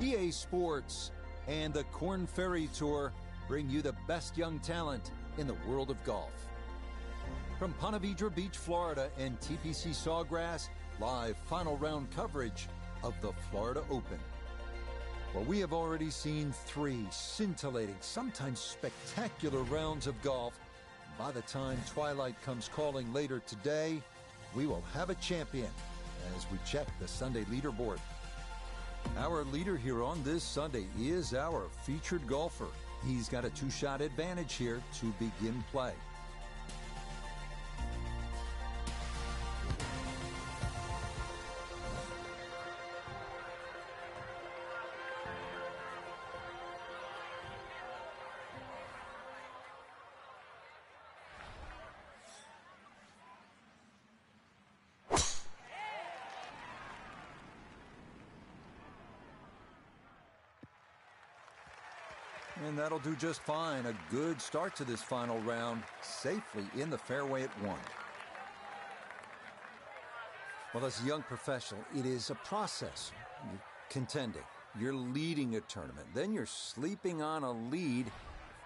EA Sports and the Korn Ferry Tour bring you the best young talent in the world of golf. From Ponte Vedra Beach, Florida, and TPC Saw Grass, live final round coverage of the Florida Open. Well, we have already seen 3 scintillating, sometimes spectacular rounds of golf. By the time twilight comes calling later today, we will have a champion as we check the Sunday leaderboard. Our leader here on this Sunday is our featured golfer. He's got a 2-shot advantage here to begin play. And that'll do just fine. A good start to this final round, safely in the fairway at 1. Well, as a young professional, it is a process. You're contending, you're leading a tournament, then you're sleeping on a lead,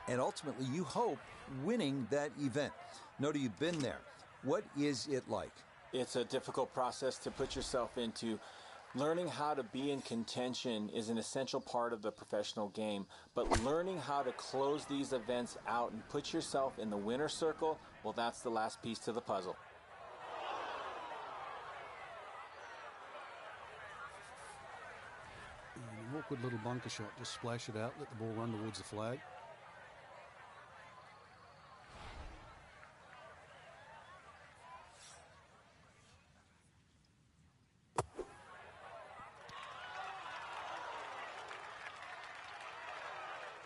and ultimately you hope winning that event. Noda, you've been there. What is it like? It's a difficult process to put yourself into. Learning how to be in contention is an essential part of the professional game, but learning how to close these events out and put yourself in the winner's circle, well, that's the last piece to the puzzle. An awkward little bunker shot, just splash it out, let the ball run towards the flag.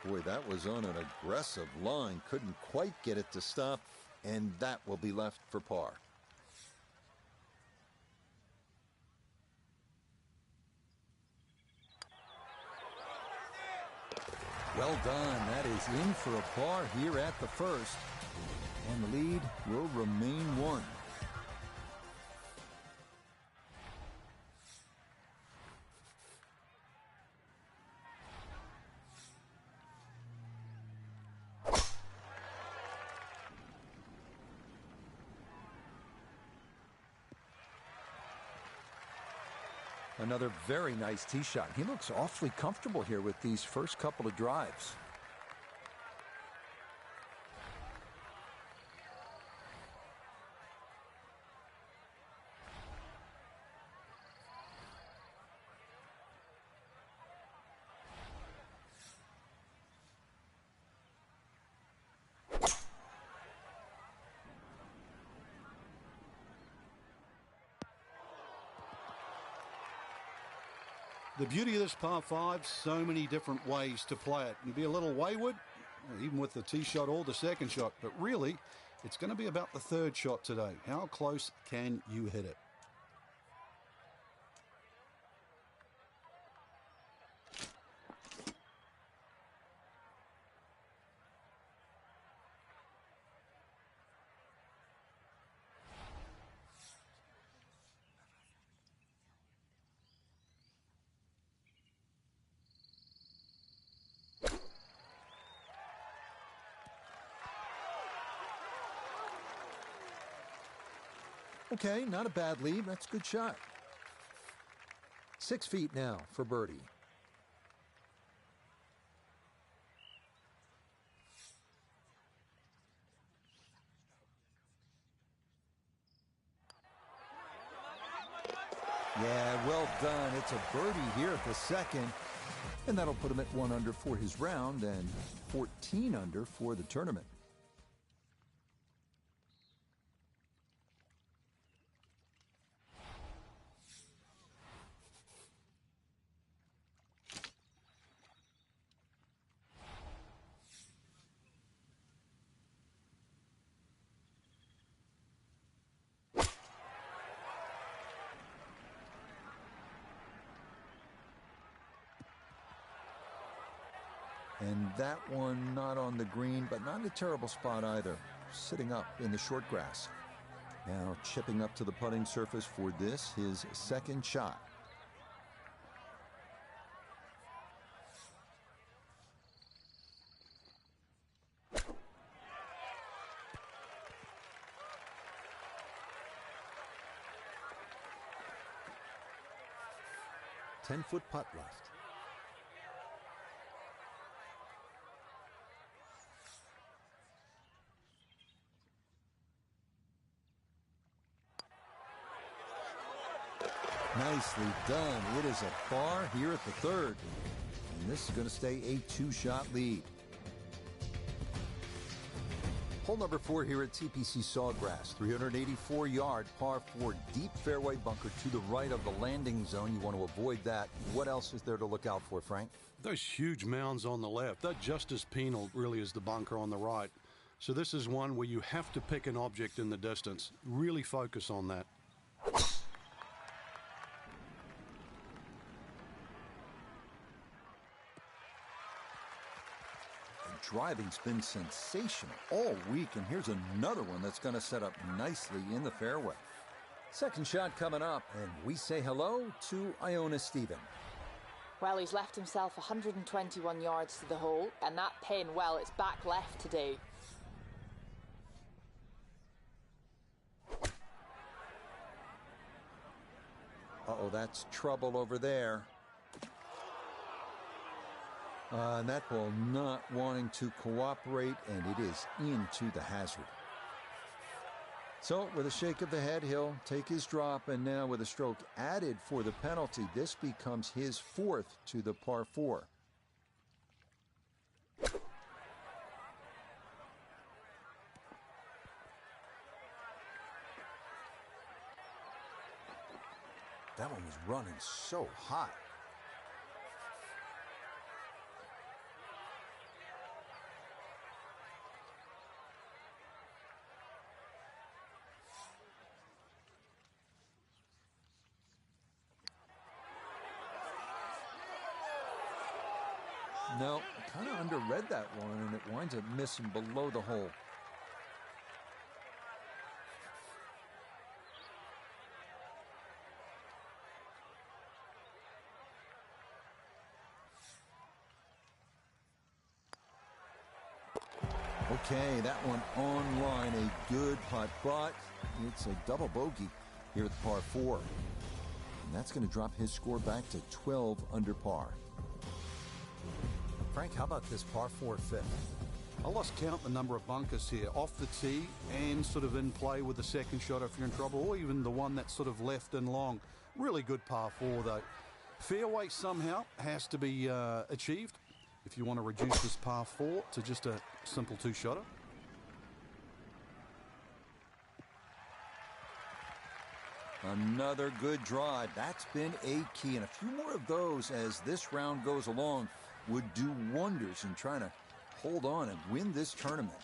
Boy, that was on an aggressive line. Couldn't quite get it to stop, and that will be left for par. Well done. That is in for a par here at the first, and the lead will remain 1. Another very nice tee shot. He looks awfully comfortable here with these first couple of drives. The beauty of this par 5, so many different ways to play it. You can be a little wayward, even with the tee shot or the second shot, but really, it's going to be about the third shot today. How close can you hit it? Okay, not a bad lead. That's a good shot. 6 feet now for birdie. Yeah, well done. It's a birdie here at the second, and that'll put him at 1 under for his round and 14 under for the tournament. And that one not on the green, but not in a terrible spot either. Sitting up in the short grass. Now chipping up to the putting surface for this, his second shot. 10-foot putt left. Nicely done. It is a par here at the third. And this is going to stay a two-shot lead. Hole number 4 here at TPC Saw Grass. 384-yard par 4 deep fairway bunker to the right of the landing zone. You want to avoid that. What else is there to look out for, Frank? Those huge mounds on the left, they're just as penal really as the bunker on the right. So this is one where you have to pick an object in the distance. Really focus on that. Driving's been sensational all week, and here's another one that's going to set up nicely in the fairway. Second shot coming up, and we say hello to Iona Stephen. Well, he's left himself 121 yards to the hole, and that pin, well, it's back left today. Uh-oh, that's trouble over there. And that ball not wanting to cooperate, and it is into the hazard. So with a shake of the head, he'll take his drop, and now with a stroke added for the penalty, this becomes his fourth to the par 4. That one was running so hot. No, kind of underread that one, and it winds up missing below the hole. Okay, that one on line, a good putt, but it's a double bogey here at the par 4. And that's going to drop his score back to 12 under par. Frank, how about this par 4 fifth? I lost count the number of bunkers here, off the tee and sort of in play with the second shot if you're in trouble, or even the one that's sort of left and long. Really good par 4 though. Fairway somehow has to be achieved if you want to reduce this par 4 to just a simple two-shotter. Another good drive. That's been a key, and a few more of those as this round goes along would do wonders in trying to hold on and win this tournament.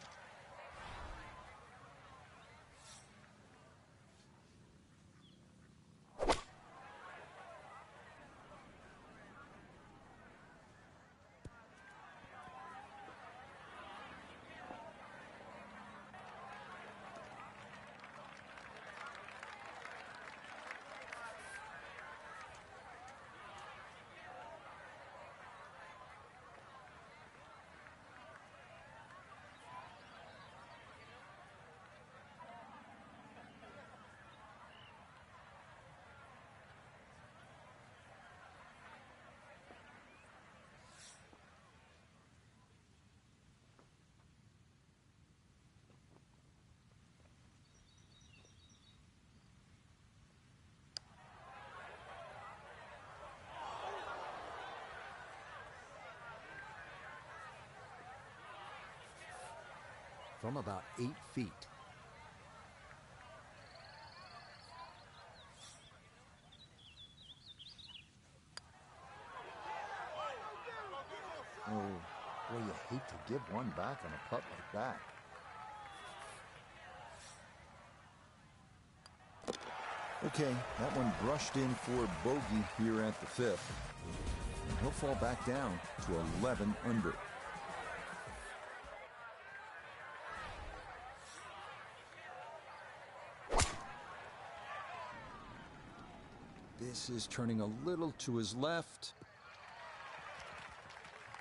From about 8 feet. Oh, boy, you hate to give one back on a putt like that. Okay, that one brushed in for bogey here at the 5th. And he'll fall back down to 11 under. This is turning a little to his left.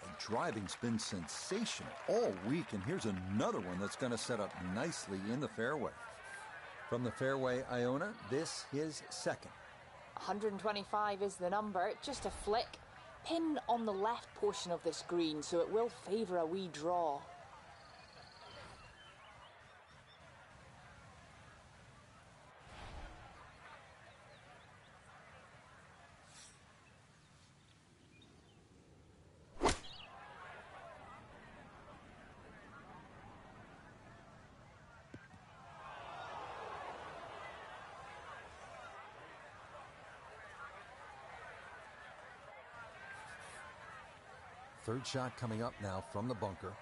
And driving's been sensational all week, and here's another one that's going to set up nicely in the fairway. From the fairway, Iona, this is second. 125 is the number, just a flick. Pin on the left portion of this green, so it will favour a wee draw. Third shot coming up now from the bunker.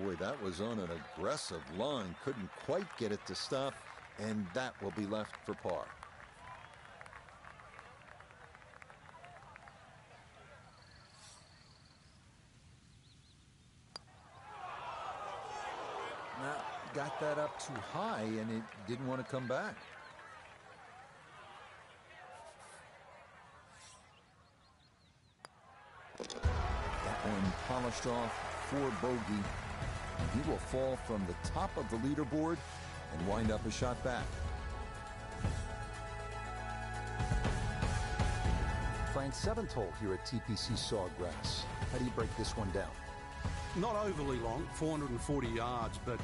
Boy, that was on an aggressive line. Couldn't quite get it to stop, and that will be left for par. Got that up too high, and it didn't want to come back. That one polished off for bogey. He will fall from the top of the leaderboard and wind up a shot back. Frank, 7th hole here at TPC Saw Grass. How do you break this one down? Not overly long, 440 yards, but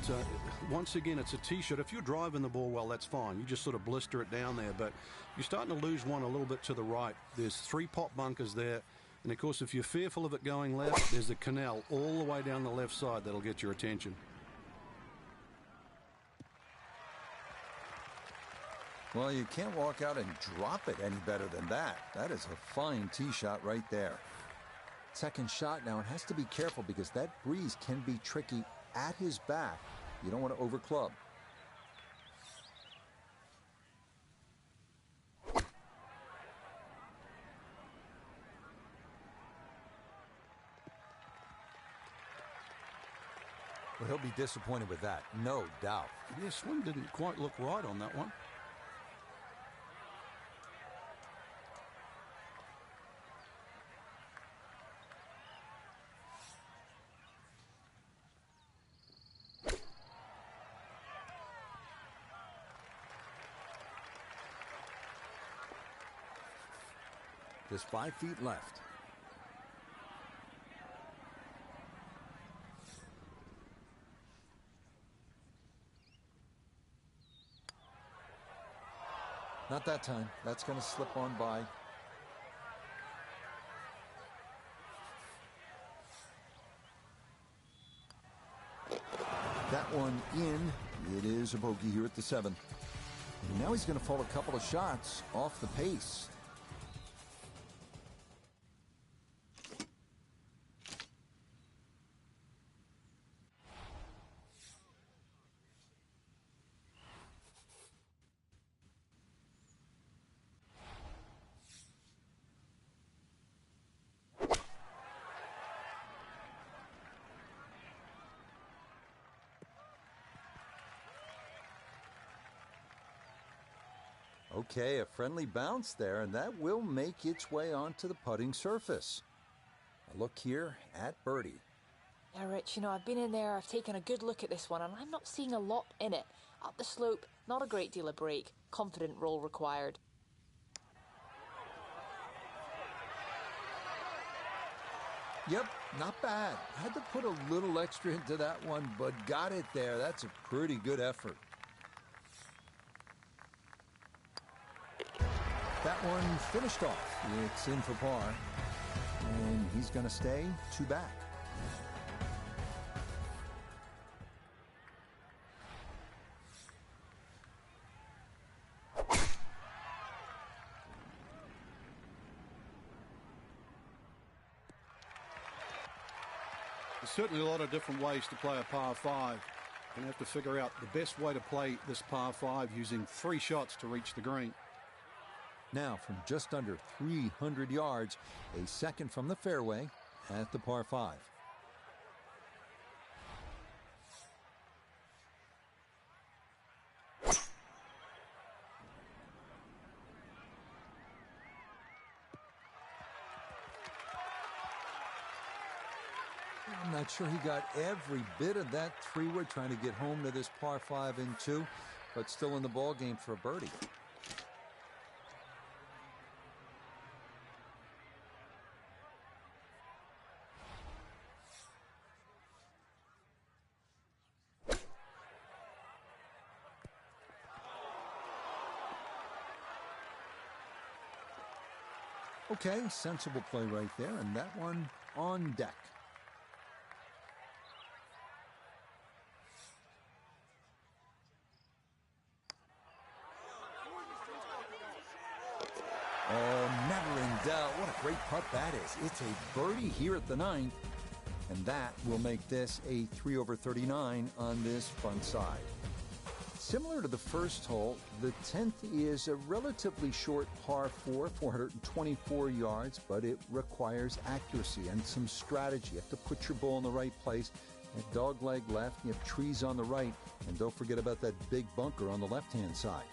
once again, it's a tee shot. If you're driving the ball well, that's fine. You just sort of blister it down there, but you're starting to lose one a little bit to the right. There's 3 pot bunkers there, and of course, if you're fearful of it going left, there's a canal all the way down the left side that'll get your attention. Well, you can't walk out and drop it any better than that. That is a fine tee shot right there. Second shot now, and has to be careful because that breeze can be tricky at his back. You don't want to overclub. Well, he'll be disappointed with that, no doubt. Yeah, swing didn't quite look right on that one. Just 5 feet left. Not that time. That's going to slip on by. That one in. It is a bogey here at the 7th. And now he's going to fall a couple of shots off the pace. Okay, a friendly bounce there, and that will make its way onto the putting surface. A look here at birdie. Yeah, Rich, you know, I've been in there, I've taken a good look at this one, and I'm not seeing a lot in it. Up the slope, not a great deal of break. Confident roll required. Yep, not bad. Had to put a little extra into that one, but got it there. That's a pretty good effort. That one finished off. It's in for par. And he's going to stay 2 back. There's certainly a lot of different ways to play a par 5. You're going to have to figure out the best way to play this par 5 using 3 shots to reach the green. Now, from just under 300 yards, a second from the fairway at the par 5. I'm not sure he got every bit of that three-wood trying to get home to this par 5 and 2, but still in the ball game for a birdie. Okay, sensible play right there, and that one on deck. Oh, never in doubt. What a great putt that is. It's a birdie here at the 9th, and that will make this a 3 over 39 on this front side. Similar to the first hole, the 10th is a relatively short par 4, 424 yards, but it requires accuracy and some strategy. You have to put your ball in the right place. You have dog leg left, you have trees on the right, and don't forget about that big bunker on the left-hand side.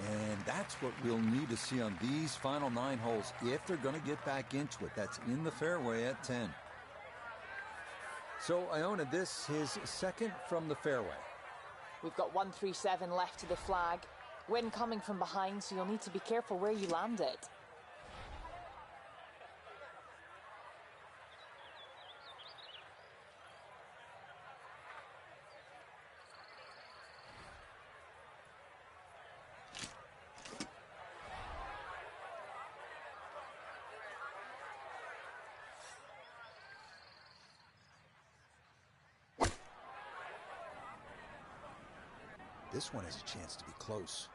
And that's what we'll need to see on these final 9 holes if they're going to get back into it. That's in the fairway at 10. So, Iona, this his second from the fairway. We've got 137 left to the flag. Wind coming from behind, so you'll need to be careful where you land it. This one has a chance to be close.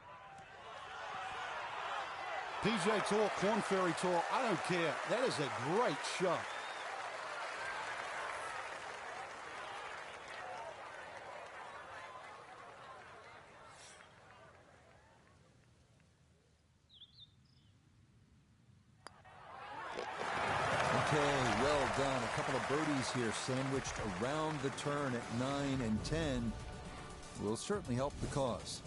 PJ Tour, Korn Ferry Tour, I don't care. That is a great shot. Okay, well done. A couple of birdies here sandwiched around the turn at 9 and 10 will certainly help the cause.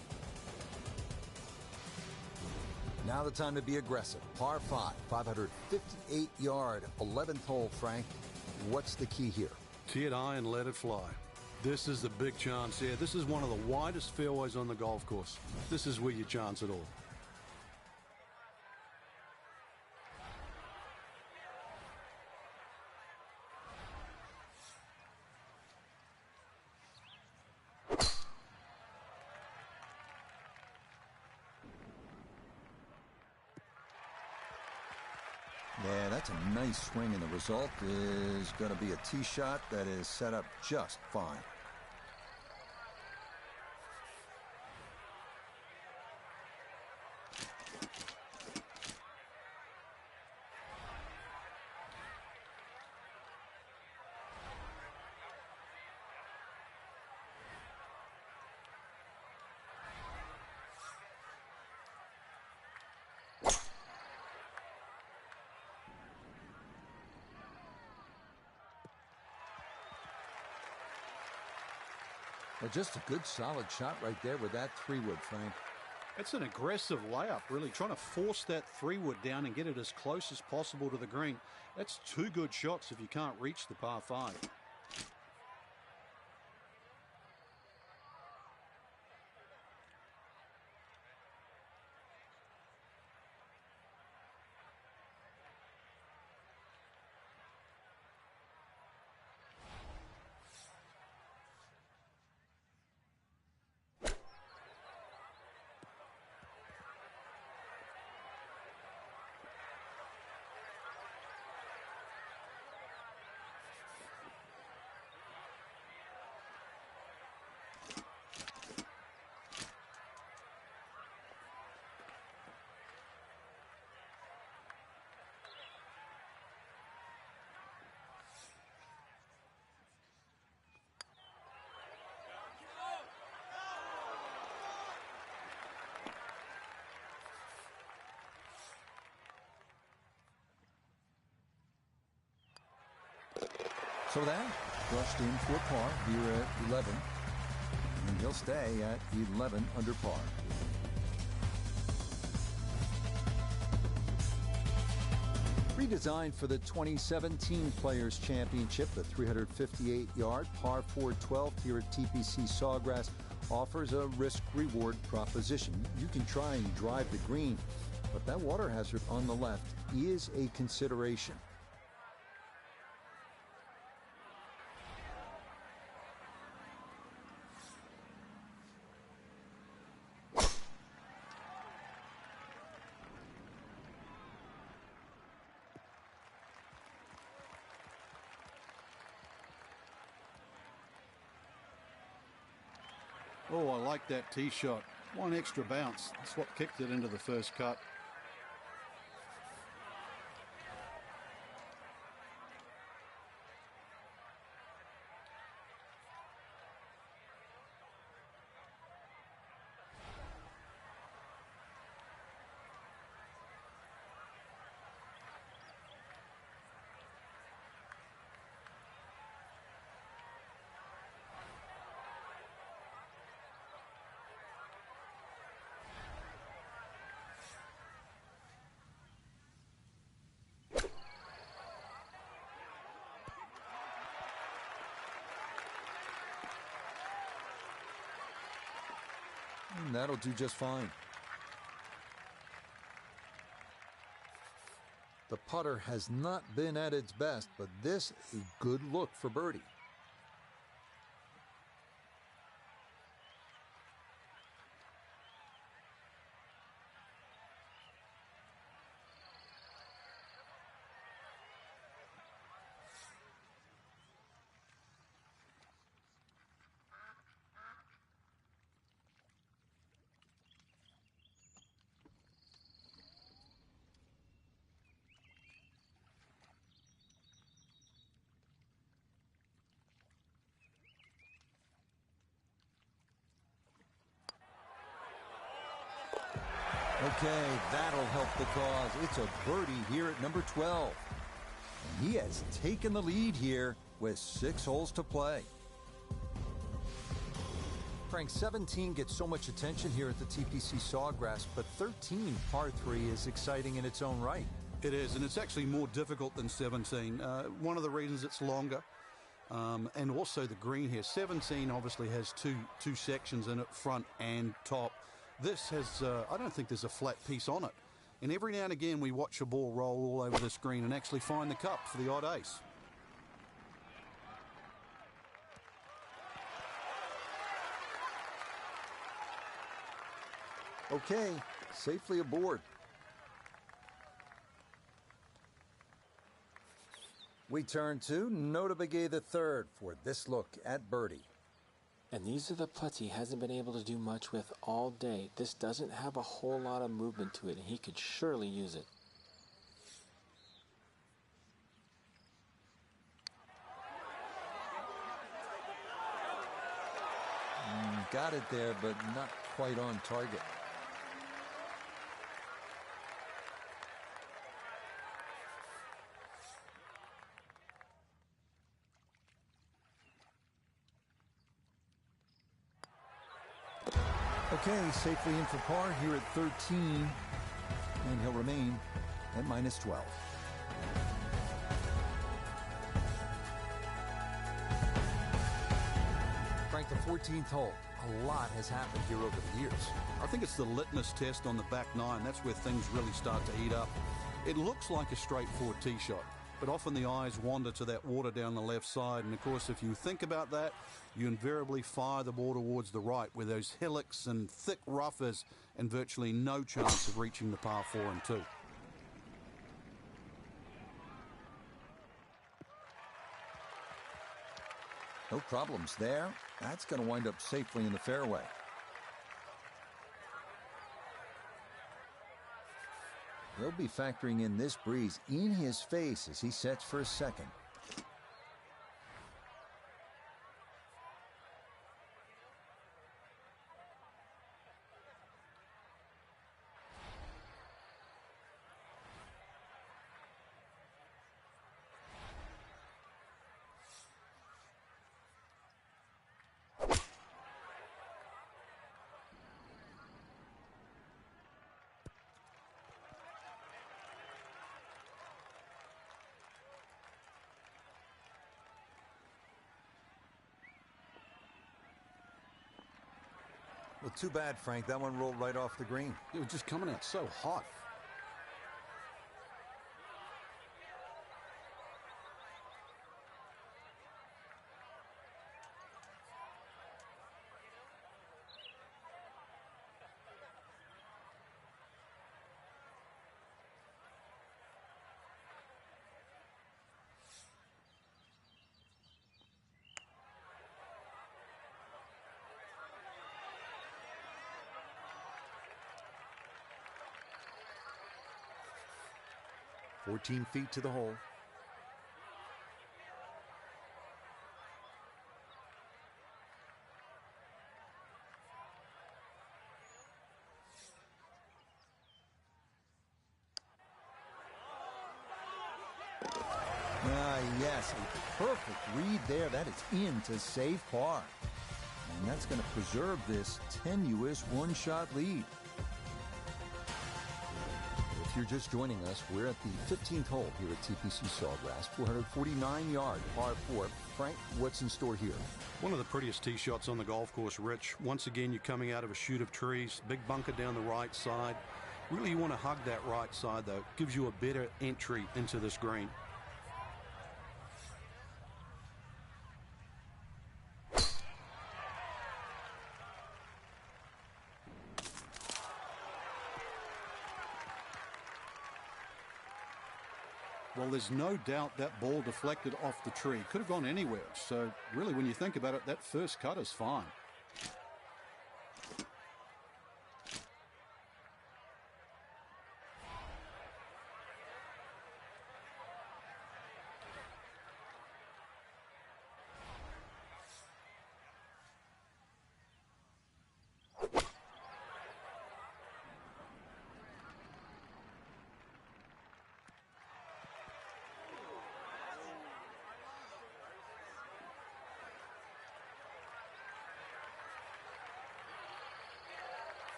Now the time to be aggressive. Par 5, 558-yard, 11th hole, Frank. What's the key here? Tee it high and let it fly. This is the big chance here. This is one of the widest fairways on the golf course. This is where you chance it all. Yeah, that's a nice swing, and the result is going to be a tee shot that is set up just fine. Well, just a good solid shot right there with that 3-wood, Frank. It's an aggressive layup, really, trying to force that 3-wood down and get it as close as possible to the green. That's 2 good shots if you can't reach the par 5. So that brushed in for par here at 11, and he'll stay at 11 under par. Redesigned for the 2017 Players Championship, the 358-yard par 4 12th here at TPC Saw Grass offers a risk-reward proposition. You can try and drive the green, but that water hazard on the left is a consideration. Oh, I like that tee shot. One extra bounce. That's what kicked it into the first cut. and that'll do just fine. The putter has not been at its best, but this is a good look for birdie. Okay, that'll help the cause. It's a birdie here at number 12. And he has taken the lead here with 6 holes to play. Frank, 17 gets so much attention here at the TPC Saw Grass, but 13, par 3, is exciting in its own right. It is, and it's actually more difficult than 17. One of the reasons it's longer, and also the green here. 17 obviously has two sections in it, front and top. This has, I don't think there's a flat piece on it. And every now and again we watch a ball roll all over this green and actually find the cup for the odd ace. Okay, safely aboard. We turn to Nota Begay III for this look at birdie. And these are the putts he hasn't been able to do much with all day. This doesn't have a whole lot of movement to it, and he could surely use it. Got it there, but not quite on target. Okay, safely in for par here at 13, and he'll remain at minus 12. Frank, the 14th hole. A lot has happened here over the years. I think it's the litmus test on the back nine. That's where things really start to heat up. It looks like a straightforward tee shot, but often the eyes wander to that water down the left side. And of course, if you think about that, you invariably fire the ball towards the right, where those hillocks and thick rough is, and virtually no chance of reaching the par 4 and 2. No problems there. That's going to wind up safely in the fairway. He'll be factoring in this breeze in his face as he sets for a second. Well, too bad, Frank. That one rolled right off the green. It was just coming out so hot. "14 feet to the hole. Yes, a perfect read there. That is in to save par. And that's going to preserve this tenuous one-shot lead. If If you're just joining us, we're at the 15th hole here at TPC Saw Grass, 449-yard par 4. Frank, what's in store here? One of the prettiest tee shots on the golf course, Rich. Once again, you're coming out of a chute of trees, big bunker down the right side. Really, you want to hug that right side, though. It gives you a better entry into this green. Well, there's no doubt that ball deflected off the tree. Could have gone anywhere. So, really, when you think about it, that first cut is fine.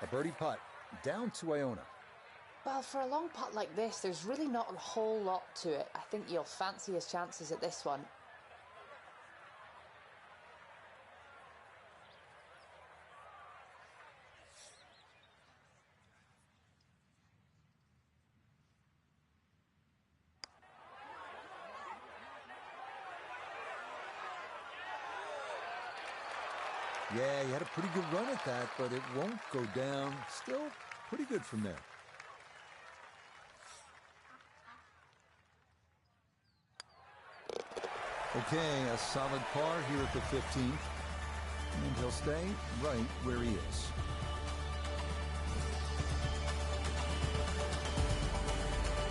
A birdie putt down to Iona. Well, for a long putt like this, there's really not a whole lot to it. I think you'll fancy his chances at this one. Yeah, he had a pretty good run at that, but it won't go down. Still pretty good from there. Okay, a solid par here at the 15th. And he'll stay right where he is.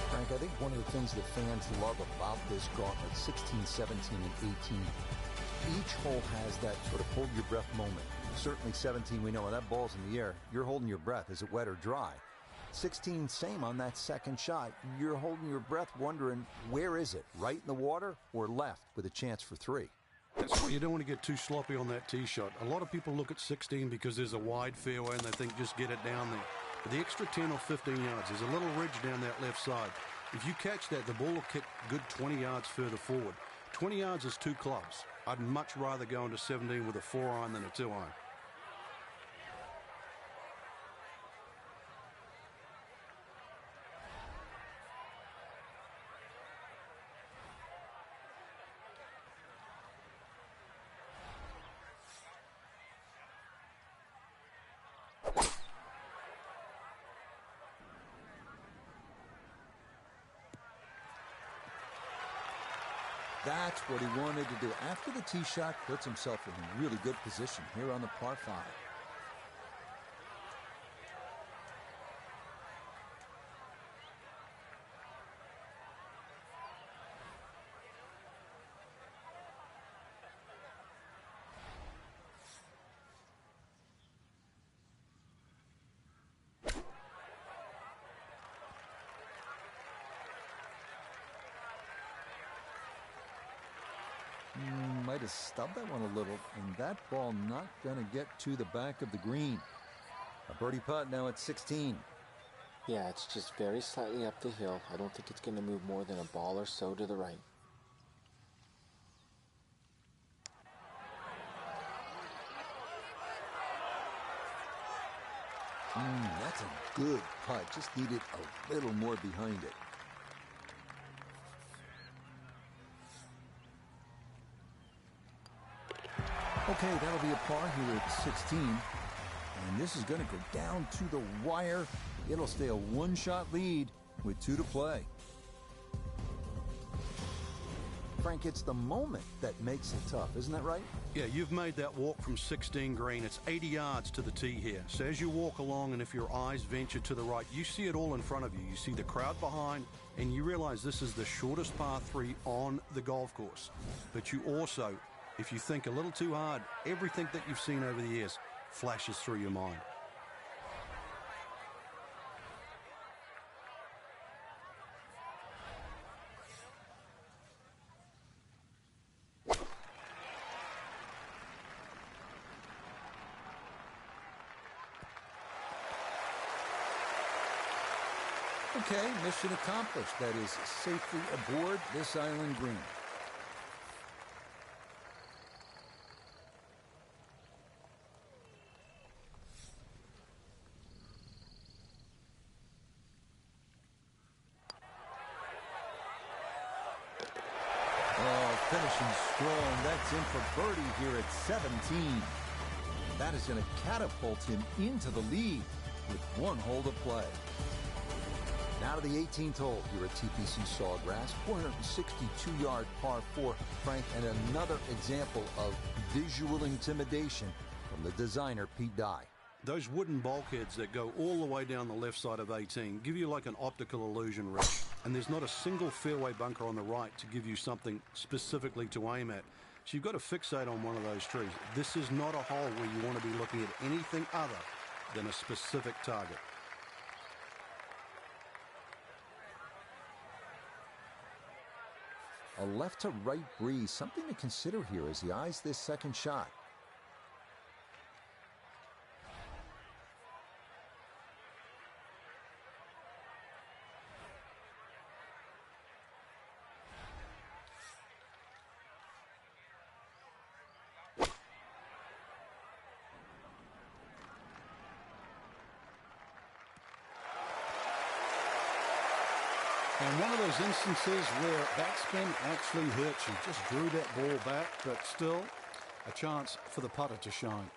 Frank, I think one of the things that fans love about this gauntlet, 16, 17, and 18, each hole has that sort of hold your breath moment. Certainly 17, we know when that ball's in the air, you're holding your breath. Is it wet or dry? 16, same on that second shot. You're holding your breath wondering, where is it? Right in the water or left with a chance for 3? That's why you don't want to get too sloppy on that tee shot. A lot of people look at 16 because there's a wide fairway and they think just get it down there. But the extra 10 or 15 yards, there's a little ridge down that left side. If you catch that, the ball will kick good 20 yards further forward. 20 yards is 2 clubs. I'd much rather go into 17 with a 4-iron than a 2-iron. That's what he wanted to do. After the tee shot, puts himself in a really good position here on the par 5. Might have stubbed that one a little, and that ball not going to get to the back of the green. A birdie putt now at 16. Yeah, it's just very slightly up the hill. I don't think it's going to move more than a ball or so to the right. That's a good putt. Just needed a little more behind it. Okay, that'll be a par here at 16. And this is going to go down to the wire. It'll stay a 1-shot lead with 2 to play. Frank, it's the moment that makes it tough, isn't that right? Yeah, you've made that walk from 16 green. It's 80 yards to the tee here. So as you walk along, and if your eyes venture to the right, you see it all in front of you. You see the crowd behind, and you realize this is the shortest par 3 on the golf course. But you also, if you think a little too hard, everything that you've seen over the years flashes through your mind. Okay, mission accomplished. That is safely aboard this island green. Oh, finishing strong. That's in for birdie here at 17. That is going to catapult him into the lead with one hole to play. Now to the 18th hole here at TPC Saw Grass, 462-yard par 4, Frank, and another example of visual intimidation from the designer, Pete Dye. Those wooden bulkheads that go all the way down the left side of 18 give you like an optical illusion, Rich. And there's not a single fairway bunker on the right to give you something specifically to aim at. So you've got to fixate on one of those trees. This is not a hole where you want to be looking at anything other than a specific target. A left to right breeze, something to consider here as he eyes this second shot. And one of those instances where backspin actually hurts you. Just drew that ball back, but still a chance for the putter to shine.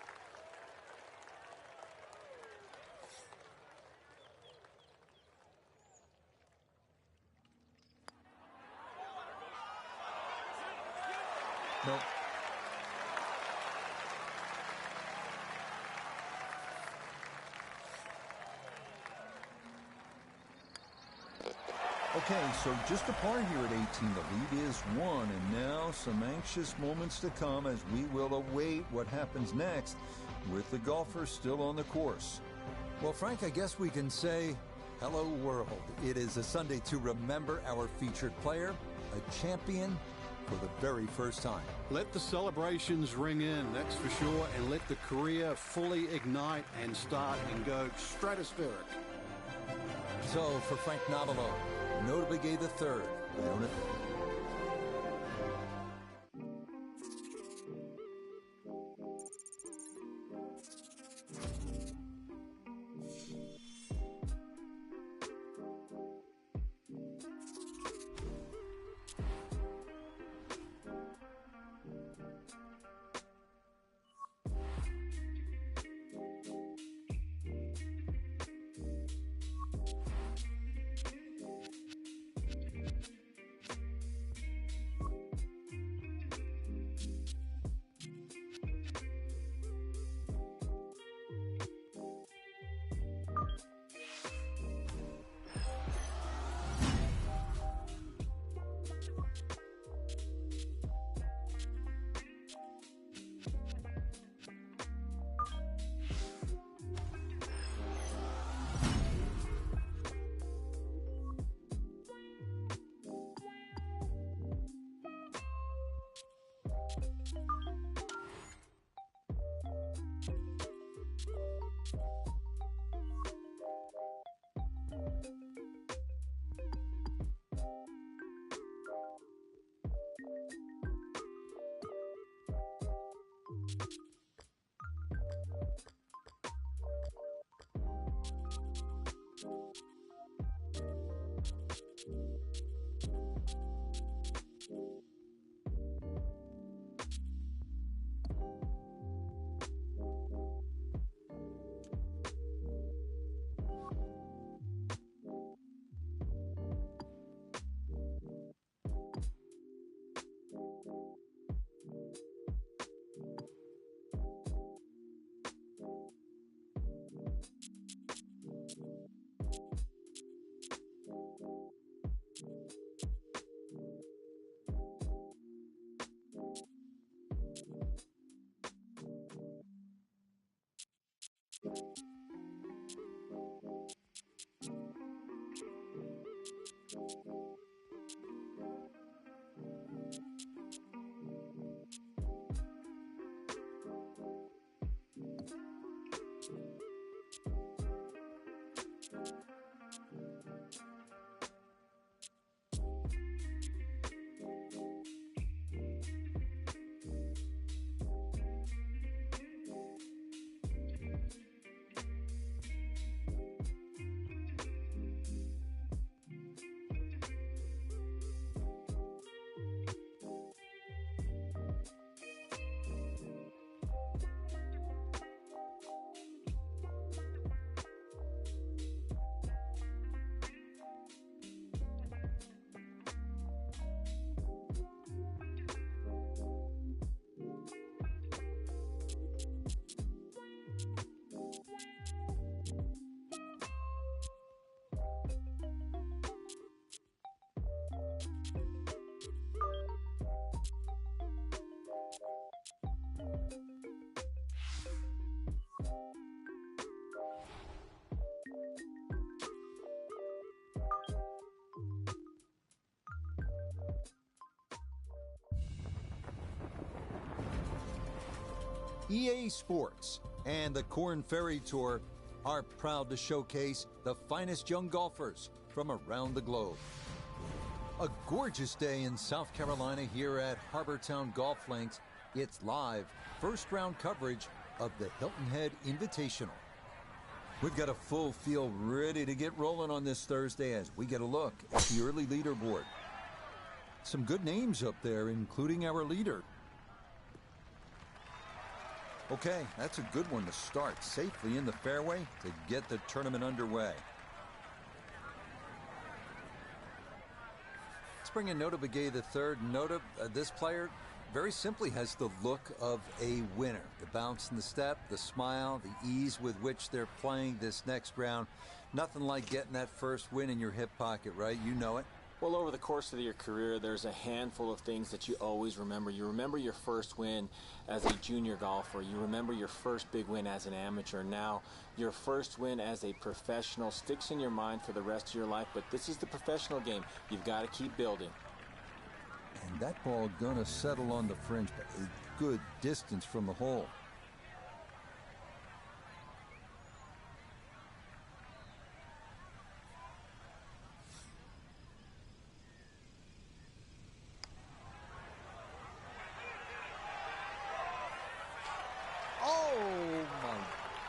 Nope. Okay, so just a par here at 18. The lead is 1, and now some anxious moments to come as we will await what happens next with the golfers still on the course. Well, Frank, I guess we can say, hello world. It is a Sunday to remember our featured player, a champion for the very first time. Let the celebrations ring in, that's for sure, and let the career fully ignite and start and go stratospheric. So for Frank Nobilo, Notable Gay the third. I own it. EA Sports and the Korn Ferry Tour are proud to showcase the finest young golfers from around the globe. A gorgeous day in South Carolina here at Harbortown Golf Links. It's live first round coverage of the Hilton Head Invitational. We've got a full field ready to get rolling on this Thursday as we get a look at the early leaderboard. Some good names up there, including our leader. Okay, that's a good one to start safely in the fairway to get the tournament underway. Let's bring in Nota Begay the third. Nota, this player very simply has the look of a winner. The bounce in the step, the smile, the ease with which they're playing this next round. Nothing like getting that first win in your hip pocket, right? You know it. Well, over the course of your career, there's a handful of things that you always remember. You remember your first win as a junior golfer. You remember your first big win as an amateur. Now, your first win as a professional sticks in your mind for the rest of your life, but this is the professional game. You've got to keep building. And that ball gonna settle on the fringe, but a good distance from the hole.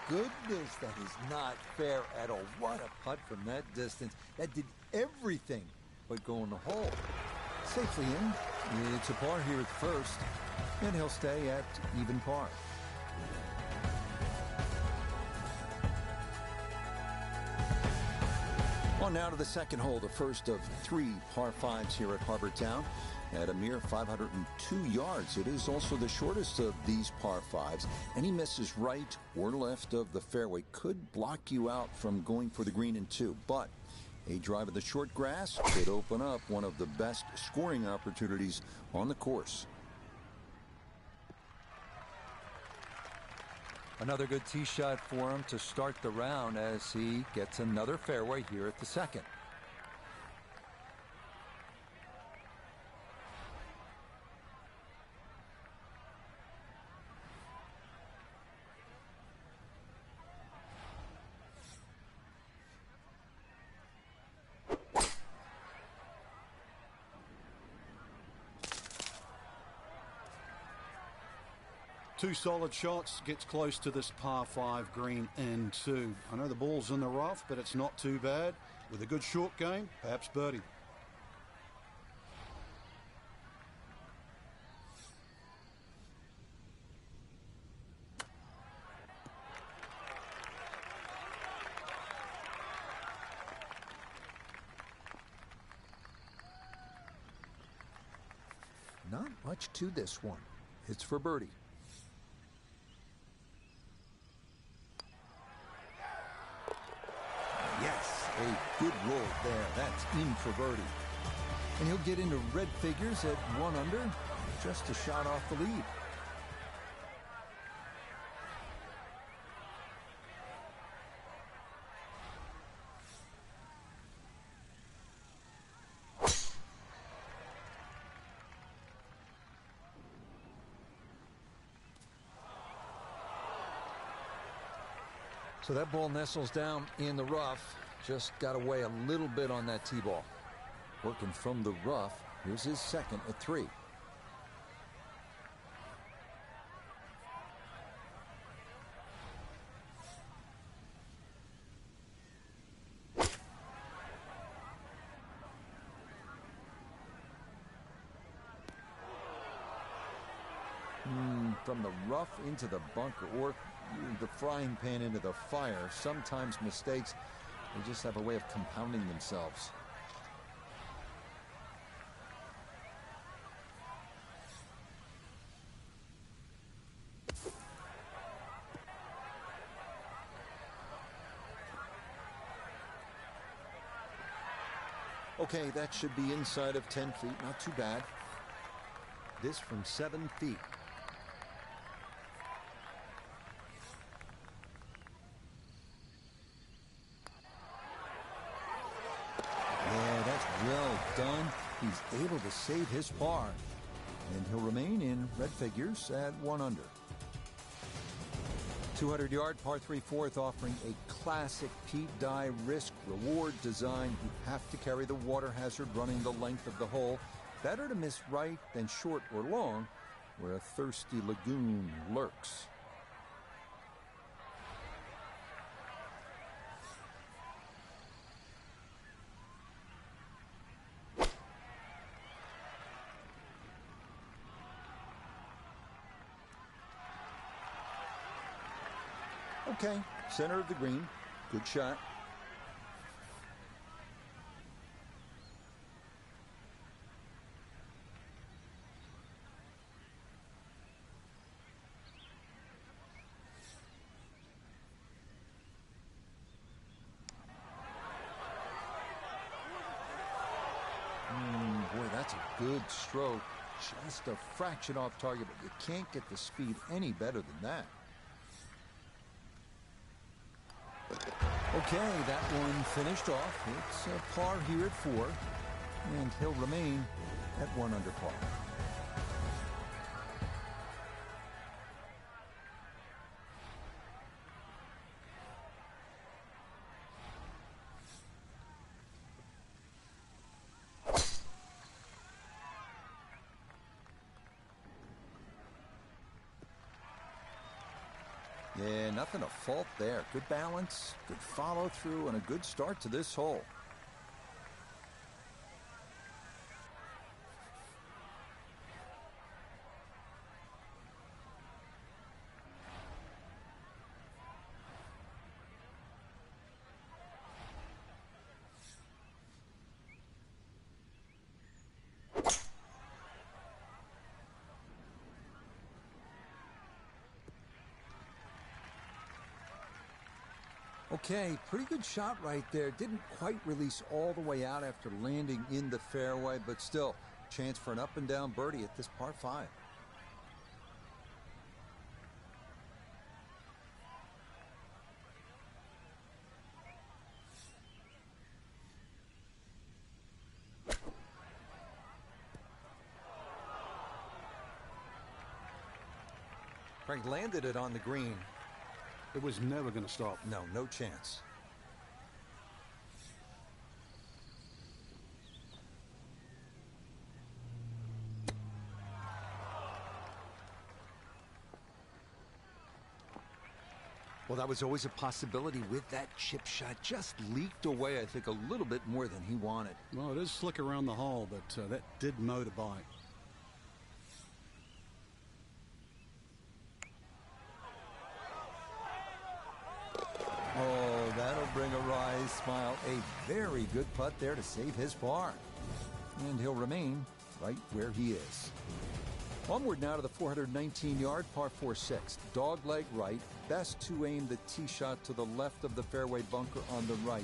Goodness, that is not fair at all. What a putt from that distance. That did everything but go in the hole. Safely in. It's a par here at first, and he'll stay at even par. On now to the second hole, the first of 3 par 5s here at Harbortown. At a mere 502 yards, it is also the shortest of these par 5s. Any misses right or left of the fairway could block you out from going for the green in 2. But a drive of the short grass could open up one of the best scoring opportunities on the course. Another good tee shot for him to start the round as he gets another fairway here at the second. Two solid shots, gets close to this par 5 green in 2. I know the ball's in the rough, but it's not too bad. With a good short game, perhaps birdie. Not much to this one. It's for birdie. Yes, a good roll there. That's in for birdie. And he'll get into red figures at 1 under, just a shot off the lead. So that ball nestles down in the rough. Just got to weigh a little bit on that tee ball. Working from the rough. Here's his second at 3. From the rough into the bunker, or the frying pan into the fire. Sometimes mistakes, they just have a way of compounding themselves. Okay, that should be inside of 10 feet. Not too bad. This from 7 feet. Yeah, that's well done. He's able to save his par. And he'll remain in red figures at 1 under. 200-yard par 3 fourth offering a classic Pete Dye risk-reward design. You have to carry the water hazard running the length of the hole. Better to miss right than short or long, where a thirsty lagoon lurks. Okay, center of the green. Good shot. Boy, that's a good stroke. Just a fraction off target, but you can't get the speed any better than that. Okay, that one finished off. It's a par here at 4, and he'll remain at 1 under par. Yeah, nothing to fault there. Good balance, good follow through, and a good start to this hole. Okay, pretty good shot right there. Didn't quite release all the way out after landing in the fairway, but still, chance for an up and down birdie at this par 5. Frank landed it on the green. It was never going to stop. No, no chance. Well, that was always a possibility with that chip shot. Just leaked away, I think, a little bit more than he wanted. Well, it is slick around the hole, but that did motorbike. Oh, that'll bring a wry smile. A very good putt there to save his par. And he'll remain right where he is. Onward now to the 419-yard par 4 6. Dog leg right. Best to aim the tee shot to the left of the fairway bunker on the right.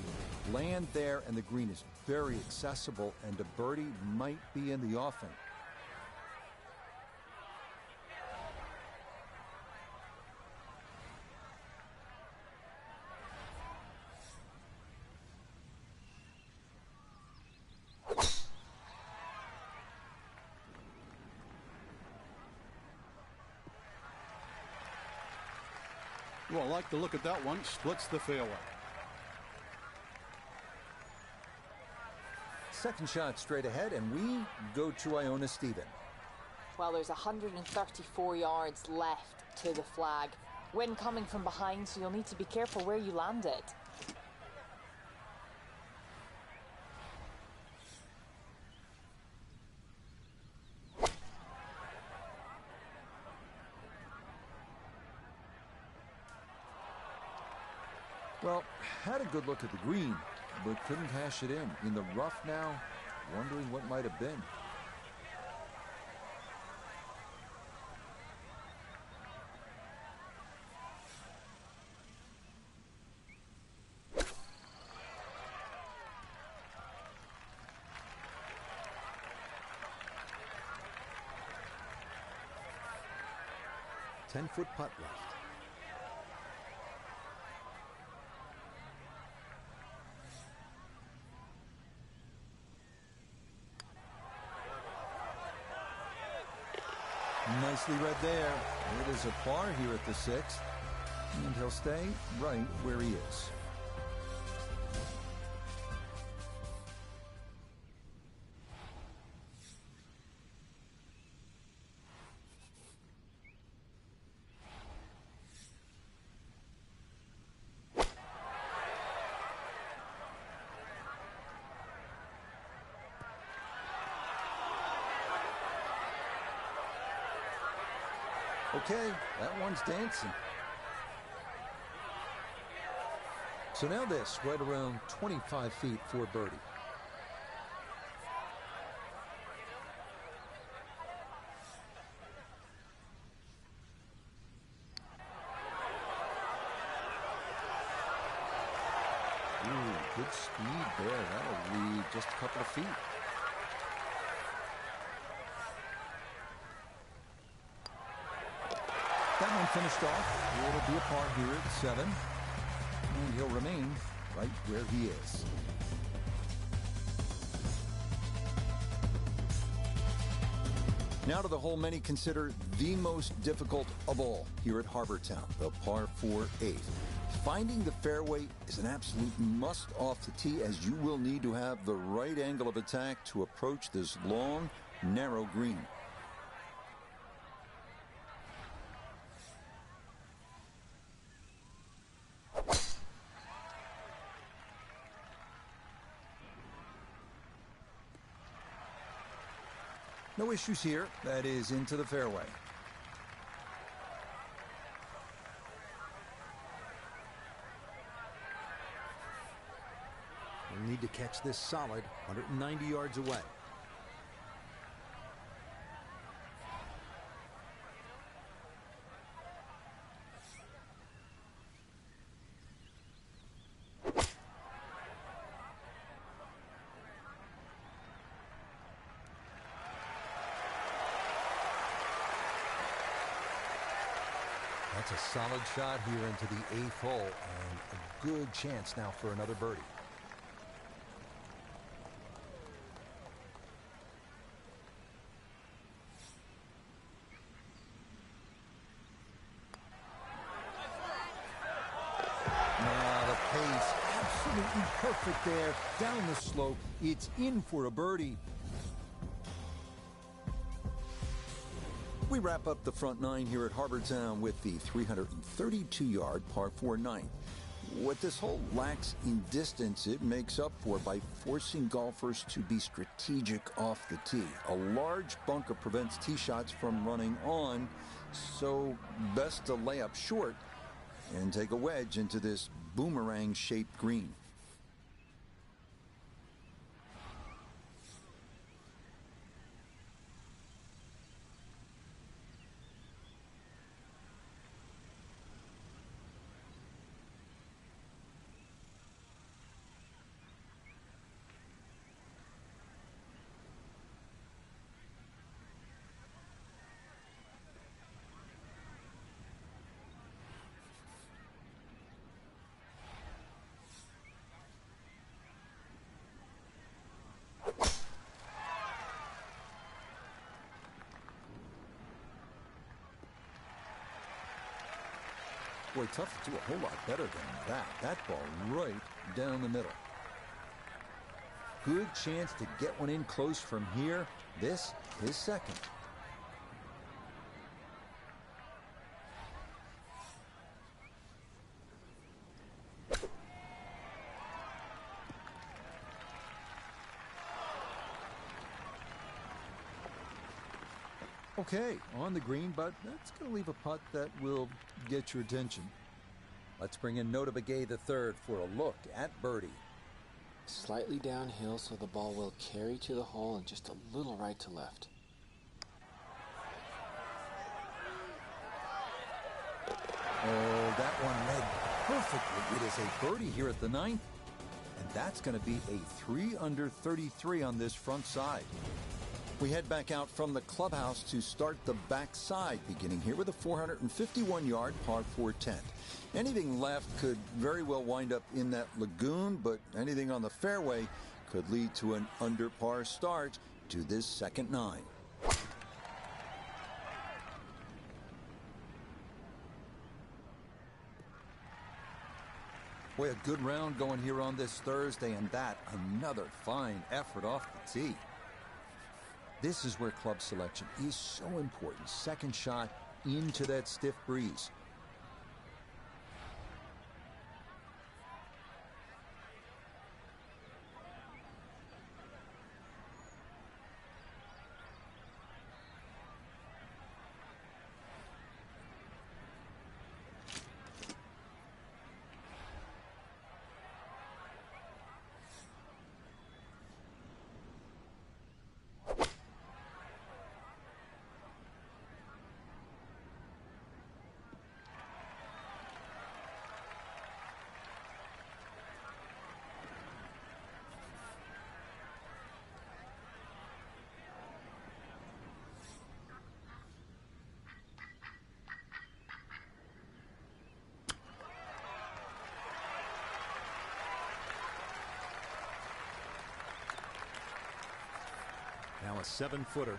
Land there, and the green is very accessible, and a birdie might be in the offing. Well, I like the look at that one. Splits the fairway. Second shot straight ahead, and we go to Iona Stephen. Well, there's 134 yards left to the flag. Wind coming from behind, so you'll need to be careful where you land it. Well, had a good look at the green, but couldn't hash it in the rough now, wondering what might have been. Ten-foot putt left. Nicely read there. It is a par here at the 6th. And he'll stay right where he is. Okay, that one's dancing. So now this, right around 25 feet for birdie. Ooh, good speed there. That'll lead just a couple of feet. That one finished off. It'll be a par here at 7. And he'll remain right where he is. Now to the hole many consider the most difficult of all here at Harbour Town, the par 4 8. Finding the fairway is an absolute must off the tee, as you will need to have the right angle of attack to approach this long, narrow green. No issues here. That is into the fairway. We'll need to catch this solid 190 yards away. That's a solid shot here into the 8th hole, and a good chance now for another birdie. The pace, absolutely perfect there. Down the slope, it's in for a birdie. We wrap up the front 9 here at Harbour Town with the 332-yard par 4 9. What this hole lacks in distance, it makes up for by forcing golfers to be strategic off the tee. A large bunker prevents tee shots from running on, so best to lay up short and take a wedge into this boomerang-shaped green. Boy, tough to do a whole lot better than that. That ball right down the middle. Good chance to get one in close from here. This is second. Okay, on the green, but that's going to leave a putt that will get your attention. Let's bring in Nota Begay III for a look at birdie. Slightly downhill, so the ball will carry to the hole and just a little right to left. Oh, that one led perfectly. It is a birdie here at the 9th, and that's going to be a 3 under 33 on this front side. We head back out from the clubhouse to start the backside, beginning here with a 451-yard par 4 10. Anything left could very well wind up in that lagoon, but anything on the fairway could lead to an under par start to this second 9. Boy, a good round going here on this Thursday, and that another fine effort off the tee. This is where club selection is so important. Second shot into that stiff breeze. Now a 7-footer.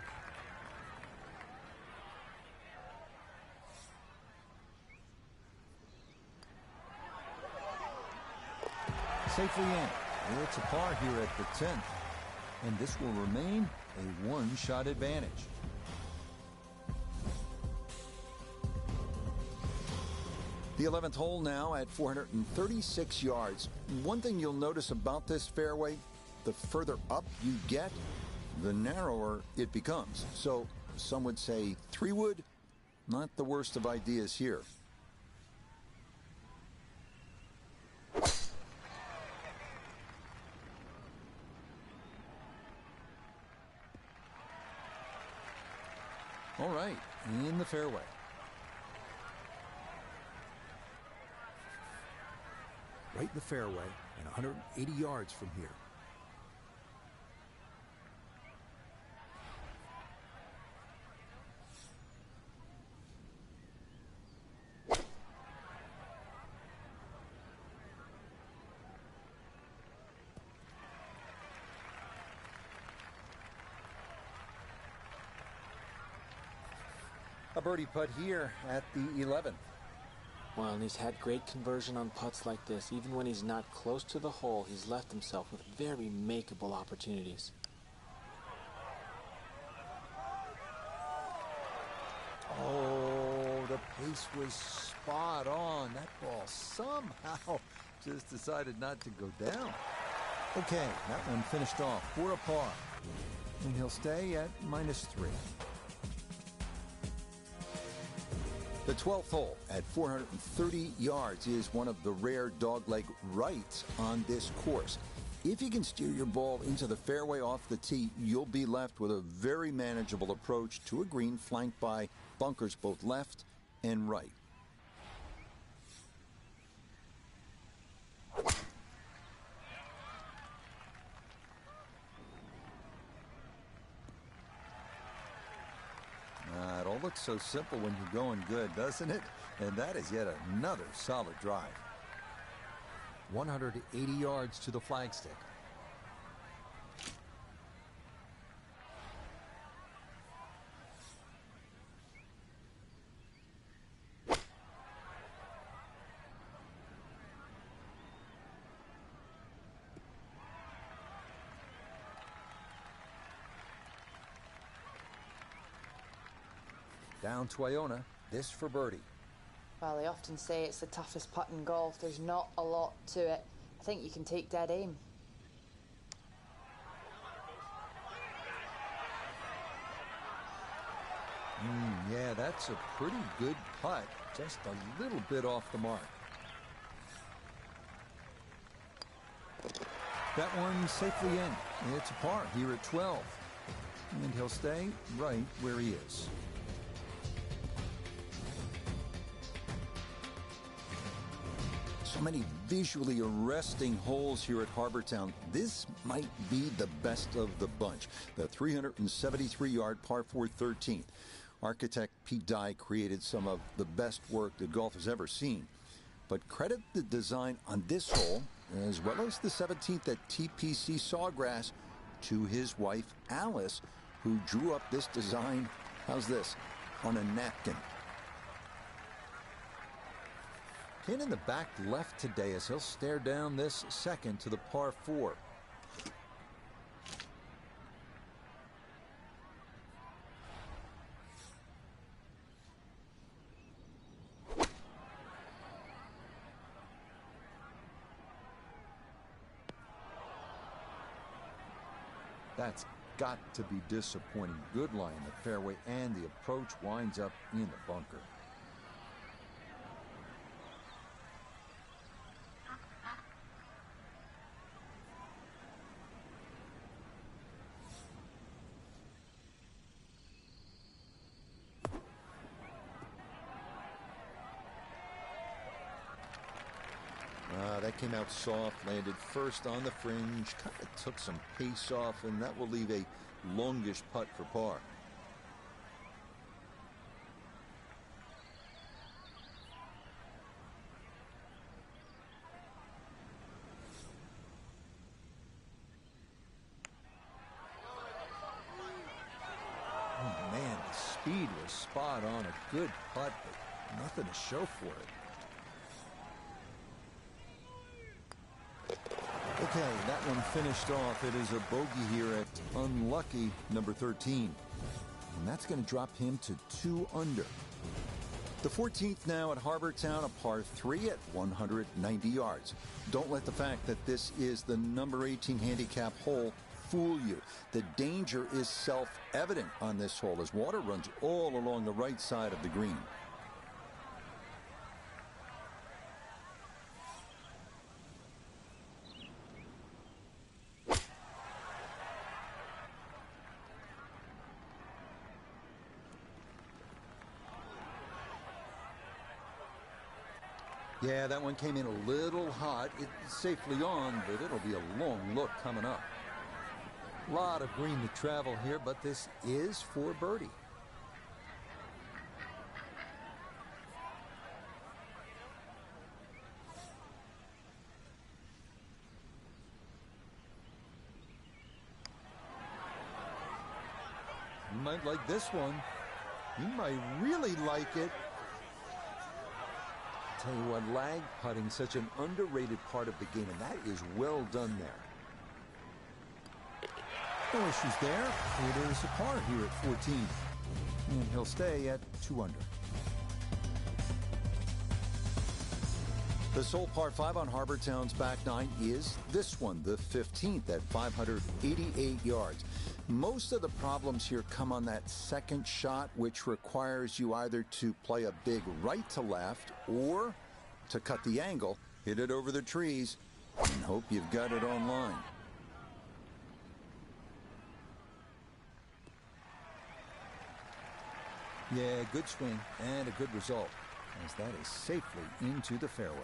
Safely in. It's a par here at the 10th. And this will remain a one-shot advantage. The 11th hole now at 436 yards. One thing you'll notice about this fairway, the further up you get, the narrower it becomes. So some would say 3-wood, not the worst of ideas here. All right, in the fairway. Right in the fairway and 180 yards from here. A birdie putt here at the 11th. Well, and he's had great conversion on putts like this. Even when he's not close to the hole, he's left himself with very makeable opportunities. Oh, the pace was spot on. That ball somehow just decided not to go down. Okay, that one finished off for a par. And he'll stay at -3. The 12th hole at 430 yards is one of the rare dogleg rights on this course. If you can steer your ball into the fairway off the tee, you'll be left with a very manageable approach to a green flanked by bunkers both left and right. It all looks so simple when you're going good, doesn't it? And that is yet another solid drive. 180 yards to the flagstick. Down to Iona, this for birdie. Well, they often say it's the toughest putt in golf. There's not a lot to it. I think you can take dead aim. Yeah, that's a pretty good putt. Just a little bit off the mark. That one safely in. It's a par here at 12. And he'll stay right where he is. So many visually arresting holes here at Harbor Town. This might be the best of the bunch. The 373-yard par 4 13th. Architect Pete Dye created some of the best work that golf has ever seen. But credit the design on this hole, as well as the 17th at TPC Saw Grass, to his wife, Alice, who drew up this design, how's this, on a napkin. Pin in the back left today as he'll stare down this second to the par 4. That's got to be disappointing. Good lie in the fairway, and the approach winds up in the bunker. That came out soft, landed first on the fringe, kind of took some pace off, and that will leave a longish putt for par. Oh man, the speed was spot on. A good putt, but nothing to show for it. Okay, that one finished off. It is a bogey here at unlucky number 13. And that's going to drop him to 2 under. The 14th now at Harbor Town, a par 3 at 190 yards. Don't let the fact that this is the number 18 handicap hole fool you. The danger is self-evident on this hole as water runs all along the right side of the green. Yeah, that one came in a little hot. It's safely on, but it'll be a long look coming up. A lot of green to travel here, but this is for birdie. You might like this one. You might really like it. Tell you what, lag putting, such an underrated part of the game, and that is well done there. No issues there. It is a par here at 14. And he'll stay at 2 under. The sole par 5 on Harbor Town's back 9 is this one, the 15th at 588 yards. Most of the problems here come on that second shot, which requires you either to play a big right to left or to cut the angle, hit it over the trees, and hope you've got it on line. Yeah, good swing and a good result, as that is safely into the fairway.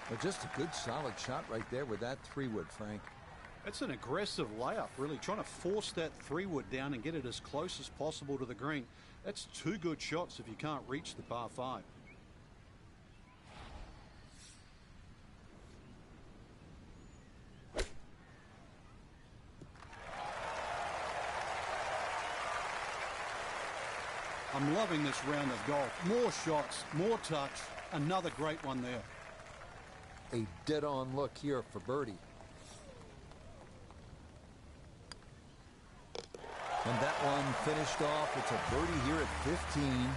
But just a good solid shot right there with that 3-wood, Frank. That's an aggressive layup, really trying to force that 3-wood down and get it as close as possible to the green. That's 2 good shots if you can't reach the par 5. I'm loving this round of golf. More shots, more touch, another great one there. A dead-on look here for birdie. And that one finished off. It's a birdie here at 15.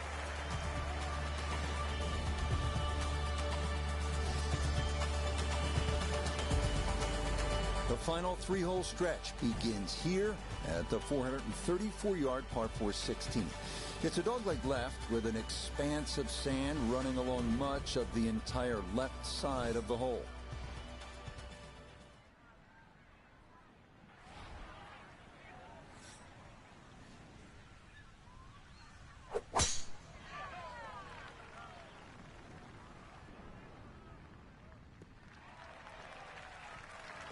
The final 3-hole stretch begins here at the 434-yard par 4 16. It's a dogleg left with an expanse of sand running along much of the entire left side of the hole.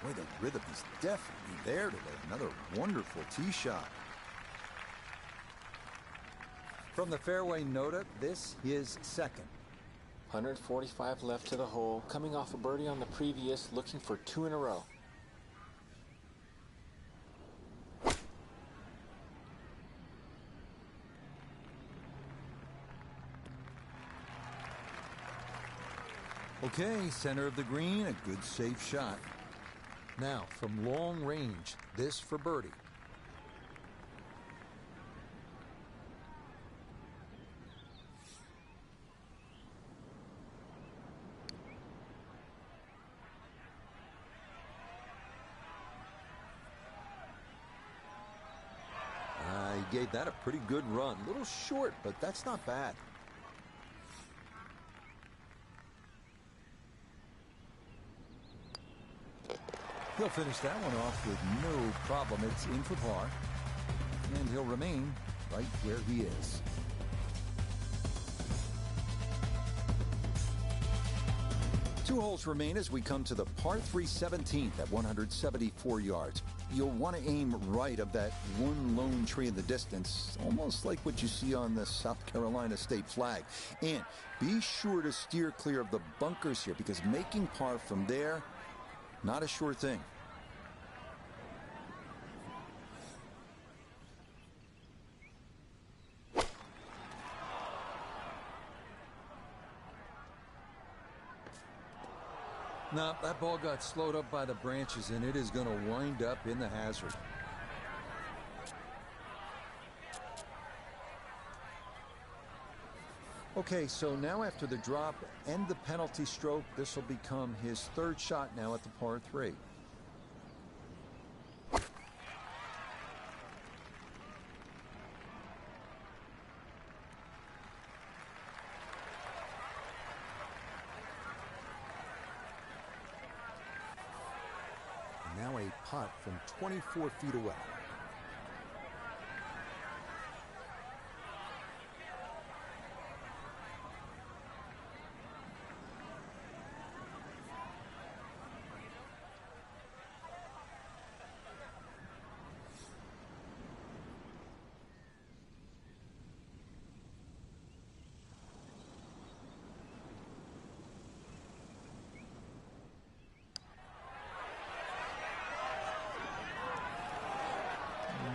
Boy, the rhythm is definitely there today. Another wonderful tee shot. From the fairway nota, this is second. 145 left to the hole, coming off a birdie on the previous, looking for 2 in a row. Okay, center of the green, a good safe shot. Now, from long range, this for birdie. He gave that a pretty good run. A little short, but that's not bad. He'll finish that one off with no problem. It's in for par. And he'll remain right where he is. Two holes remain as we come to the par 3 17th at 174 yards. You'll want to aim right of that one lone tree in the distance, almost like what you see on the South Carolina state flag. And be sure to steer clear of the bunkers here, because making par from there, not a sure thing. No, that ball got slowed up by the branches, and it is going to wind up in the hazard. Okay, so now after the drop and the penalty stroke, this will become his third shot now at the par 3. Now a putt from 24 feet away.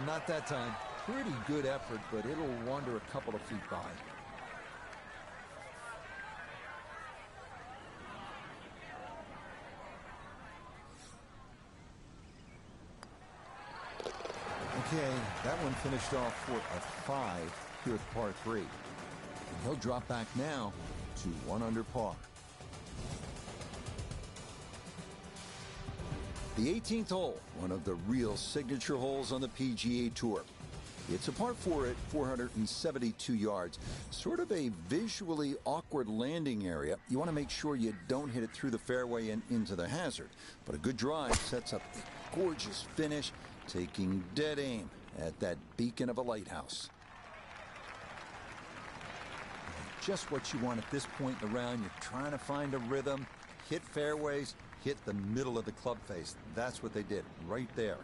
Not that time. Pretty good effort, but it'll wander a couple of feet by. Okay, that one finished off for a 5 here at par 3. And he'll drop back now to 1 under par. The 18th hole, one of the real signature holes on the PGA Tour. It's a par 4 at 472 yards. Sort of a visually awkward landing area. You want to make sure you don't hit it through the fairway and into the hazard. But a good drive sets up a gorgeous finish, taking dead aim at that beacon of a lighthouse. And just what you want at this point in the round. You're trying to find a rhythm, hit fairways, hit the middle of the club face. That's what they did right there.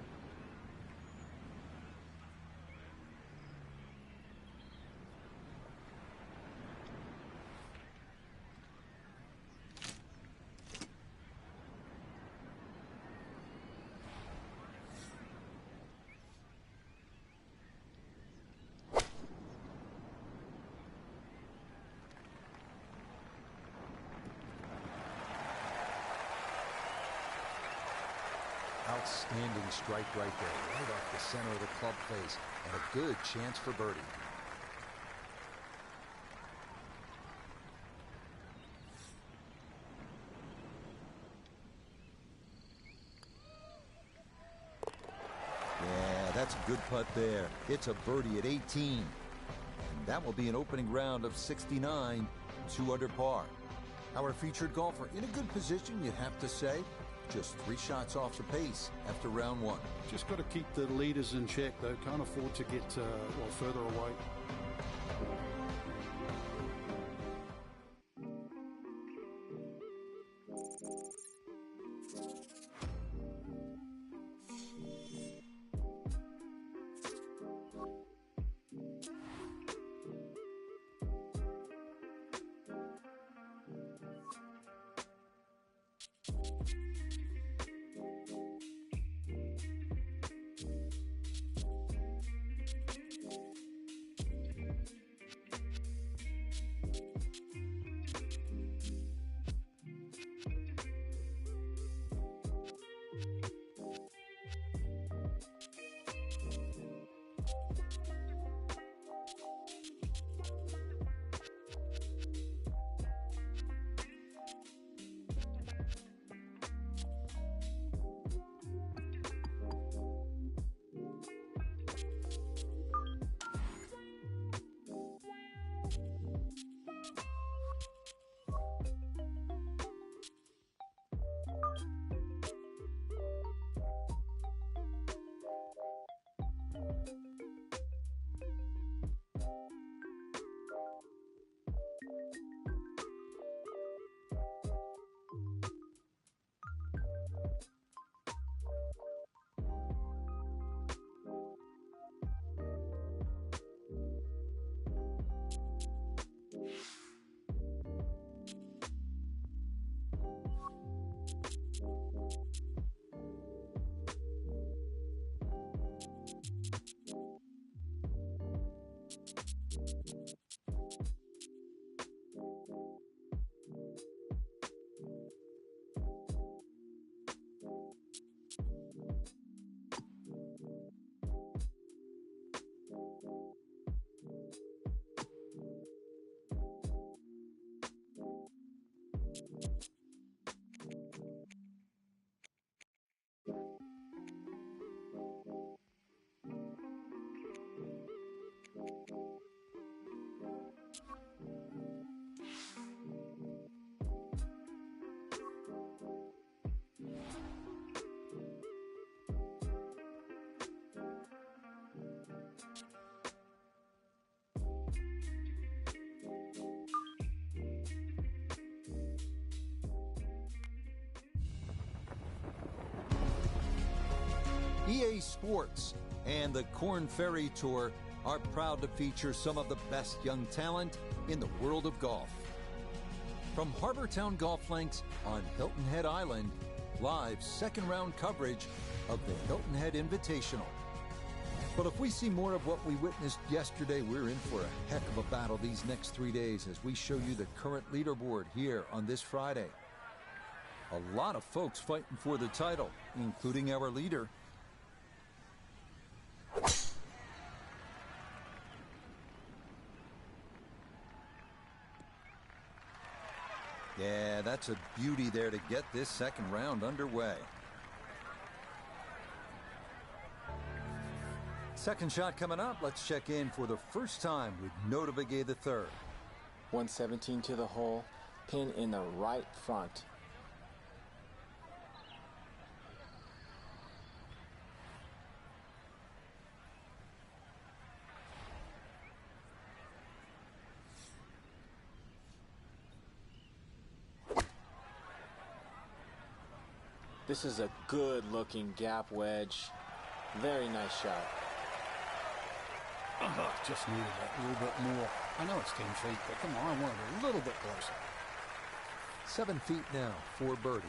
Outstanding strike right there, right off the center of the club face, and a good chance for birdie. Yeah, that's a good putt there. It's a birdie at 18. And that will be an opening round of 69, 2 under par. Our featured golfer in a good position, you have to say. Just 3 shots off the pace after round 1. Just got to keep the leaders in check, though. Can't afford to get further away. EA Sports and the Korn Ferry Tour are proud to feature some of the best young talent in the world of golf. From Harbortown Golf Links on Hilton Head Island, live second round coverage of the Hilton Head Invitational. But if we see more of what we witnessed yesterday, we're in for a heck of a battle these next 3 days as we show you the current leaderboard here on this Friday. A lot of folks fighting for the title, including our leader. Yeah, that's a beauty there to get this second round underway. Second shot coming up. Let's check in for the first time with Nota Begay III. 117 to the hole, pin in the right front. This is a good-looking gap wedge. Very nice shot. Just needed that little bit more. I know it's 10 feet, but come on, I want it a little bit closer. 7 feet now for birdie.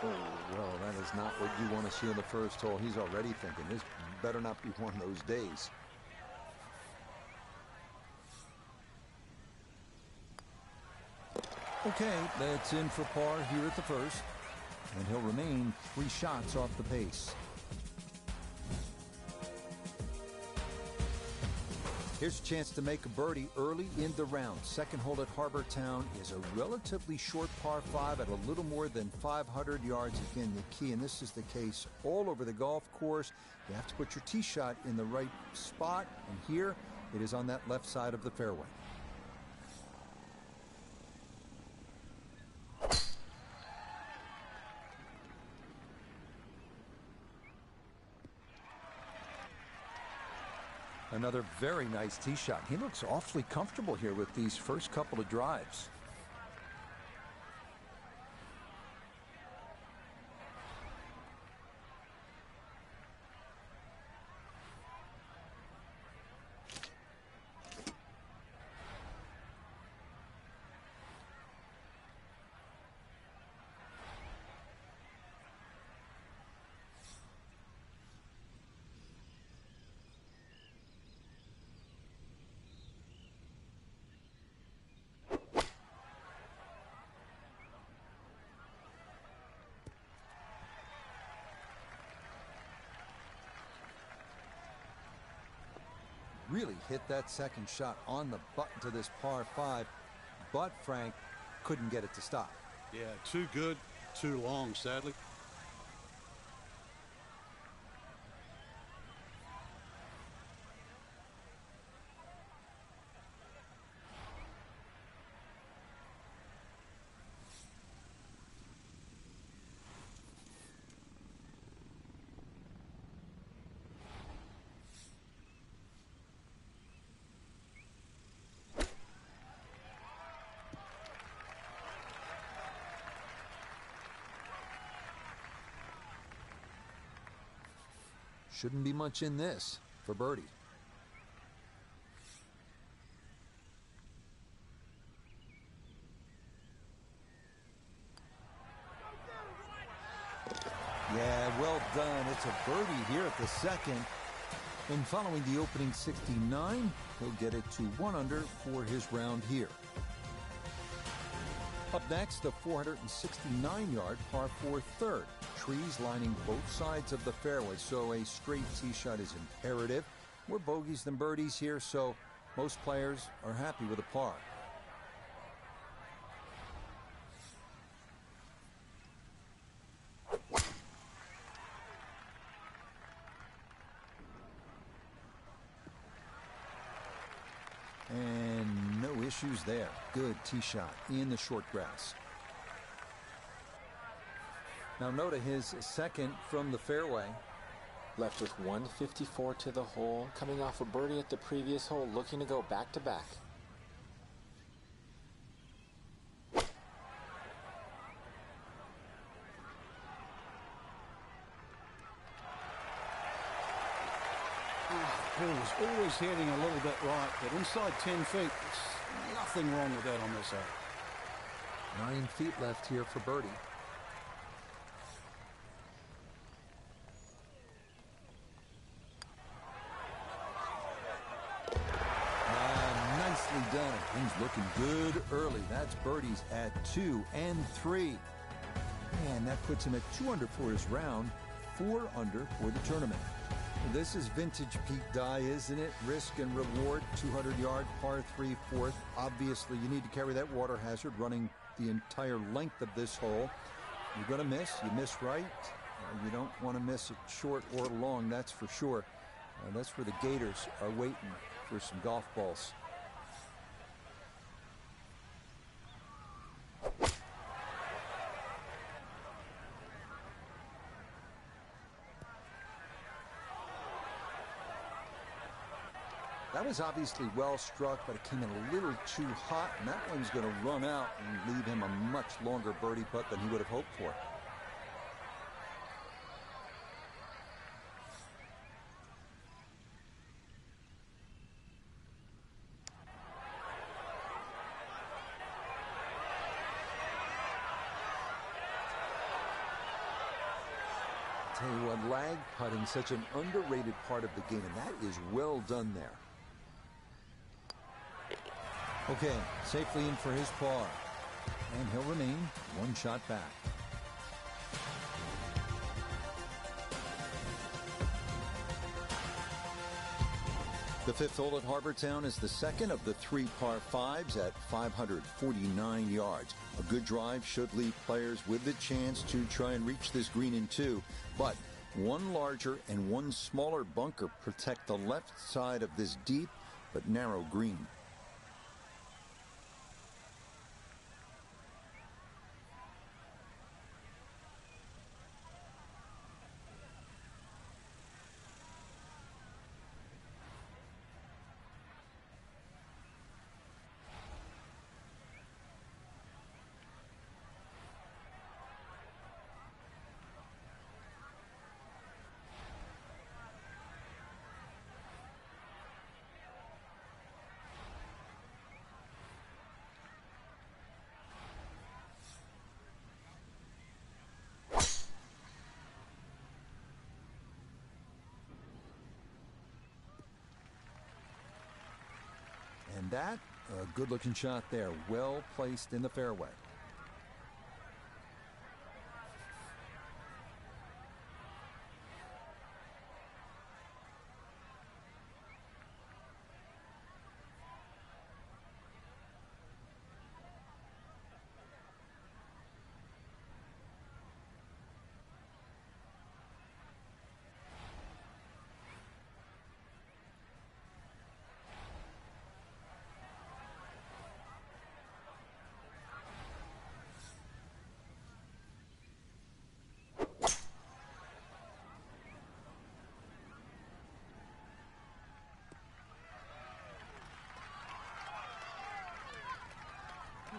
Oh, well, that is not what you want to see on the first hole. He's already thinking this better not be one of those days. Okay, that's in for par here at the first, and he'll remain 3 shots off the pace. Here's a chance to make a birdie early in the round. Second hole at Harbortown is a relatively short par 5 at a little more than 500 yards. Again, the key, and this is the case all over the golf course, you have to put your tee shot in the right spot, and here it is on that left side of the fairway. Another very nice tee shot. He looks awfully comfortable here with these first couple of drives. Really hit that second shot on the button to this par 5, but Frank couldn't get it to stop. Yeah, too good, too long, sadly. Shouldn't be much in this for birdie. Yeah, well done. It's a birdie here at the second. And following the opening 69, he'll get it to 1 under for his round here. Up next, the 469-yard par 4 third. Trees lining both sides of the fairway, so a straight tee shot is imperative. More bogeys than birdies here, so most players are happy with a par. And no issues there. Good tee shot in the short grass. Now Nota his second from the fairway. Left with 154 to the hole, coming off a birdie at the previous hole, looking to go back-to-back. Ball was always heading a little bit right, but inside 10 feet, there's nothing wrong with that on this hole. 9 feet left here for birdie. Nicely done. Things looking good early. That's birdies at 2 and 3. And that puts him at 2 under for his round, 4 under for the tournament. This is vintage Pete Dye, isn't it? Risk and reward, 200-yard par 3 fourth. Obviously, you need to carry that water hazard running the entire length of this hole. You're going to miss. You miss right. You don't want to miss it short or long, that's for sure. That's where the Gators are waiting for some golf balls. That was obviously well struck, but it came in a little too hot, and that one's going to run out and leave him a much longer birdie putt than he would have hoped for. Tell you what, lag putting, such an underrated part of the game, and that is well done there. Okay, safely in for his par, and he'll remain 1 shot back. The 5th hole at Harbour Town is the second of the 3 par 5s at 549 yards. A good drive should leave players with the chance to try and reach this green in 2, but one larger and one smaller bunker protect the left side of this deep but narrow green. And that, a good-looking shot there, well placed in the fairway.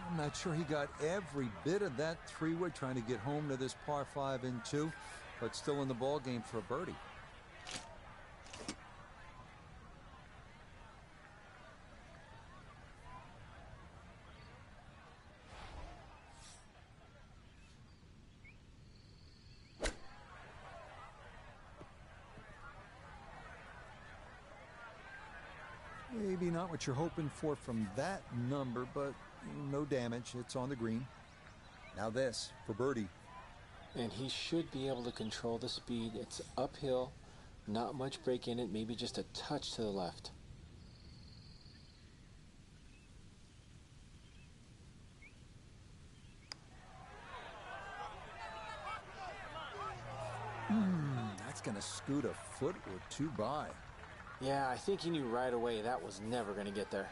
I'm not sure he got every bit of that 3-wood trying to get home to this par 5 in 2, but still in the ball game for a birdie. Maybe not what you're hoping for from that number, but no damage. It's on the green. Now this for birdie. And he should be able to control the speed. It's uphill, not much break in it, maybe just a touch to the left. That's going to scoot a foot or 2 by. Yeah, I think he knew right away that was never going to get there.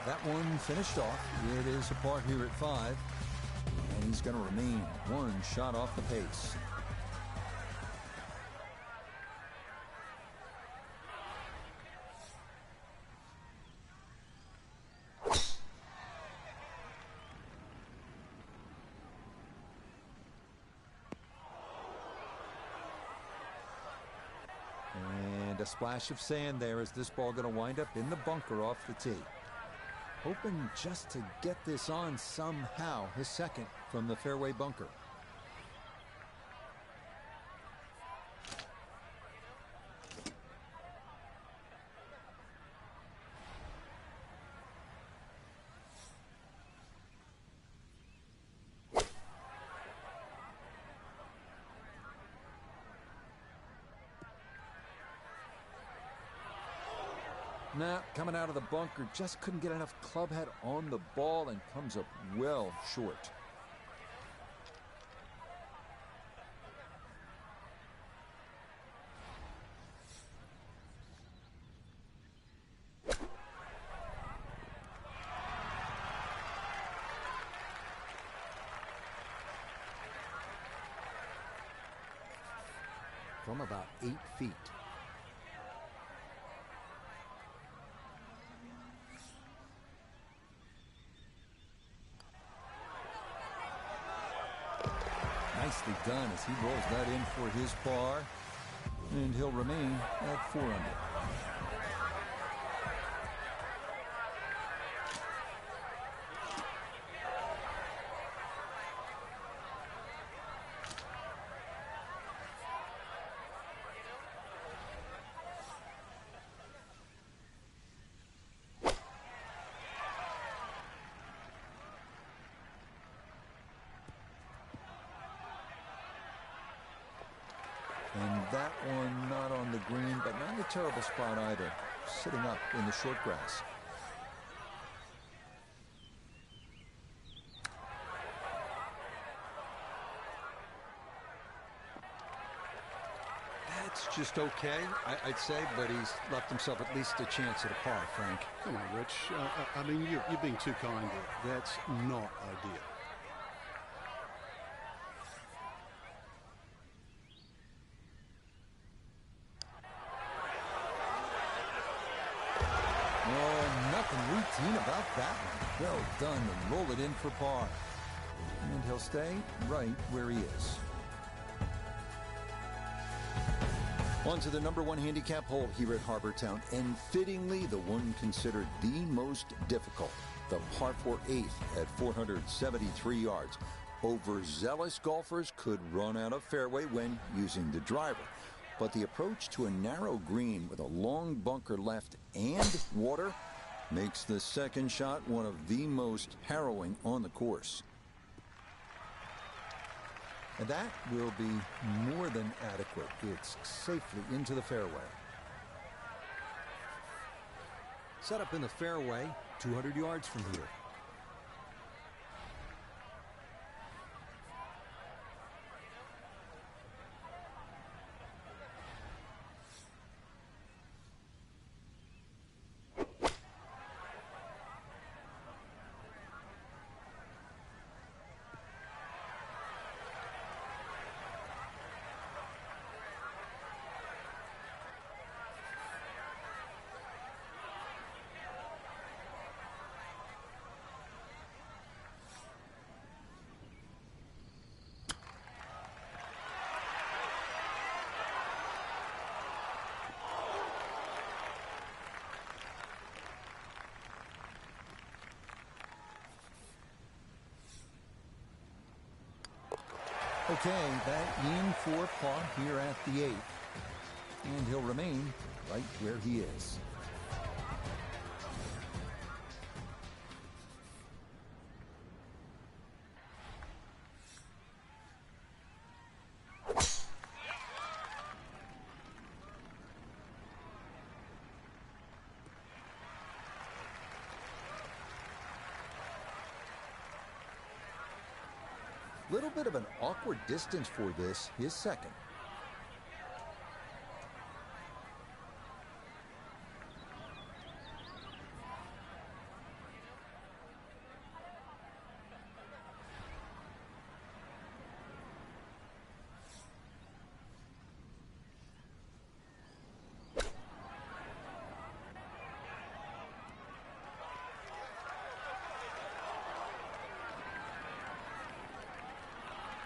That one finished off. It is a par here at 5. And he's he's going to remain one shot off the pace. And a splash of sand there. Is this ball going to wind up in the bunker off the tee? Hoping just to get this on somehow. His second from the fairway bunker. Now, coming out of the bunker, just couldn't get enough club head on the ball and comes up well short. From about 8 feet. Nicely done as he rolls that in for his par, and he'll remain at 4 under. And that one not on the green, but not in a terrible spot either. Sitting up in the short grass. That's just okay, I'd say, but he's left himself at least a chance at a par, Frank. Come on, Rich. I mean, you're being too kind here. That's not ideal. Oh, nothing routine about that one. Well done, and roll it in for par. And he'll stay right where he is. On to the number 1 handicap hole here at Harbour Town, and fittingly the one considered the most difficult, the par 4 8th at 473 yards. Overzealous golfers could run out of fairway when using the driver. But the approach to a narrow green with a long bunker left and water makes the second shot one of the most harrowing on the course. And that will be more than adequate. It's safely into the fairway. Set up in the fairway, 200 yards from here. Okay, that in for par here at the 8th. And he'll remain right where he is. Little bit of an awkward distance for this, his second.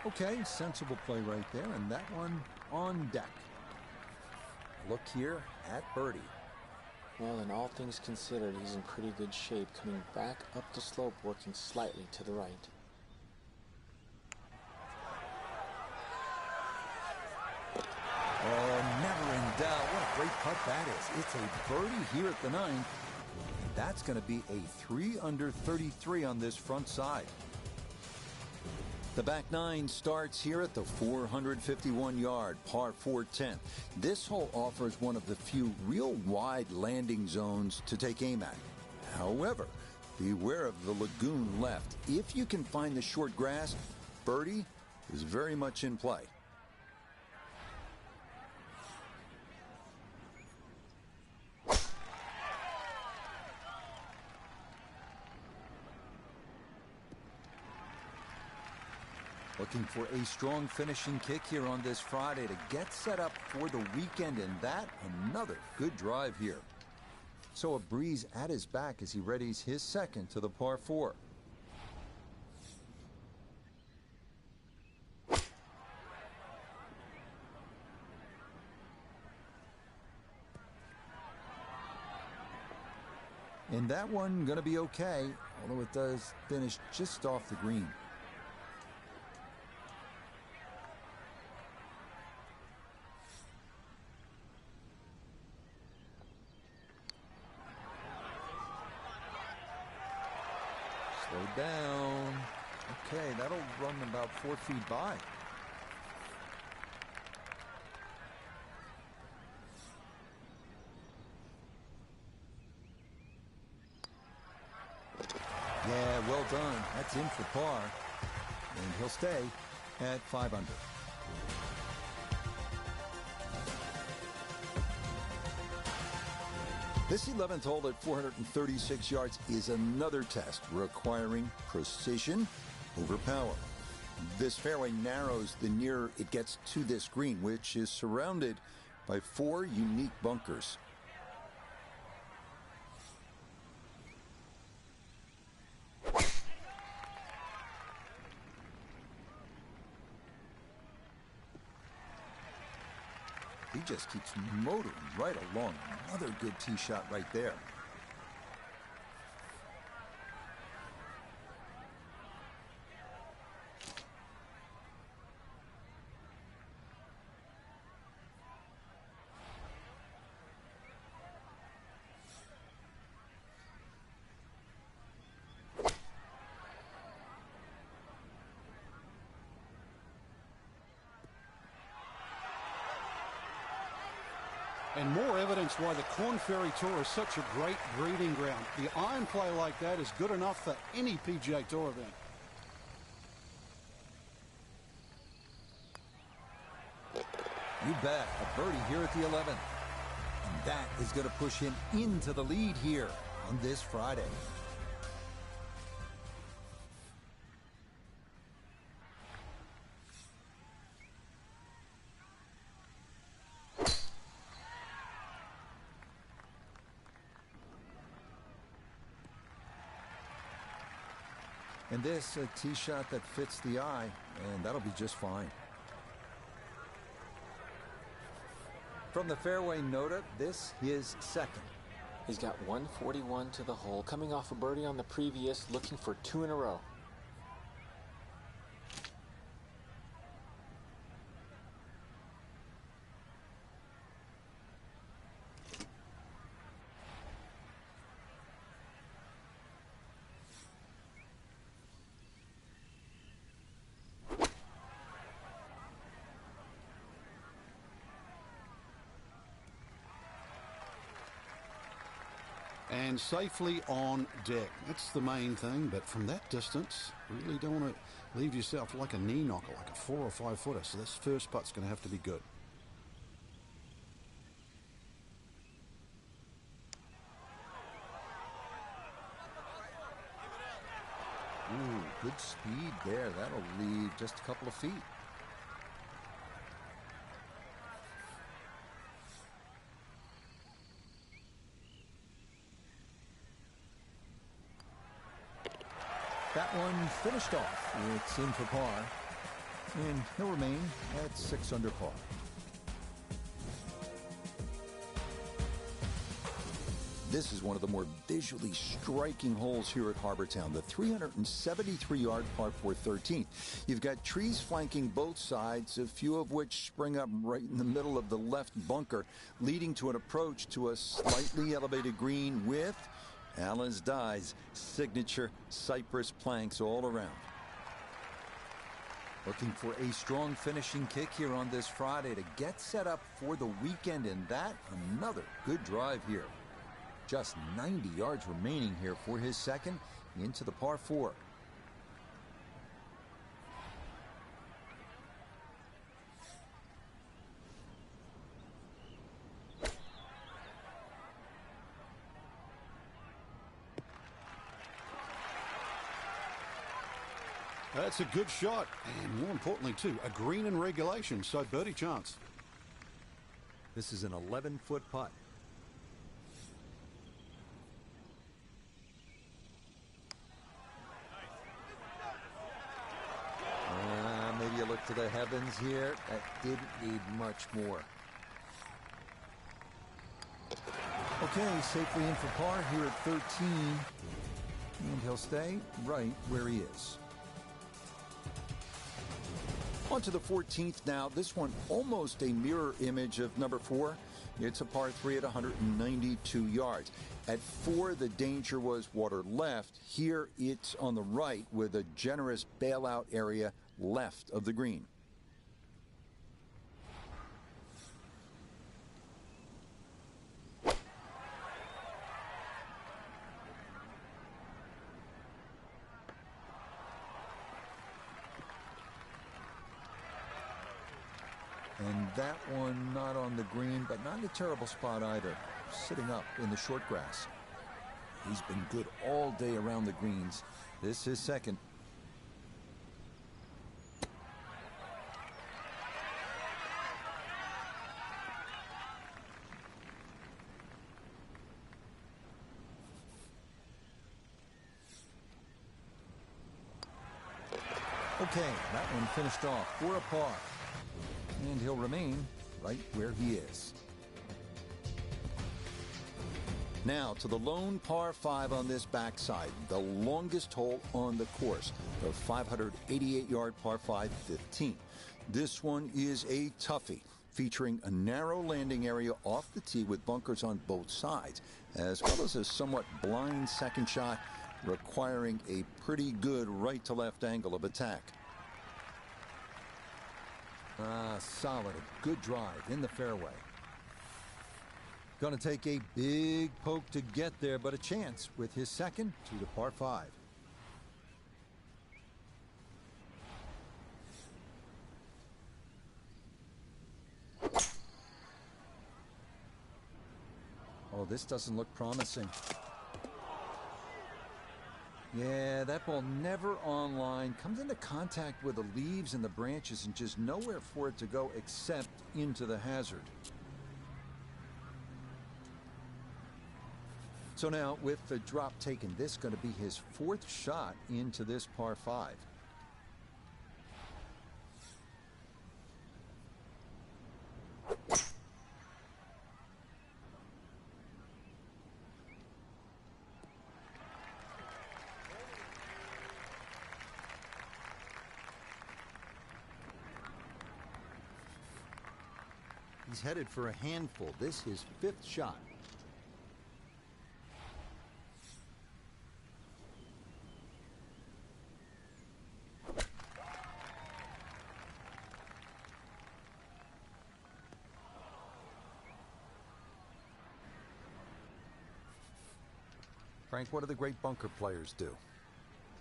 Okay, sensible play right there, and that one on deck. Look here at birdie. Well, in all things considered, he's in pretty good shape, coming back up the slope, working slightly to the right. Oh, never in doubt. What a great putt that is. It's a birdie here at the 9th. And that's going to be a 3 under 33 on this front side. The back 9 starts here at the 451-yard par 4 10th. This hole offers one of the few real wide landing zones to take aim at. However, beware of the lagoon left. If you can find the short grass, birdie is very much in play. Looking for a strong finishing kick here on this Friday to get set up for the weekend, and that another good drive here. So a breeze at his back as he readies his second to the par 4. And that one going to be okay, although it does finish just off the green. Slow down. Okay, that'll run about 4 feet by. Yeah, well done. That's in for par. And he'll stay at 5 under. This 11th hole at 436 yards is another test requiring precision over power. This fairway narrows the nearer it gets to this green, which is surrounded by 4 unique bunkers. He just keeps motoring right along. Another good tee shot right there. And more evidence why the Korn Ferry Tour is such a great breeding ground. The iron play like that is good enough for any PGA Tour event. You bet. A birdie here at the 11th. And that is going to push him into the lead here on this Friday. And this a tee shot that fits the eye, and that'll be just fine. From the fairway nota, this his second. He's got 141 to the hole, coming off a birdie on the previous, looking for 2 in a row. And safely on deck. That's the main thing, but from that distance, really don't want to leave yourself like a knee knocker, like a 4 or 5 footer. So this first putt's going to have to be good. Ooh, good speed there. That'll leave just a couple of feet. That one finished off. It's in for par. And he'll remain at 6 under par. This is one of the more visually striking holes here at Harbor Town, the 373-yard par 4 13th. You've got trees flanking both sides, a few of which spring up right in the middle of the left bunker, leading to an approach to a slightly elevated green with Allen's Dye's signature cypress planks all around. Looking for a strong finishing kick here on this Friday to get set up for the weekend, and that another good drive here. Just 90 yards remaining here for his second into the par 4. That's a good shot, and more importantly, too, a green in regulation, so birdie chance. This is an 11-foot putt. Maybe you look to the heavens here. That didn't need much more. Okay, safely in for par here at 13. And he'll stay right where he is. On to the 14th now. This one almost a mirror image of number 4. It's a par 3 at 192 yards. At 4, the danger was water left. Here, it's on the right with a generous bailout area left of the green. And that one not on the green, but not in a terrible spot either. Sitting up in the short grass. He's been good all day around the greens. This is second. Okay, that one finished off for a par. And he'll remain right where he is. Now to the lone par 5 on this backside, the longest hole on the course, the 588-yard par 5 15. This one is a toughie, featuring a narrow landing area off the tee with bunkers on both sides, as well as a somewhat blind second shot requiring a pretty good right-to-left angle of attack. Solid, a good drive in the fairway. Going to take a big poke to get there, but a chance with his second to the par 5. Oh, this doesn't look promising. Yeah, that ball never on line. Comes into contact with the leaves and the branches and just nowhere for it to go except into the hazard. So now, with the drop taken, this is going to be his 4th shot into this par 5. He's headed for a handful. This is his 5th shot. Frank, what do the great bunker players do?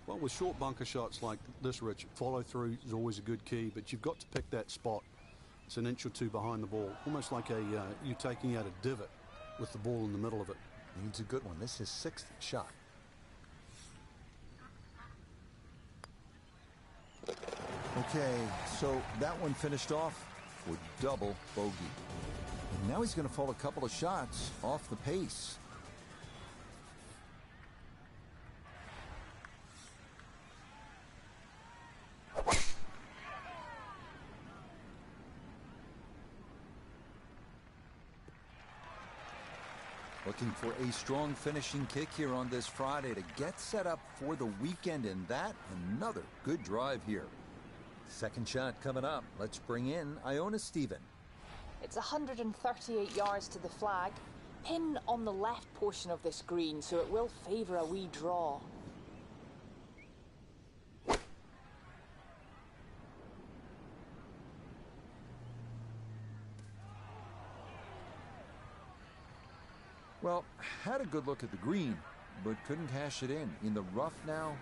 Well, with short bunker shots like this, Rich, follow through is always a good key, but you've got to pick that spot. It's an inch or two behind the ball, almost like you taking out a divot with the ball in the middle of it. Needs a good one. This is his 6th shot. Okay, so that one finished off with double bogey. And now he's going to fall a couple of shots off the pace. Looking for a strong finishing kick here on this Friday to get set up for the weekend, and that another good drive here. Second shot coming up. Let's bring in Iona Stephen. It's 138 yards to the flag. Pin on the left portion of this green, so it will favour a wee draw. Well, had a good look at the green, but couldn't cash it in. In the rough now,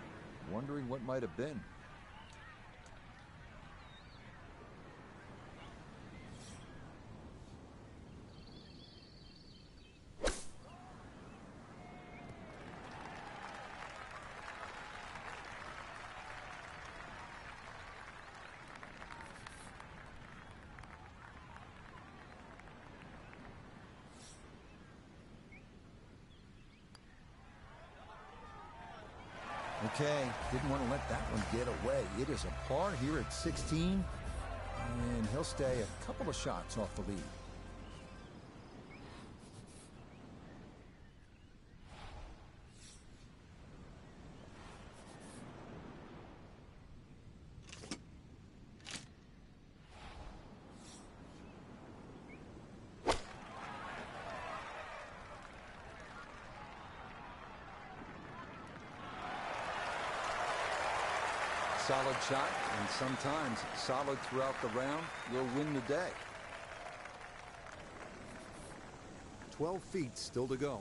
wondering what might have been. Okay, didn't want to let that one get away. It is a par here at 16, and he'll stay a couple of shots off the lead. Solid shot, and sometimes solid throughout the round will win the day. 12 feet still to go.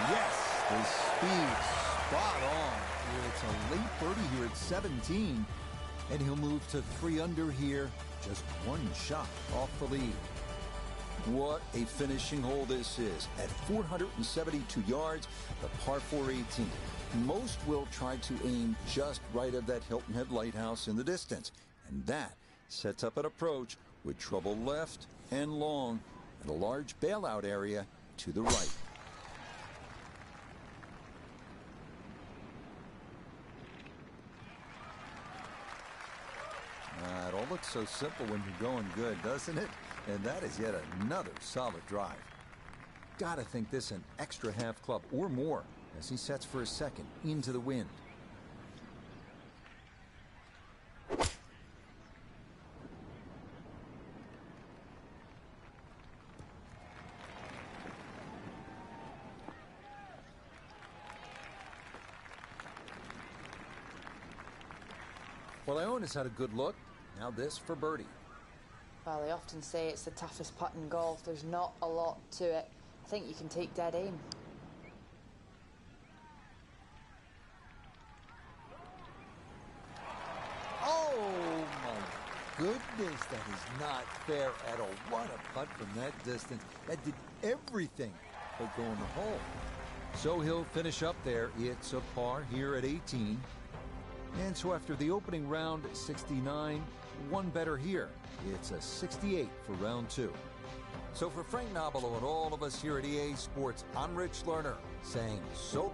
Yes, the speed spot on. It's a late birdie here at 17. And he'll move to 3 under here, just one shot off the lead. What a finishing hole this is. At 472 yards, the par 4 18. Most will try to aim just right of that Hilton Head Lighthouse in the distance. And that sets up an approach with trouble left and long and a large bailout area to the right. It all looks so simple when you're going good, doesn't it? And that is yet another solid drive. Gotta think this an extra half club or more as he sets for a second into the wind. Well, Iona's had a good look. Now this for birdie. Well, they often say it's the toughest putt in golf. There's not a lot to it. I think you can take dead aim. Oh, my goodness. That is not fair at all. What a putt from that distance. That did everything but go in the hole. So he'll finish up there. It's a par here at 18. And so after the opening round, 69, one better here. It's a 68 for round 2. So for Frank Nobilo and all of us here at EA Sports, I'm Rich Lerner saying so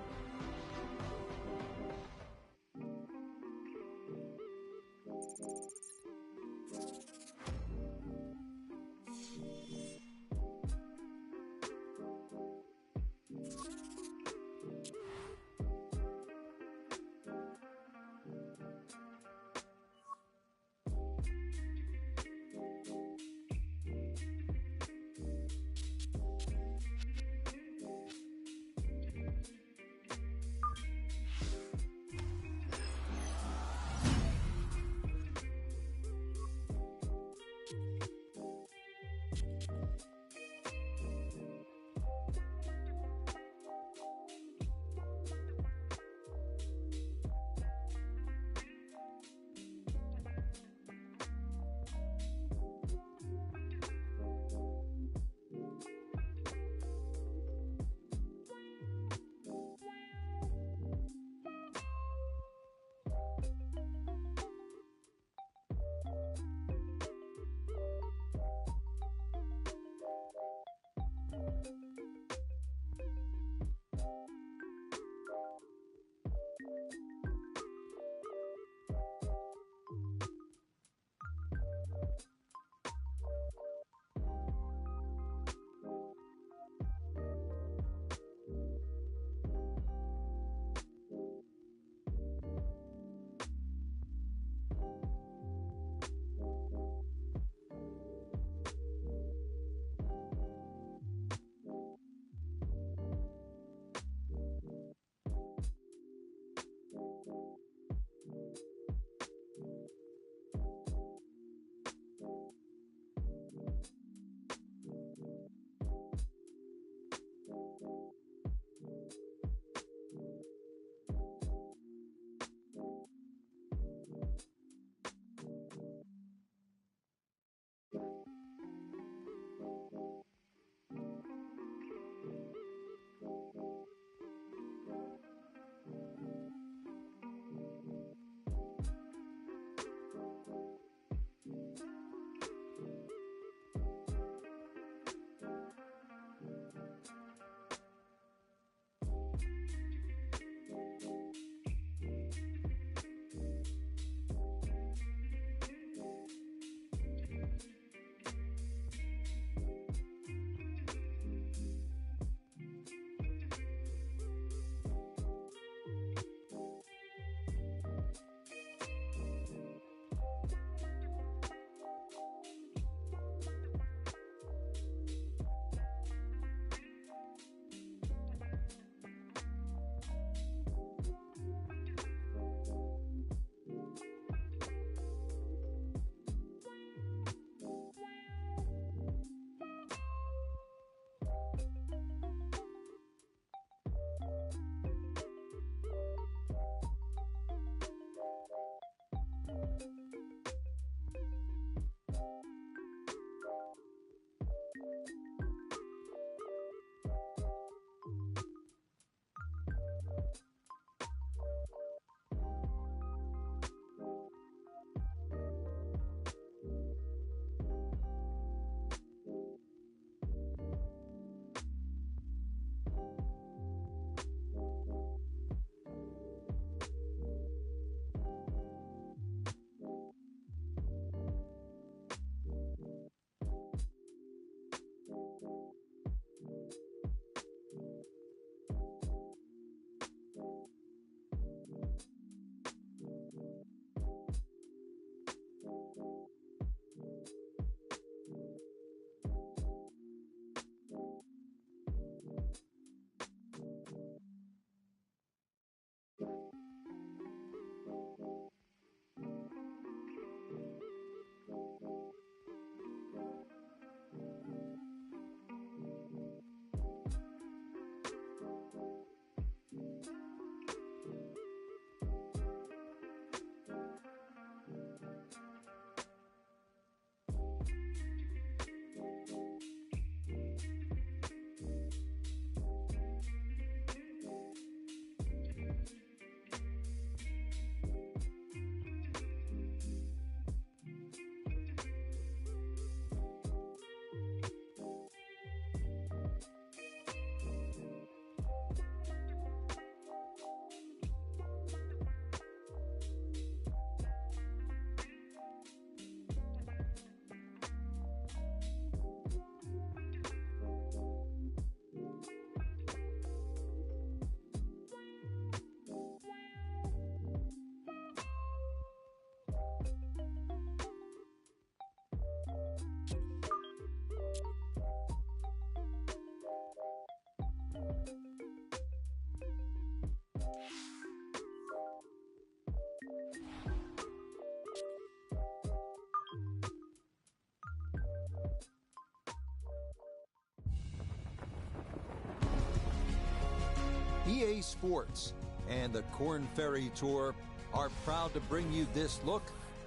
EA Sports and the Korn Ferry Tour are proud to bring you this look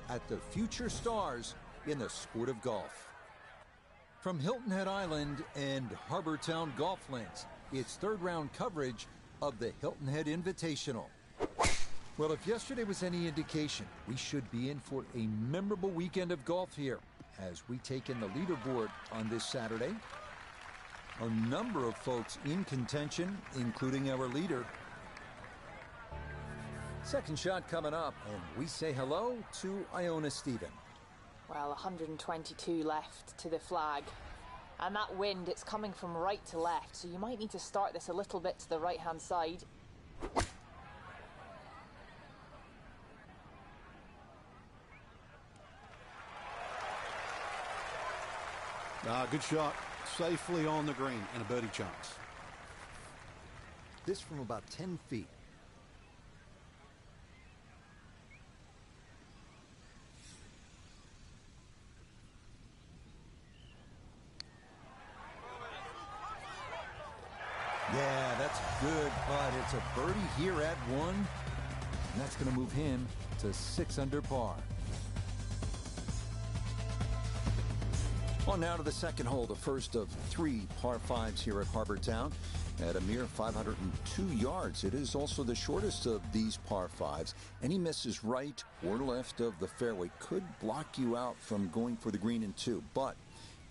at the future stars in the sport of golf. From Hilton Head Island and Harbor Town Golf Links, it's third round coverage of the Hilton Head Invitational. Well, if yesterday was any indication, we should be in for a memorable weekend of golf here as we take in the leaderboard on this Saturday. A number of folks in contention, including our leader. Second shot coming up, and we say hello to Iona Stephen. Well, 122 left to the flag. And that wind, it's coming from right to left, so you might need to start this a little bit to the right-hand side. Good shot. Safely on the green and a birdie chance. This from about 10 feet. Yeah, that's good, but it's a birdie here at 1. And that's going to move him to 6 under par. On now to the second hole, the first of 3 par 5s here at Harbor Town. At a mere 502 yards, it is also the shortest of these par 5s. Any misses right or left of the fairway could block you out from going for the green in 2. But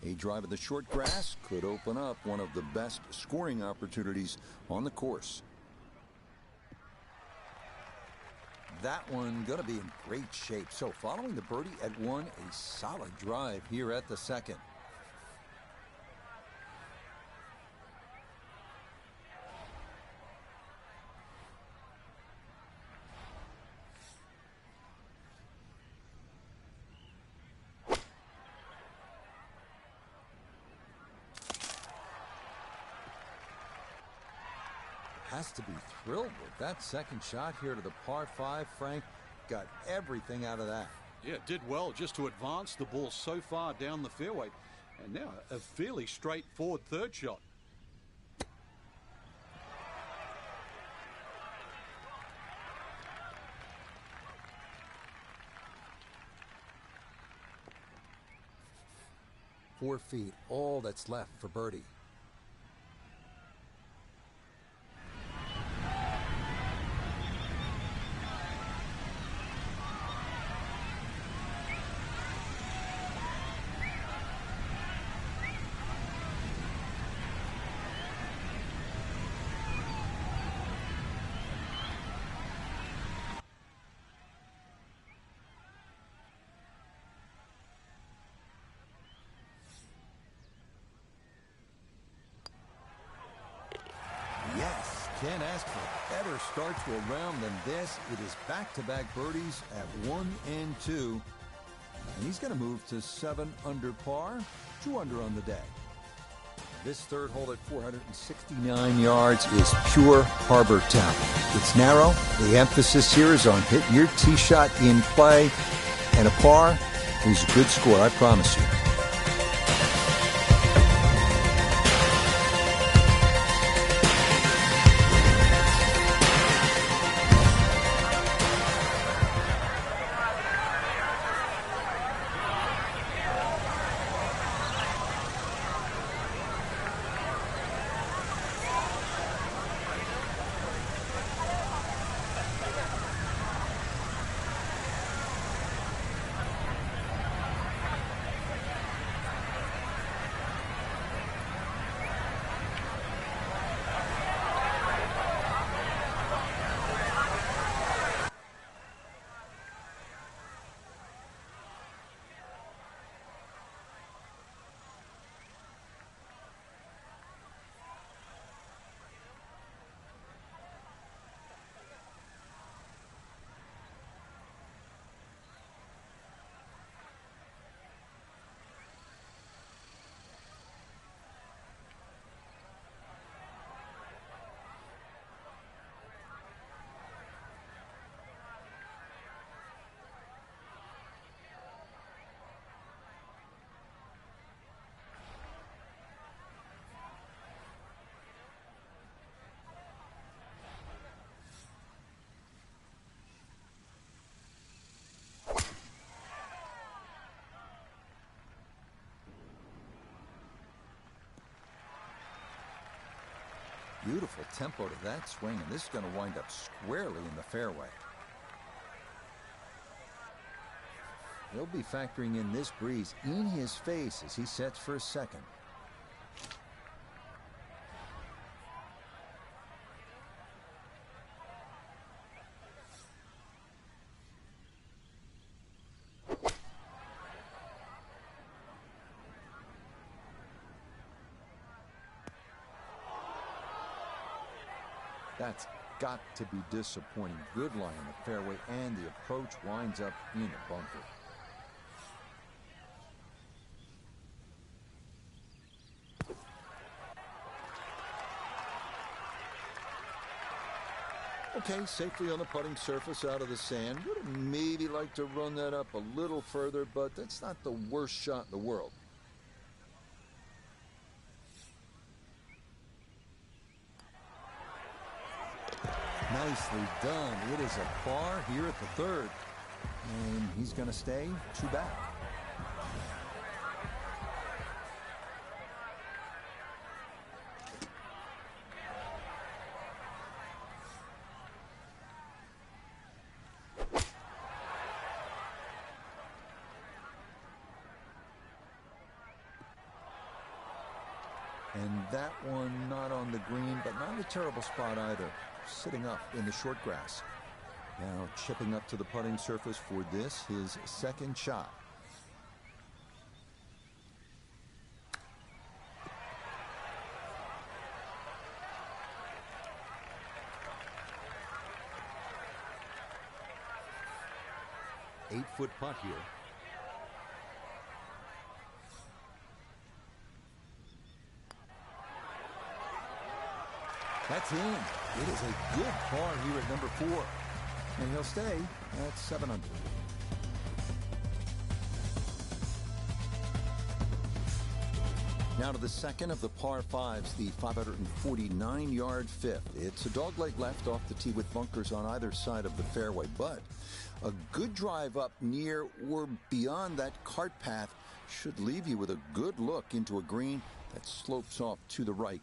a drive of the short grass could open up one of the best scoring opportunities on the course. That one going to be in great shape. So following the birdie at 1, a solid drive here at the second. Has to be thrilled with that second shot here to the par 5. Frank got everything out of that. Yeah, did well just to advance the ball so far down the fairway. And now a fairly straightforward third shot. Four feet, all that's left for birdie. Yes, can't ask for a better start to a round than this. It is back-to-back birdies at 1 and 2. And he's going to move to 7 under par, 2 under on the day. This third hole at 469 yards is pure Harbor Town. It's narrow. The emphasis here is on hitting your tee shot in play. And a par is a good score, I promise you. Beautiful tempo to that swing, and this is going to wind up squarely in the fairway. He'll be factoring in this breeze in his face as he sets for a second. That's got to be disappointing. Good lie in the fairway, and the approach winds up in a bunker. Okay, safely on the putting surface out of the sand. Would have maybe liked to run that up a little further, but that's not the worst shot in the world. Nicely done. It is a par here at the third. And he's going to stay 2 back. And that one not on the green, but not in a terrible spot either. Sitting up in the short grass. Now chipping up to the putting surface for this, his second shot. Eight-foot putt here. That's in. It is a good par here at number 4. And he'll stay at 700. Now to the second of the par 5s, the 549-yard fifth. It's a dogleg left off the tee with bunkers on either side of the fairway, but a good drive up near or beyond that cart path should leave you with a good look into a green that slopes off to the right.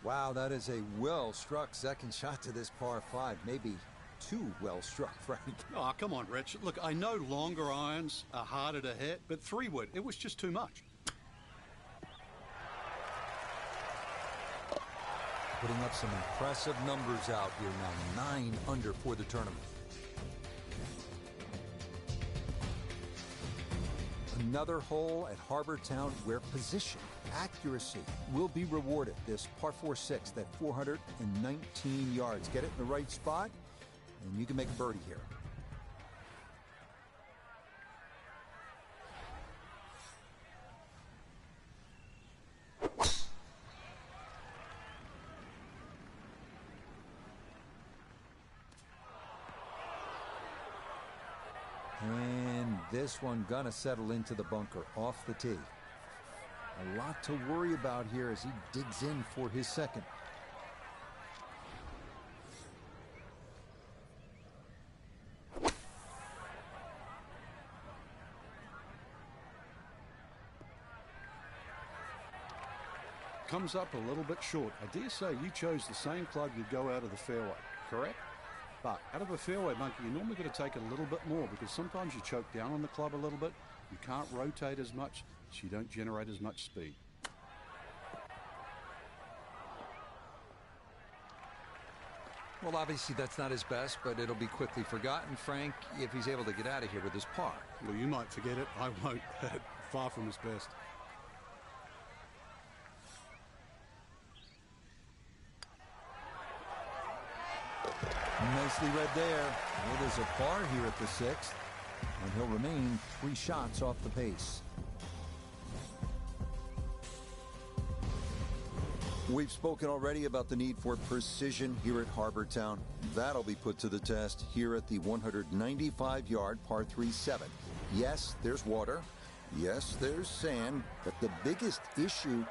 Wow, that is a well-struck second shot to this par 5. Maybe too well-struck, Frank. Oh, come on, Rich. Look, I know longer irons are harder to hit, but 3-wood, it was just too much. Putting up some impressive numbers out here now. 9 under for the tournament. Another hole at Harbor Town where position, accuracy will be rewarded. This par 4-6 at 419 yards. Get it in the right spot, and you can make a birdie here. And this one gonna settle into the bunker off the tee. A lot to worry about here as he digs in for his second. Comes up a little bit short. I dare say you chose the same club you'd go out of the fairway, correct? But out of a fairway bunker, you're normally going to take a little bit more because sometimes you choke down on the club a little bit. You can't rotate as much, so you don't generate as much speed. Well, obviously that's not his best, but it'll be quickly forgotten, Frank, if he's able to get out of here with his par. Well, you might forget it. I won't. Far from his best. Nicely read there. It is a par here at the 6th, and he'll remain 3 shots off the pace. We've spoken already about the need for precision here at Harbor Town. That'll be put to the test here at the 195-yard par 3-7. Yes, there's water. Yes, there's sand. But the biggest issue,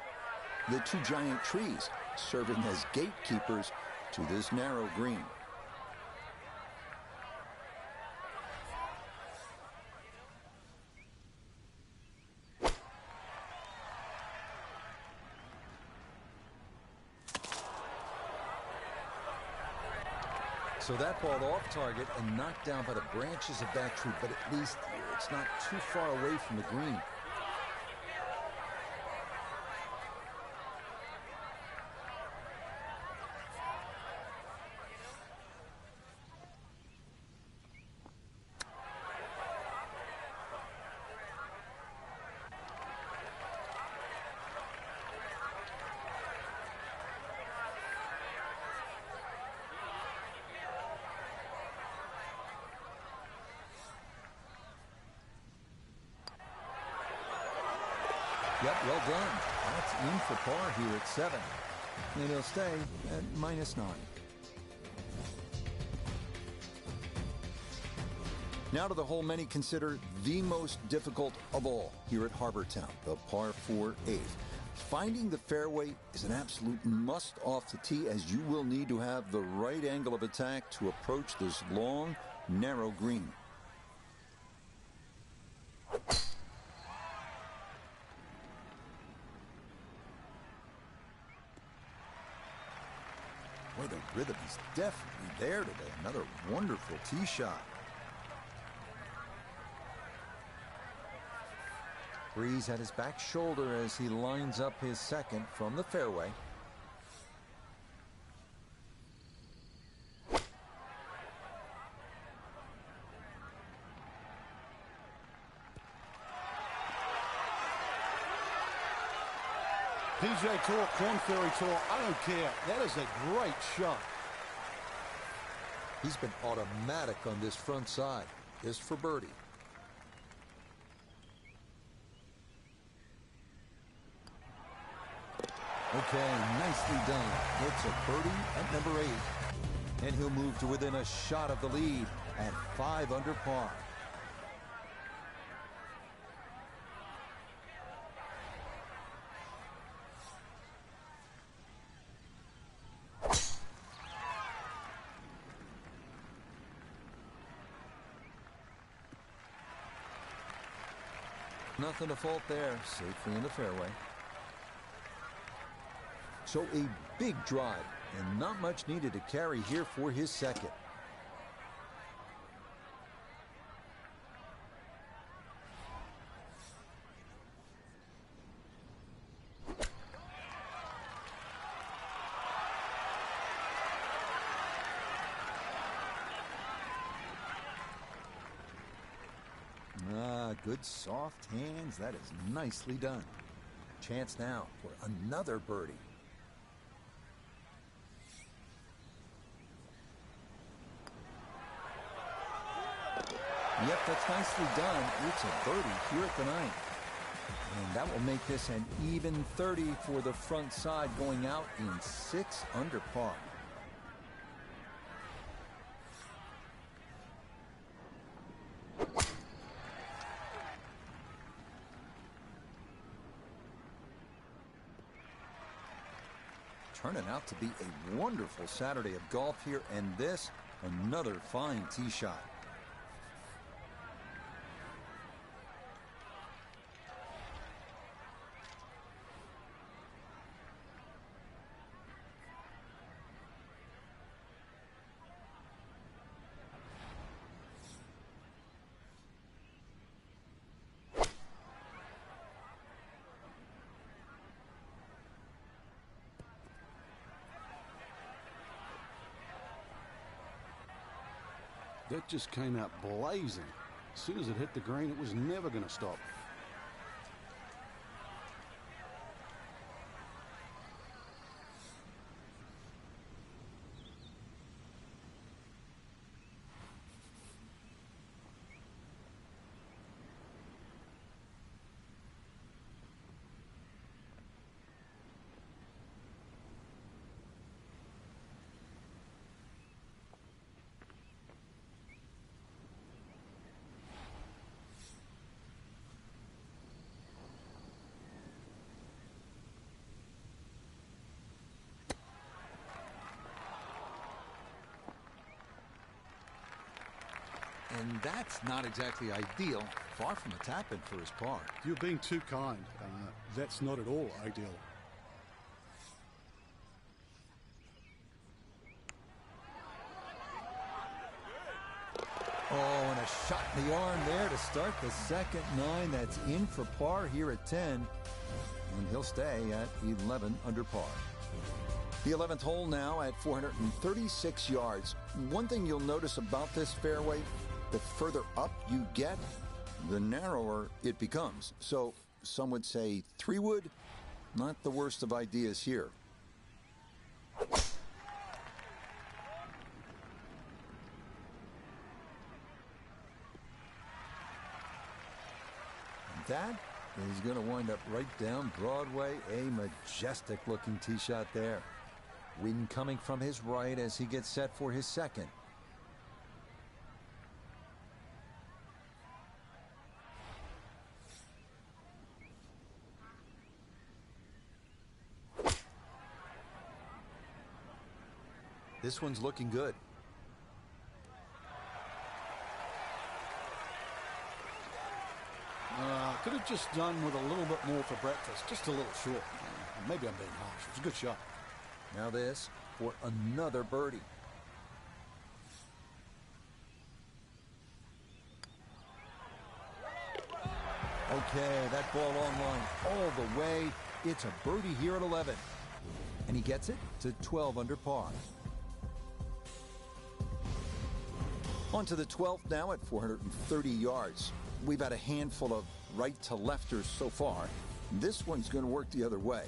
the 2 giant trees serving as gatekeepers to this narrow green. So that ball off target and knocked down by the branches of that tree, but at least it's not too far away from the green. Yep, well done. That's in for par here at 7. And he'll stay at -9. Now to the hole many consider the most difficult of all here at Harbor Town, the par 4-8. Finding the fairway is an absolute must off the tee, as you will need to have the right angle of attack to approach this long, narrow green. Boy, the rhythm is definitely there today. Another wonderful tee shot. Breeze at his back shoulder as he lines up his second from the fairway. PJ Tour, Korn Ferry Tour, I don't care. That is a great shot. He's been automatic on this front side. Just for birdie. Okay, nicely done. It's a birdie at number 8. And he'll move to within a shot of the lead at 5 under par. Nothing to fault there. Safely in the fairway. So a big drive, and not much needed to carry here for his second. Good soft hands. That is nicely done. Chance now for another birdie. Yep, that's nicely done. It's a birdie here at the 9th. And that will make this an even 30 for the front side, going out in 6 under par. Turning out to be a wonderful Saturday of golf here, and this, another fine tee shot. That just came out blazing. As soon as it hit the green, it was never going to stop. and that's not exactly ideal. Far from a tap-in for his par. You're being too kind. That's not at all ideal. Oh, and a shot in the arm there to start the second 9. That's in for par here at 10. And he'll stay at 11 under par. The 11th hole now at 436 yards. One thing you'll notice about this fairway, the further up you get, the narrower it becomes. So some would say 3-wood, not the worst of ideas here. That is going to wind up right down Broadway. A majestic looking tee shot there. Wind coming from his right as he gets set for his second. This one's looking good. Could have just done with a little bit more for breakfast. Just a little short. Maybe I'm being harsh. It was a good shot. Now this for another birdie. Okay, that ball online all the way. It's a birdie here at 11. And he gets it to 12 under par. On to the 12th now at 430 yards. We've had a handful of right to lefters so far. This one's going to work the other way.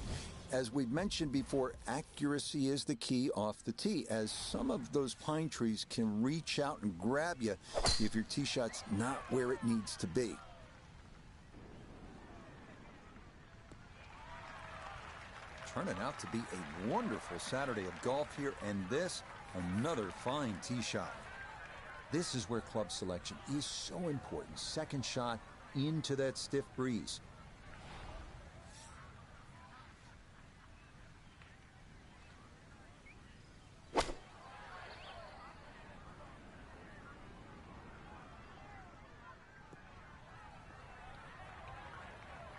As we've mentioned before, accuracy is the key off the tee, as some of those pine trees can reach out and grab you if your tee shot's not where it needs to be. Turning out to be a wonderful Saturday of golf here, and this, another fine tee shot. This is where club selection is so important. Second shot into that stiff breeze.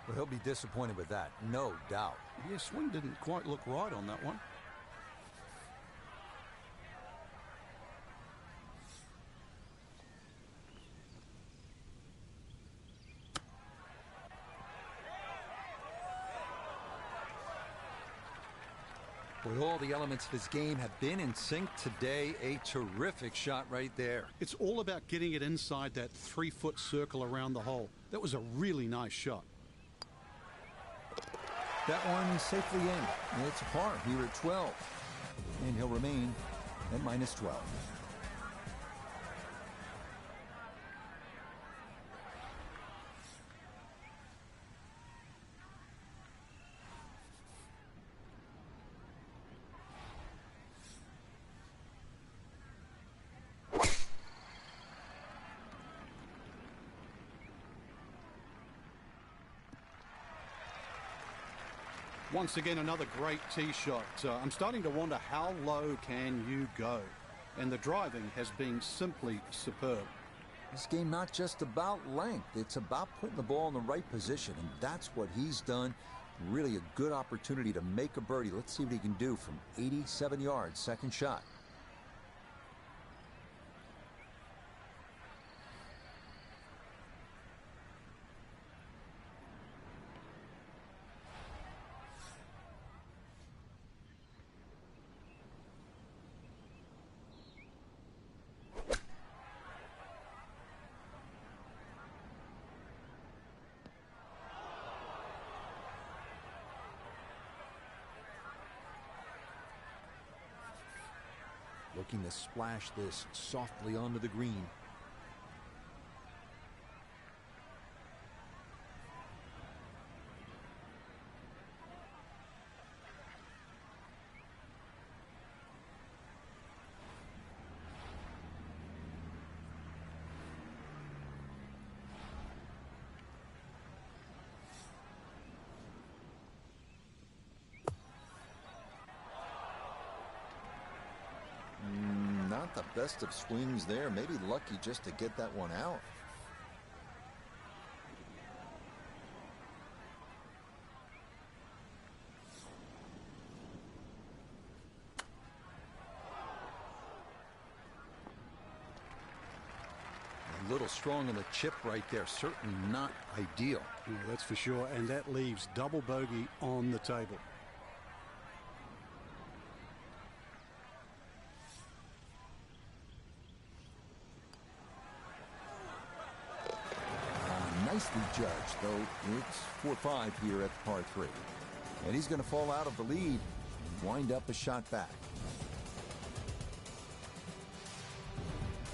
Well, he'll be disappointed with that, no doubt. Yeah, swing didn't quite look right on that one. With all the elements of his game have been in sync today, a terrific shot right there. It's all about getting it inside that 3-foot circle around the hole. That was a really nice shot. That one is safely in. It's a par here at 12. And he'll remain at minus 12. Once again, another great tee shot. I'm starting to wonder, how low can you go? And the driving has been simply superb. This game not just about length, it's about putting the ball in the right position, and that's what he's done. Really a good opportunity to make a birdie. Let's see what he can do from 87 yards, second shot. Looking to splash this softly onto the green. the best of swings there. Maybe lucky just to get that one out. A little strong on the chip right there. Certainly not ideal. Yeah, that's for sure. And that leaves double bogey on the table. Nicely judged, though. It's 4-5 here at par 3. And he's going to fall out of the lead and wind up a shot back.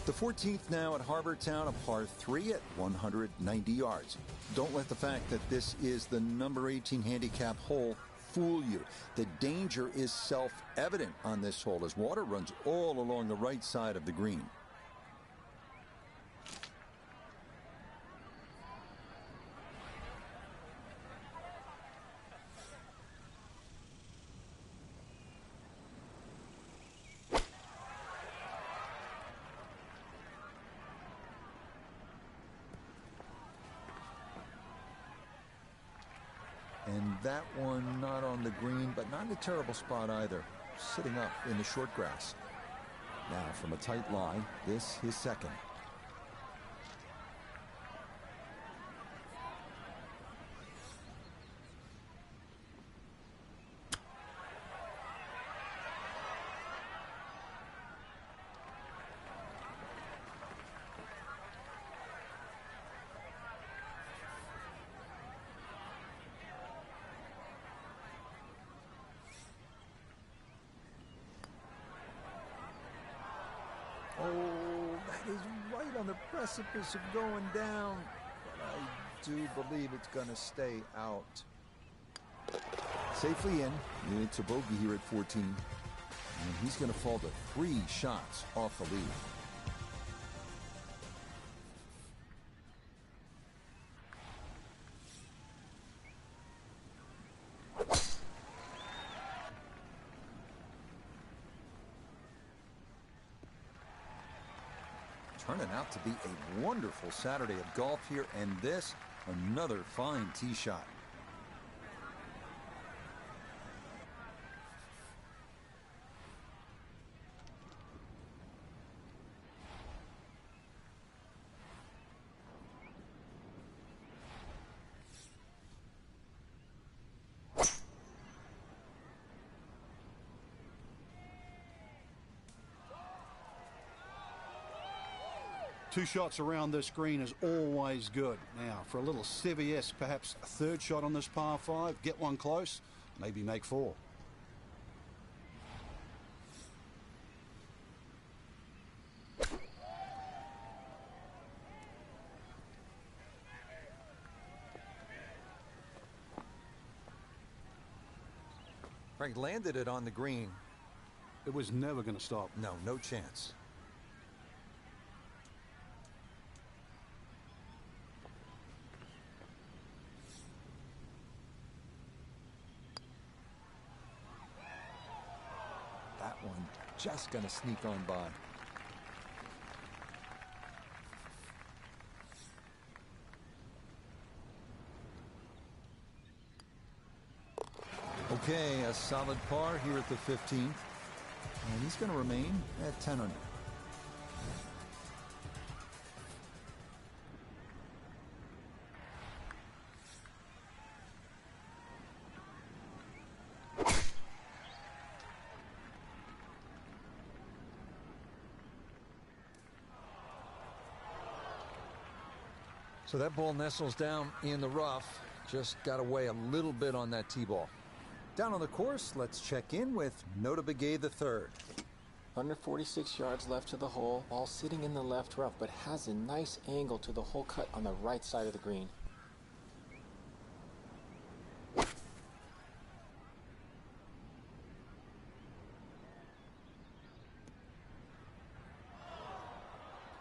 The 14th now at Harbor Town, a par 3 at 190 yards. Don't let the fact that this is the number 18 handicap hole fool you. The danger is self-evident on this hole as water runs all along the right side of the green. And that one not on the green, but not in a terrible spot either. Sitting up in the short grass. Now from a tight lie, this his second. Oh, that is right on the precipice of going down. But I do believe it's going to stay out. Safely in. It's a bogey here at 14. And he's going to fall to 3 shots off the lead. Turning out to be a wonderful Saturday of golf here, and this, another fine tee shot. Two shots around this green is always good. Now, for a little CVS, perhaps a third shot on this par 5. Get one close, maybe make 4. Frank landed it on the green. It was never going to stop. No, no chance. That one just going to sneak on by. Okay, a solid par here at the 15th. And he's going to remain at 10 under. So that ball nestles down in the rough. Just got to weigh a little bit on that tee ball. Down on the course, let's check in with Nota Begay III. 146 yards left to the hole, all sitting in the left rough, but has a nice angle to the hole cut on the right side of the green.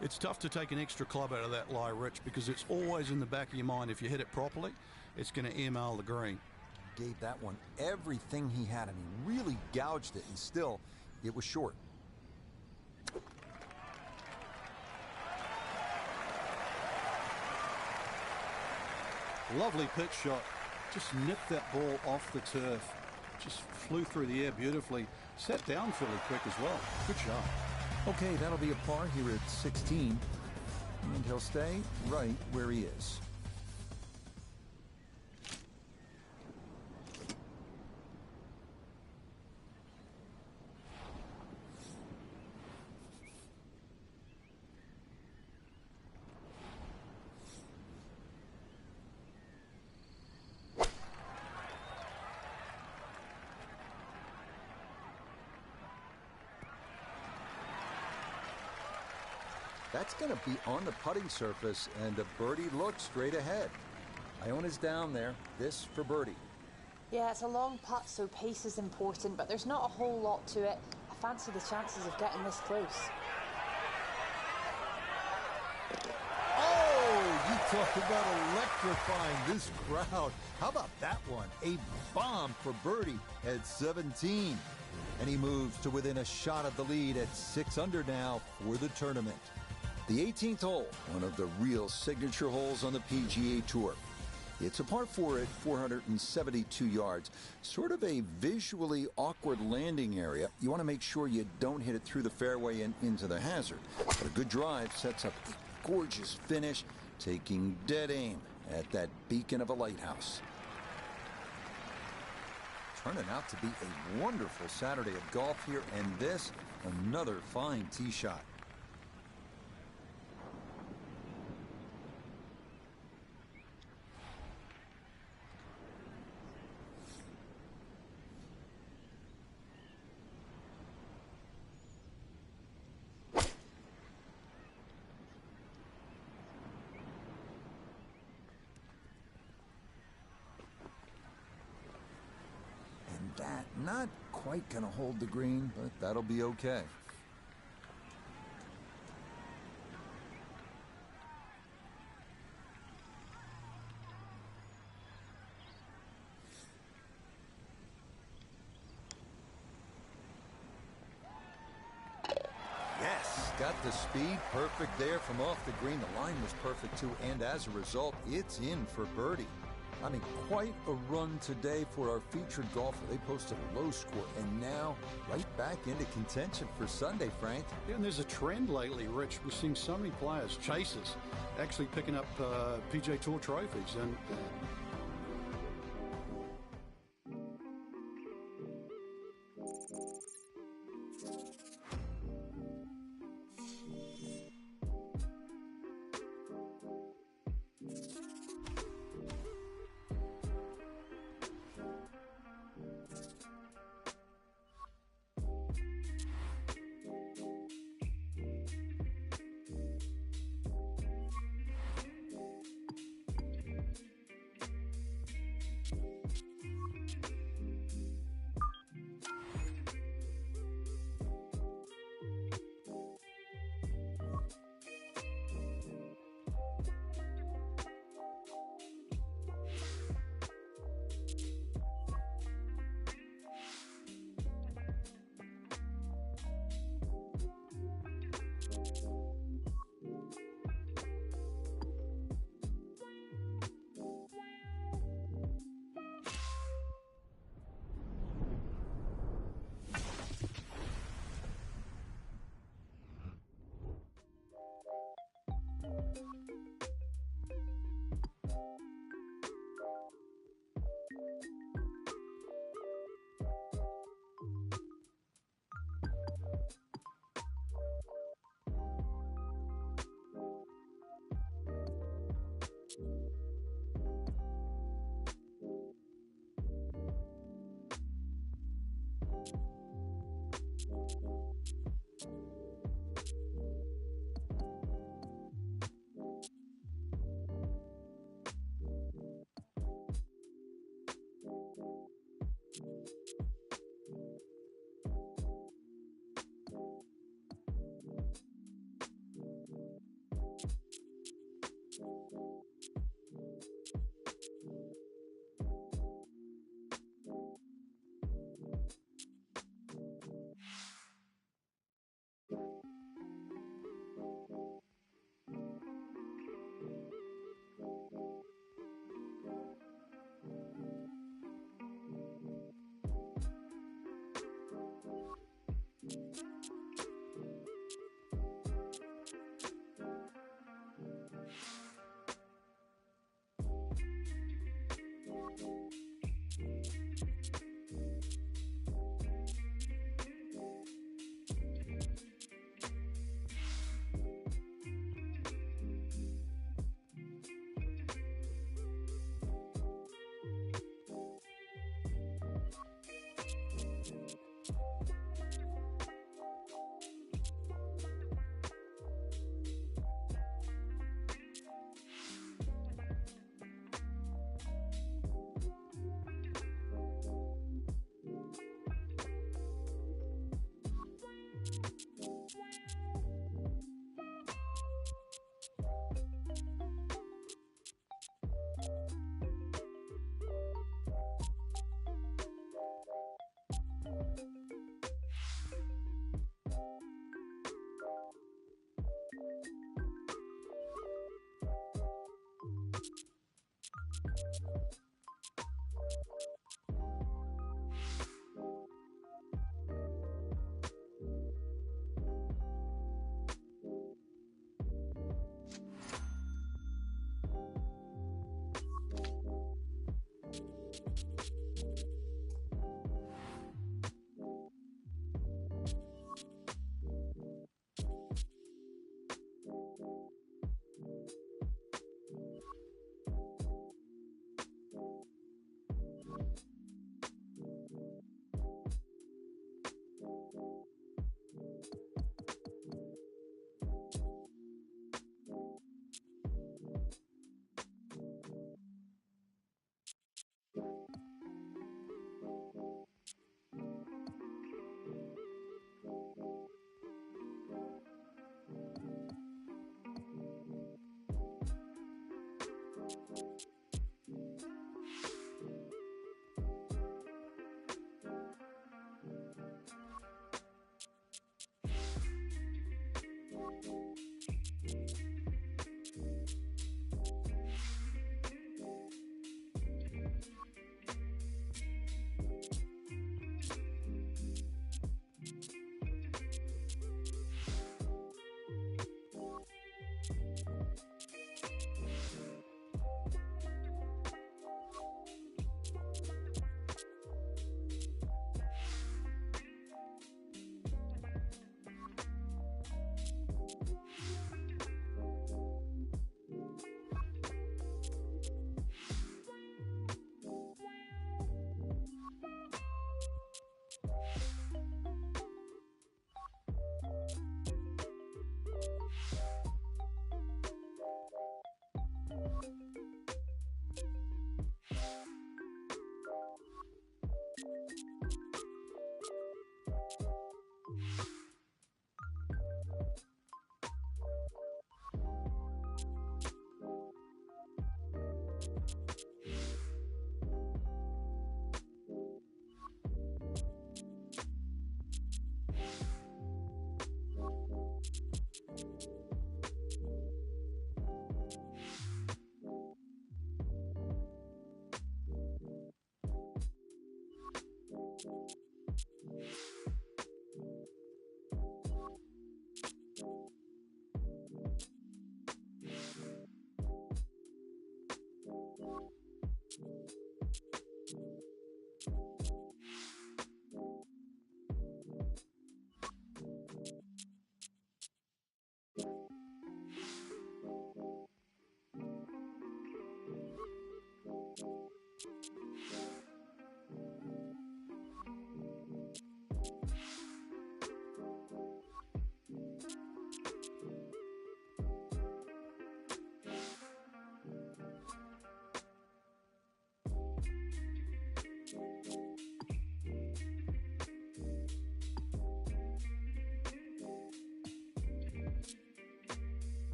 It's tough to take an extra club out of that lie, Rich, because it's always in the back of your mind. If you hit it properly, it's going to email the green. Gave that one everything he had, and he really gouged it, and still, it was short. Lovely pitch shot. Just nipped that ball off the turf. Just flew through the air beautifully. Sat down fairly quick as well. Good shot. Okay, that'll be a par here at 16. And he'll stay right where he is. That's going to be on the putting surface, and a birdie looks straight ahead. Iona's down there. This for birdie. Yeah, it's a long putt, so pace is important, but there's not a whole lot to it. I fancy the chances of getting this close. Oh, you talk about electrifying this crowd. How about that one? A bomb for birdie at 17. And he moves to within a shot of the lead at 6 under now for the tournament. The 18th hole, one of the real signature holes on the PGA Tour. It's a par 4 at 472 yards. Sort of a visually awkward landing area. You want to make sure you don't hit it through the fairway and into the hazard. But a good drive sets up a gorgeous finish, taking dead aim at that beacon of a lighthouse. Turning out to be a wonderful Saturday of golf here, and this, another fine tee shot. That not quite gonna hold the green, but that'll be okay. Yes, got the speed perfect there from off the green. The line was perfect too, and as a result, it's in for birdie. I mean, quite a run today for our featured golfer. They posted a low score, and now right back into contention for Sunday, Frank. Yeah, and there's a trend lately, Rich. We're seeing so many players, chasers, actually picking up PGA Tour trophies. And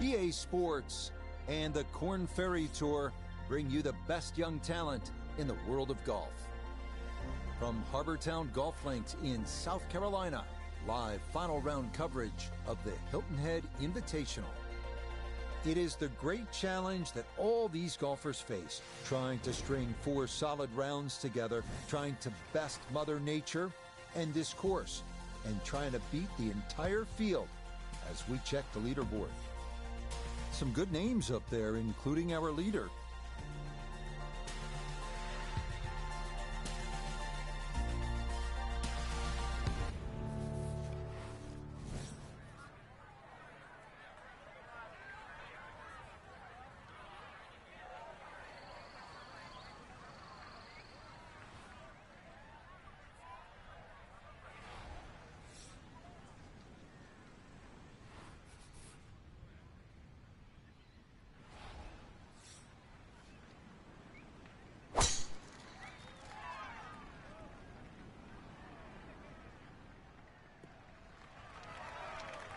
EA Sports and the Korn Ferry Tour bring you the best young talent in the world of golf. From Harbortown Golf Links in South Carolina, live final round coverage of the Hilton Head Invitational. It is the great challenge that all these golfers face, trying to string 4 solid rounds together, trying to best Mother Nature and this course, and trying to beat the entire field as we check the leaderboard. Some good names up there, including our leader.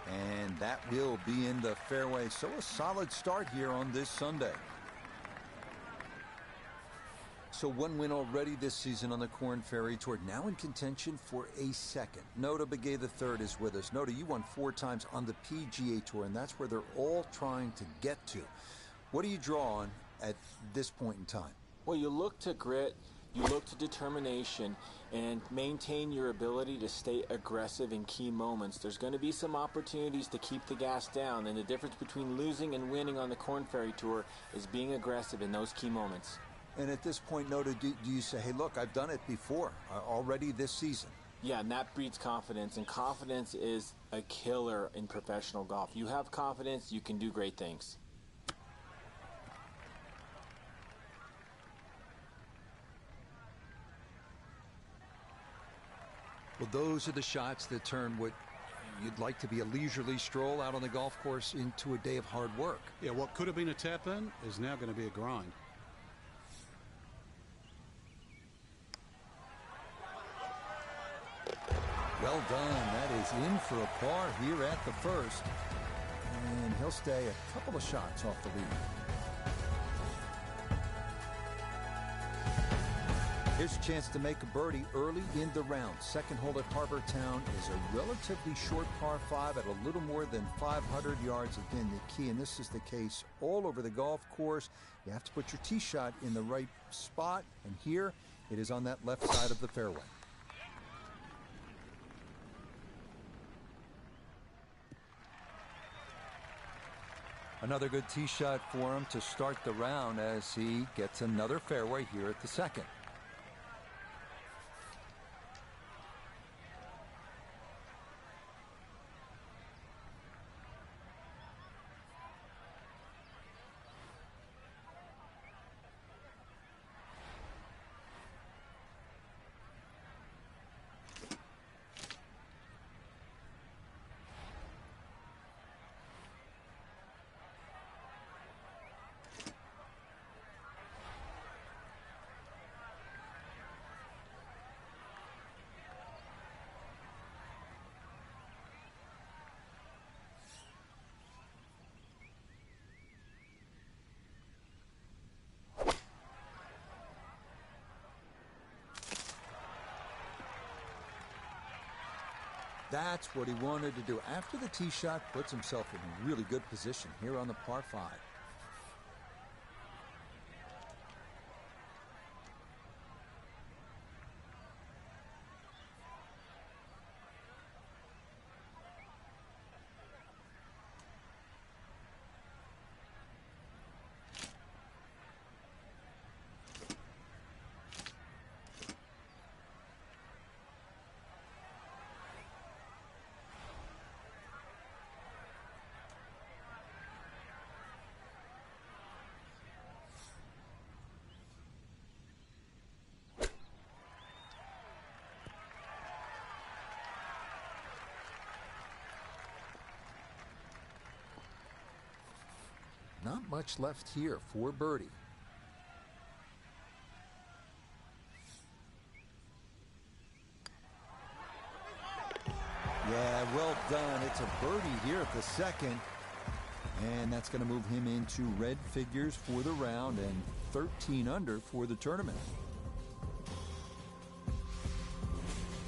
And that will be in the fairway. So a solid start here on this Sunday. So 1 win already this season on the Korn Ferry Tour, now in contention for a second. Nota Begay III is with us. Nota, you won 4 times on the PGA Tour, and that's where they're all trying to get to. What do you draw on at this point in time? Well, you look to grit, you look to determination, and maintain your ability to stay aggressive in key moments. There's going to be some opportunities to keep the gas down, and the difference between losing and winning on the Korn Ferry Tour is being aggressive in those key moments. And at this point, Nota, do you say, hey, look, I've done it before, already this season? Yeah, and that breeds confidence, and confidence is a killer in professional golf. You have confidence, you can do great things. Well, those are the shots that turn what you'd like to be a leisurely stroll out on the golf course into a day of hard work. Yeah, what could have been a tap-in is now going to be a grind. Well done. That is in for a par here at the first. And he'll stay a couple of shots off the lead. Here's a chance to make a birdie early in the round. Second hole at Harbortown is a relatively short par 5 at a little more than 500 yards. Again, the key, and this is the case all over the golf course, you have to put your tee shot in the right spot, and here it is on that left side of the fairway. Another good tee shot for him to start the round as he gets another fairway here at the second. That's what he wanted to do. After the tee shot, puts himself in a really good position here on the par 5. Not much left here for birdie. Yeah, well done. It's a birdie here at the second. And that's going to move him into red figures for the round and 13 under for the tournament.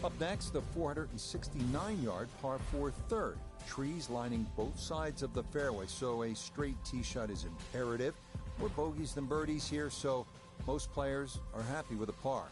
Up next, the 469-yard par 4 third. Trees lining both sides of the fairway, so a straight tee shot is imperative. More bogeys than birdies here, so most players are happy with a par.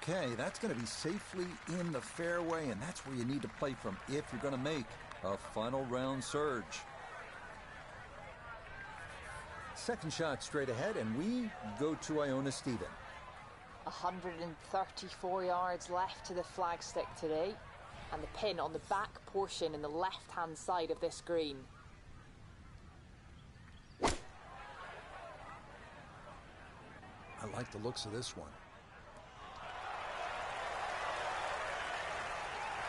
Okay, that's going to be safely in the fairway, and that's where you need to play from if you're going to make a final round surge. Second shot straight ahead, and we go to Iona Stephen. 134 yards left to the flagstick today, and the pin on the back portion in the left-hand side of this green. I like the looks of this one.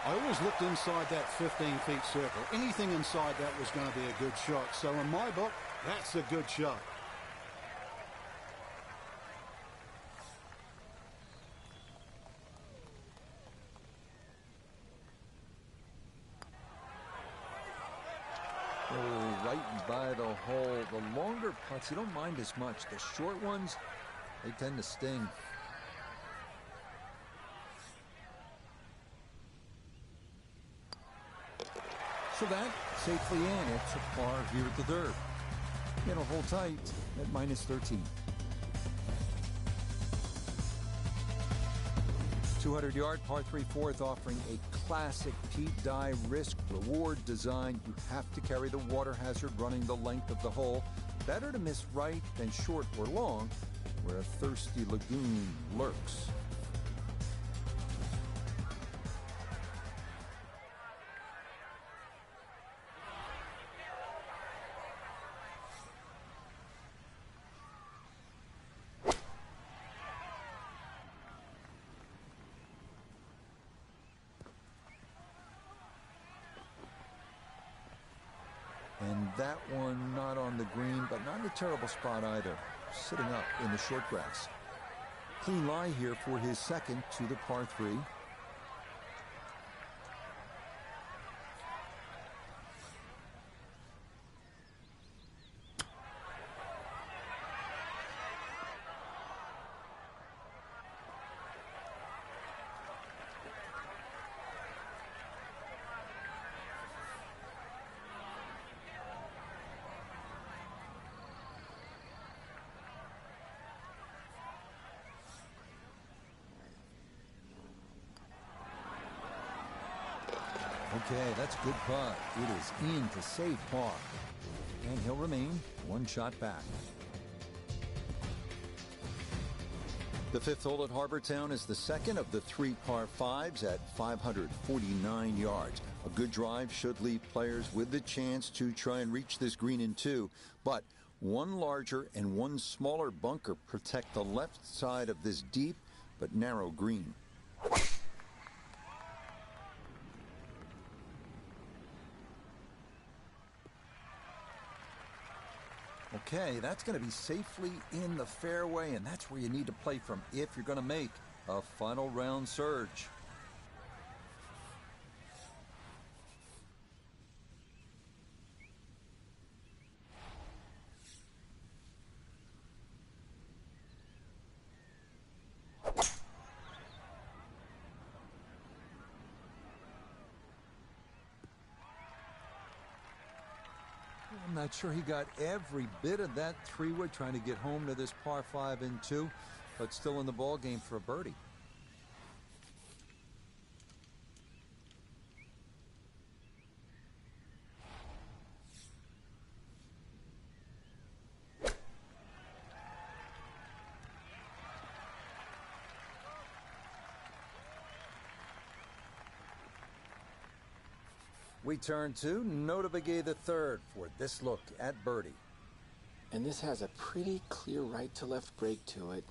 I always looked inside that 15-feet circle. Anything inside that was going to be a good shot. So in my book, that's a good shot. Oh, right by the hole. The longer putts, you don't mind as much. The short ones, they tend to sting. So that safely in. It's a par here at the third. You know, hold tight at minus 13. 200-yard par 3 fourth, offering a classic Pete Dye risk-reward design. You have to carry the water hazard running the length of the hole. Better to miss right than short or long, where a thirsty lagoon lurks. And that one not on the green, but not in a terrible spot either. Sitting up in the short grass. Clean lie here for his second to the par 3. Okay, that's a good putt. It is in to save par. And he'll remain one shot back. The fifth hole at Harbor Town is the second of the 3 par 5s at 549 yards. A good drive should leave players with the chance to try and reach this green in 2. But one larger and one smaller bunker protect the left side of this deep but narrow green. Okay, that's going to be safely in the fairway, and that's where you need to play from if you're going to make a final round surge. I'm not sure he got every bit of that 3-wood trying to get home to this par 5 and 2, but still in the ball game for a birdie. We turn to Nota Begay the third for this look at birdie. And this has a pretty clear right to left break to it.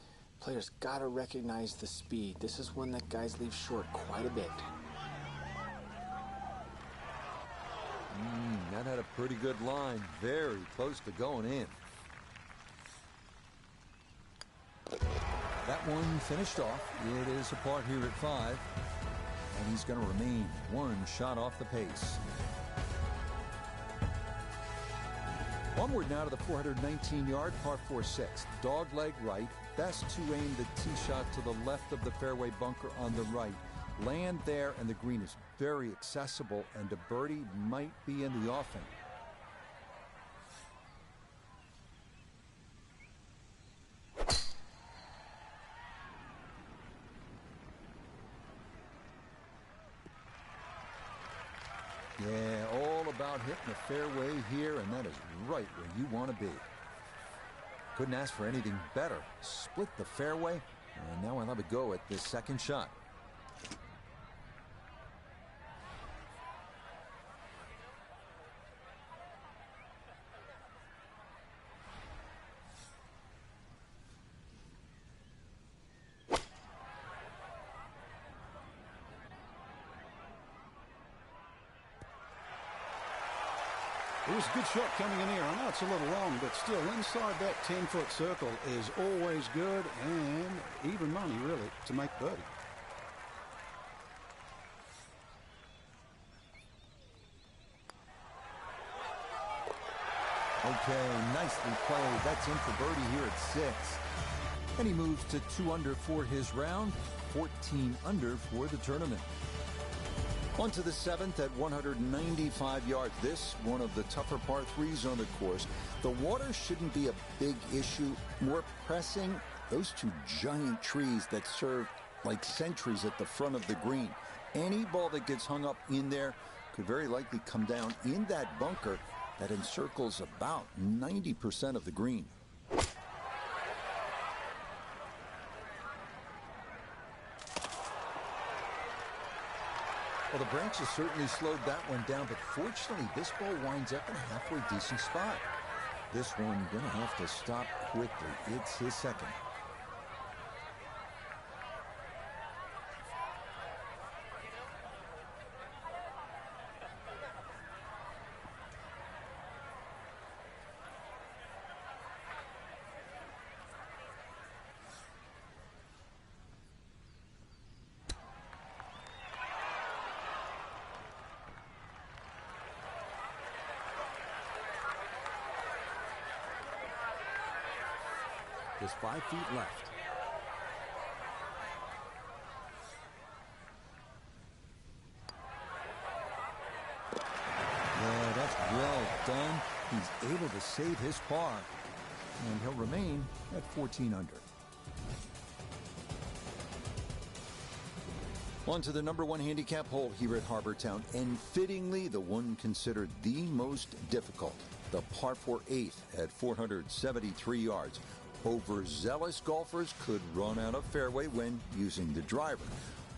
Players got to recognize the speed. This is one that guys leave short quite a bit. That had a pretty good line. Very close to going in. That one finished off. It is a par here at 5. And he's going to remain one shot off the pace. Onward now to the 419-yard par 4-6. Dogleg right. Best to aim the tee shot to the left of the fairway bunker on the right. Land there, and the green is very accessible, and a birdie might be in the offing. Yeah, all about hitting the fairway here, and that is right where you want to be. Couldn't ask for anything better. Split the fairway, and now I'll have a go at this second shot. It was a good shot coming in here. I know it's a little long, but still inside that 10-foot circle is always good, and even money, really, to make birdie. Okay, nicely played. That's in for birdie here at 6. And he moves to 2 under for his round, 14 under for the tournament. On to the 7th at 195 yards. This one of the tougher par 3s on the course. The water shouldn't be a big issue. More pressing, those two giant trees that serve like sentries at the front of the green. Any ball that gets hung up in there could very likely come down in that bunker that encircles about 90% of the green. Well, the branches certainly slowed that one down, but fortunately, this ball winds up in a halfway decent spot. This one gonna have to stop quickly. It's his second. Just 5 feet left. Yeah, that's well done. He's able to save his par, and he'll remain at 14 under. On to the number 1 handicap hole here at Harbor Town, and fittingly the one considered the most difficult, the par 4/8 at 473 yards. Overzealous golfers could run out of fairway when using the driver,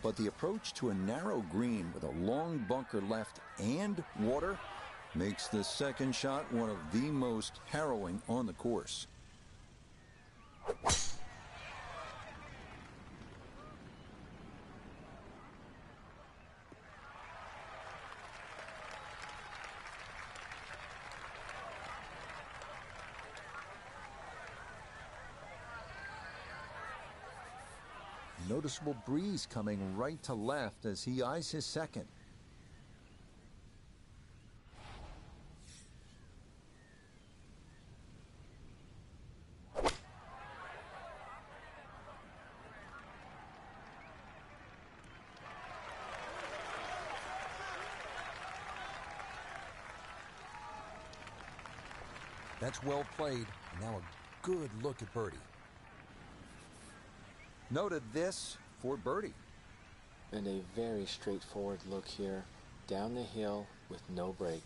but the approach to a narrow green with a long bunker left and water makes the second shot one of the most harrowing on the course. Noticeable breeze coming right to left as he eyes his second. That's well played. Now a good look at birdie. Noted this for birdie. And a very straightforward look here. Down the hill with no break.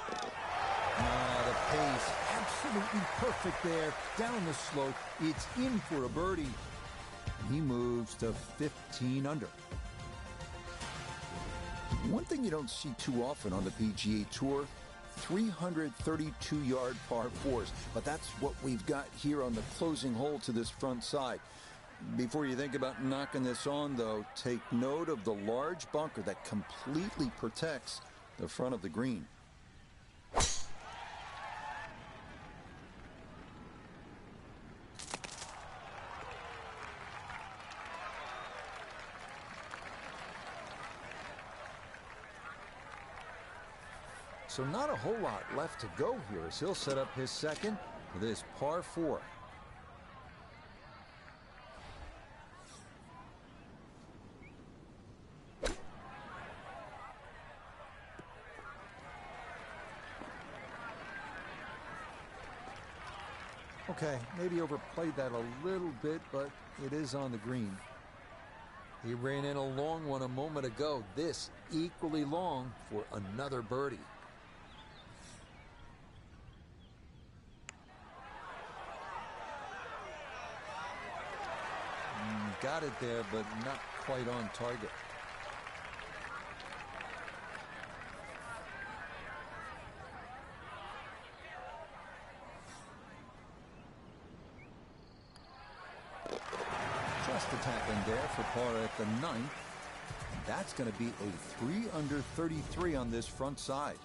The pace, absolutely perfect there. Down the slope, it's in for a birdie. He moves to 15 under. One thing you don't see too often on the PGA Tour, 332-yard par fours. But that's what we've got here on the closing hole to this front side. Before you think about knocking this on, though, take note of the large bunker that completely protects the front of the green. So not a whole lot left to go here as he'll set up his second for this par 4. Okay, maybe overplayed that a little bit, but it is on the green. He ran in a long one a moment ago. This equally long for another birdie. Got it there, but not quite on target. Just a tap in there for par at the 9th. And that's going to be a 3 under 33 on this front side.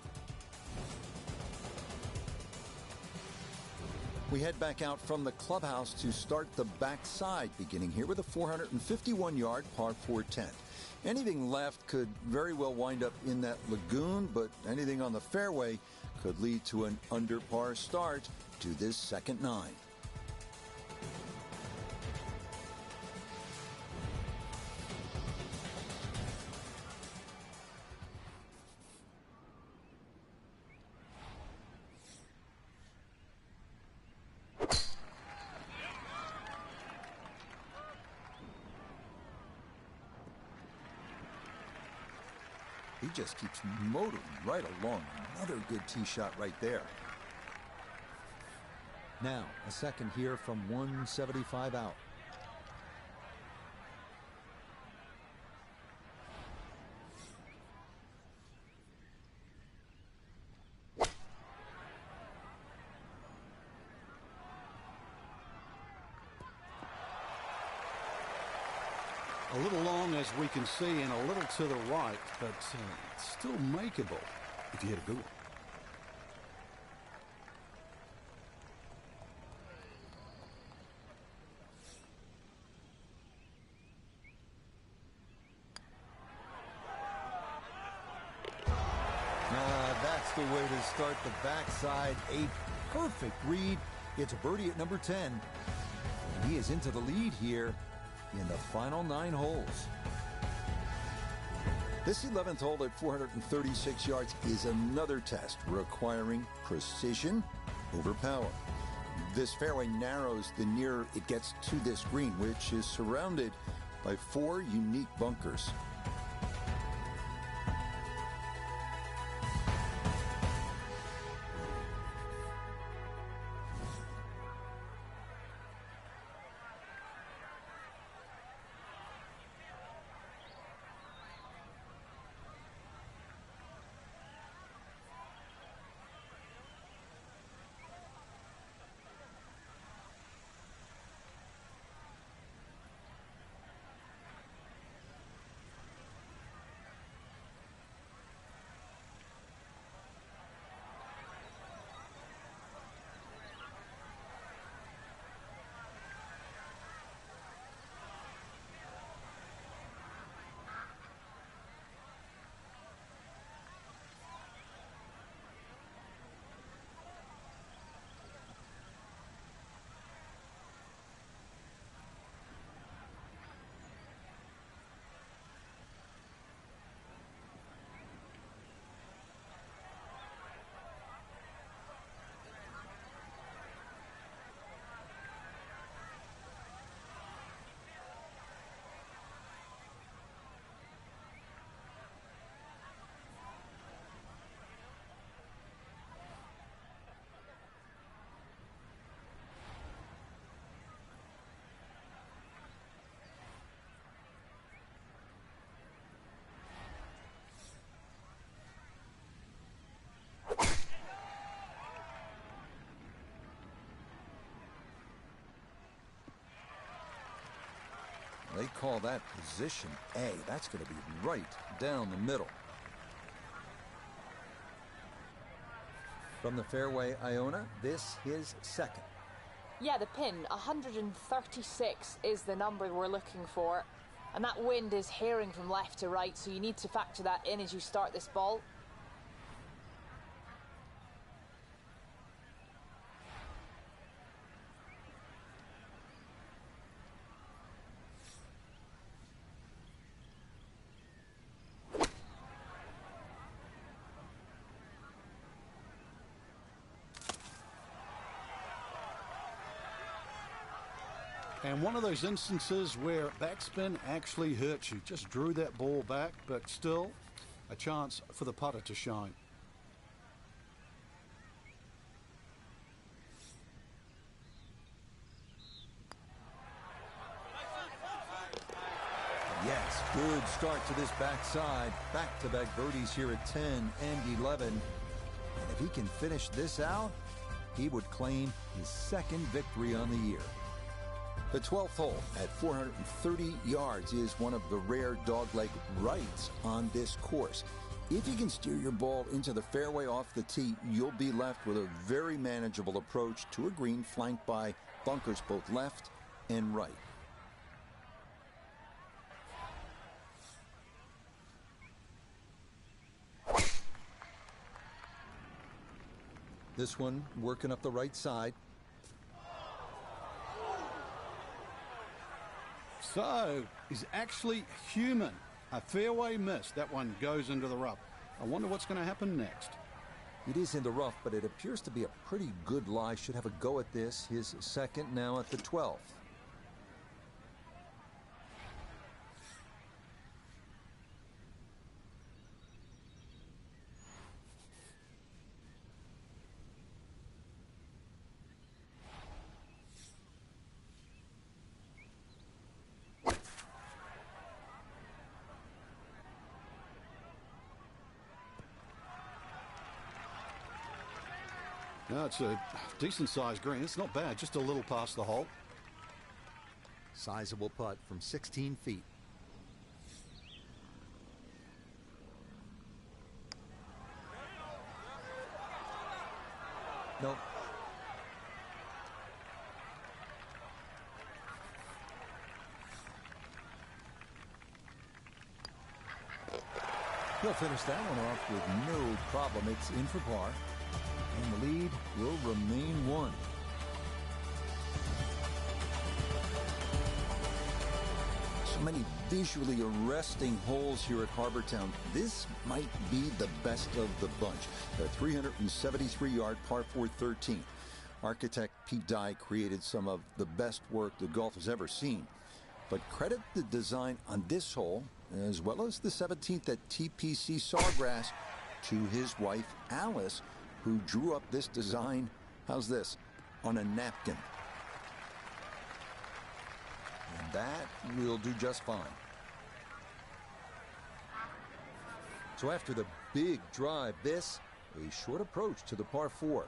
We head back out from the clubhouse to start the backside, beginning here with a 451-yard par 4 10. Anything left could very well wind up in that lagoon, but anything on the fairway could lead to an under par start to this second 9. He just keeps motoring right along. Another good tee shot right there. Now, a second here from 175 out. A little long, as we can see, and a little to the right, but still makeable if you hit a good one. That's the way to start the backside. A perfect read. It's a birdie at number 10. And he is into the lead here in the final 9 holes. This 11th hole at 436 yards is another test requiring precision over power. This fairway narrows the nearer it gets to this green, which is surrounded by 4 unique bunkers. They call that position A. That's going to be right down the middle. From the fairway, Iona, this his second. Yeah, the pin, 136 is the number we're looking for. And that wind is herring from left to right, so you need to factor that in as you start this ball. And one of those instances where backspin actually hurts you. Just drew that ball back, but still a chance for the putter to shine. Yes, good start to this backside. Back-to-back birdies here at 10 and 11. And if he can finish this out, he would claim his second victory on the year. The 12th hole at 430 yards is one of the rare dogleg rights on this course. If you can steer your ball into the fairway off the tee, you'll be left with a very manageable approach to a green flanked by bunkers both left and right. This one working up the right side. So, he's actually human. A fairway miss. That one goes into the rough. I wonder what's going to happen next. It is in the rough, but it appears to be a pretty good lie. Should have a go at this. His second now at the 12th. No, it's a decent-sized green. It's not bad, just a little past the hole. Sizable putt from 16 feet. Nope. He'll finish that one off with no problem. It's in for par. And the lead will remain one. So many visually arresting holes here at Harbour Town. This might be the best of the bunch. The 373-yard par 4 13th. Architect Pete Dye created some of the best work that golf has ever seen. But credit the design on this hole, as well as the 17th at TPC Saw Grass, to his wife, Alice, who drew up this design, how's this, on a napkin. And that will do just fine. So after the big drive, this, a short approach to the par 4.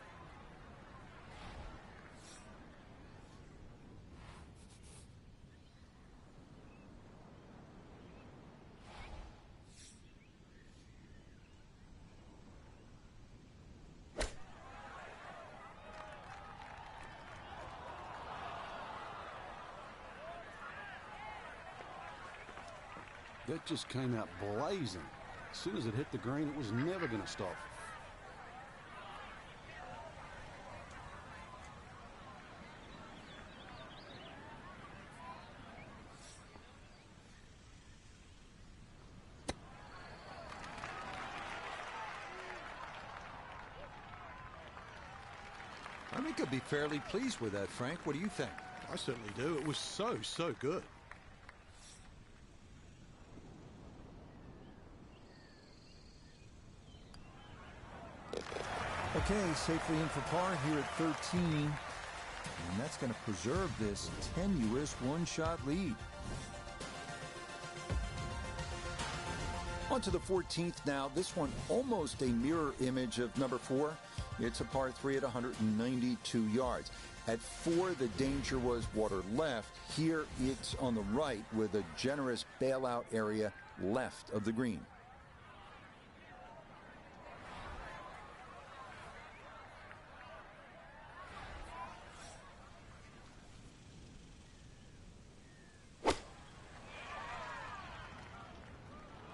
That just came out blazing. As soon as it hit the green, it was never going to stop. I think I'd be fairly pleased with that, Frank. What do you think? I certainly do. It was so good. Okay, safely in for par here at 13. And that's going to preserve this tenuous one-shot lead. On to the 14th now. This one almost a mirror image of number 4. It's a par 3 at 192 yards. At 4, the danger was water left. Here, it's on the right with a generous bailout area left of the green.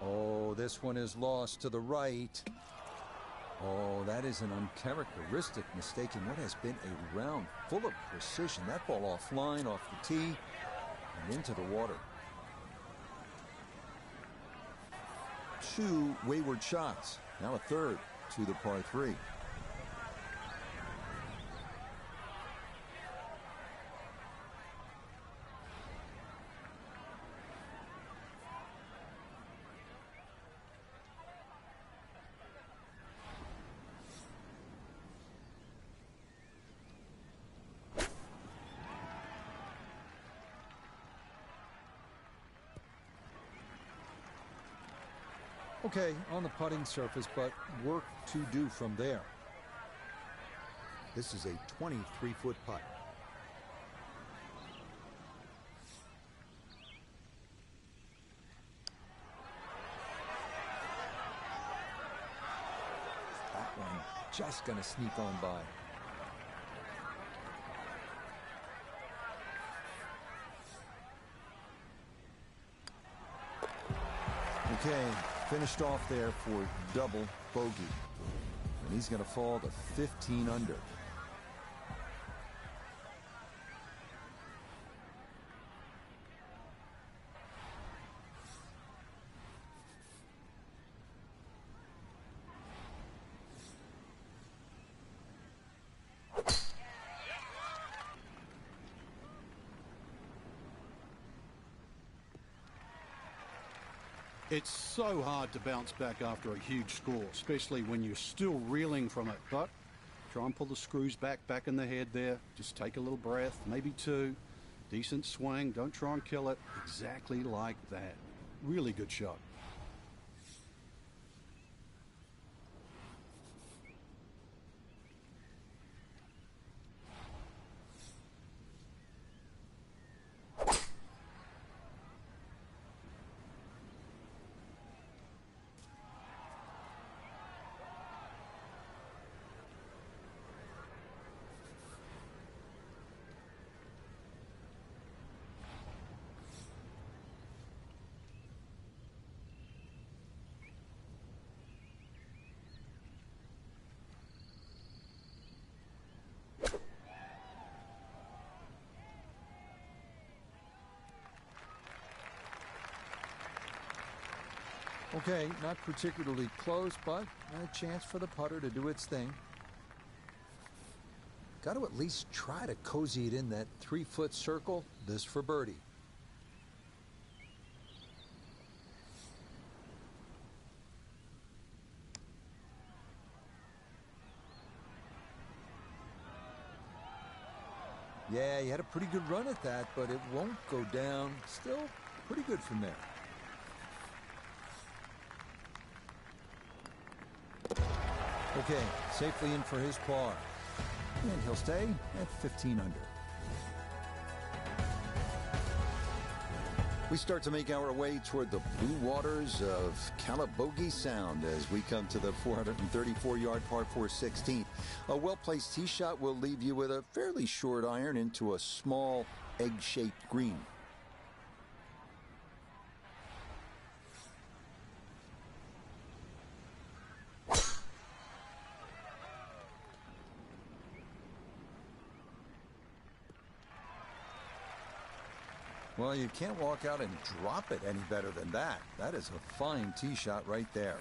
Oh, this one is lost to the right. Oh, that is an uncharacteristic mistake in what has been a round full of precision. That ball offline, off the tee, and into the water. 2 wayward shots. Now a third to the par 3. Okay, on the putting surface, but work to do from there. This is a 23-foot putt. That one just going to sneak on by. Okay, finished off there for double bogey. And he's going to fall to 15 under. It's so hard to bounce back after a huge score, especially when you're still reeling from it. But try and pull the screws back in the head there. Just take a little breath, maybe 2. Decent swing. Don't try and kill it. Exactly like that. Really good shot. Okay, not particularly close, but a chance for the putter to do its thing. Got to at least try to cozy it in that 3-foot circle. This for birdie. Yeah, he had a pretty good run at that, but it won't go down. Still pretty good from there. Okay, safely in for his par. And he'll stay at 15 under. We start to make our way toward the blue waters of Calabogie Sound as we come to the 434-yard par 4 16th. A well-placed tee shot will leave you with a fairly short iron into a small egg-shaped green. Well, you can't walk out and drop it any better than that. That is a fine tee shot right there.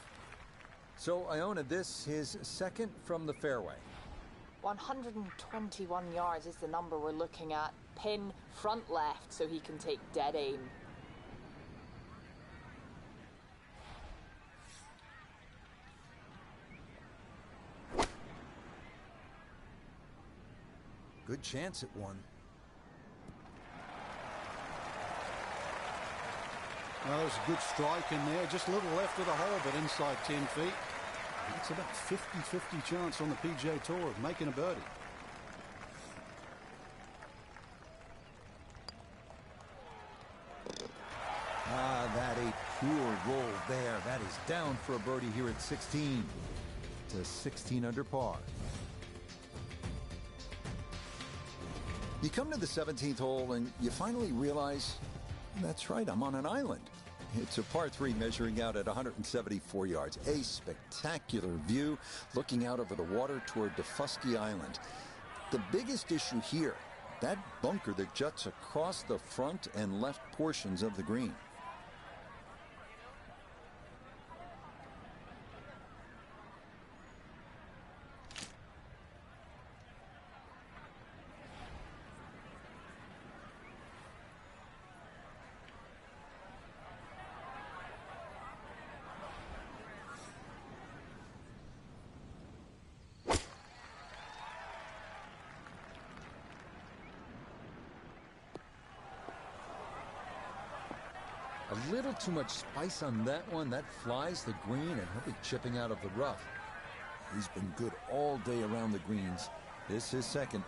So Iona, this his second from the fairway. 121 yards is the number we're looking at. Pin front left so he can take dead aim. Good chance at one. Well, there's a good strike in there. Just a little left of the hole, but inside 10 feet. It's about 50-50 chance on the PGA Tour of making a birdie. That a pure roll there. That is down for a birdie here at 16 to 16 under par. You come to the 17th hole and you finally realize, that's right, I'm on an island. It's a par 3 measuring out at 174 yards. A spectacular view looking out over the water toward Defusky Island. The biggest issue here, that bunker that juts across the front and left portions of the green. A little too much spice on that one. That flies the green, and he'll be chipping out of the rough. He's been good all day around the greens. This is second.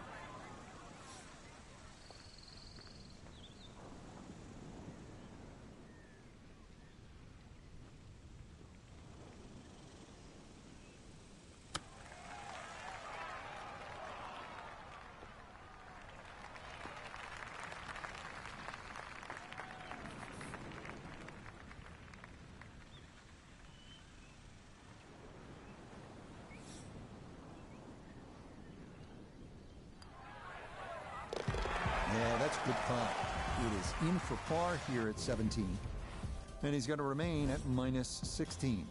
Yeah, that's a good putt. It is in for par here at 17. And he's going to remain at minus 16.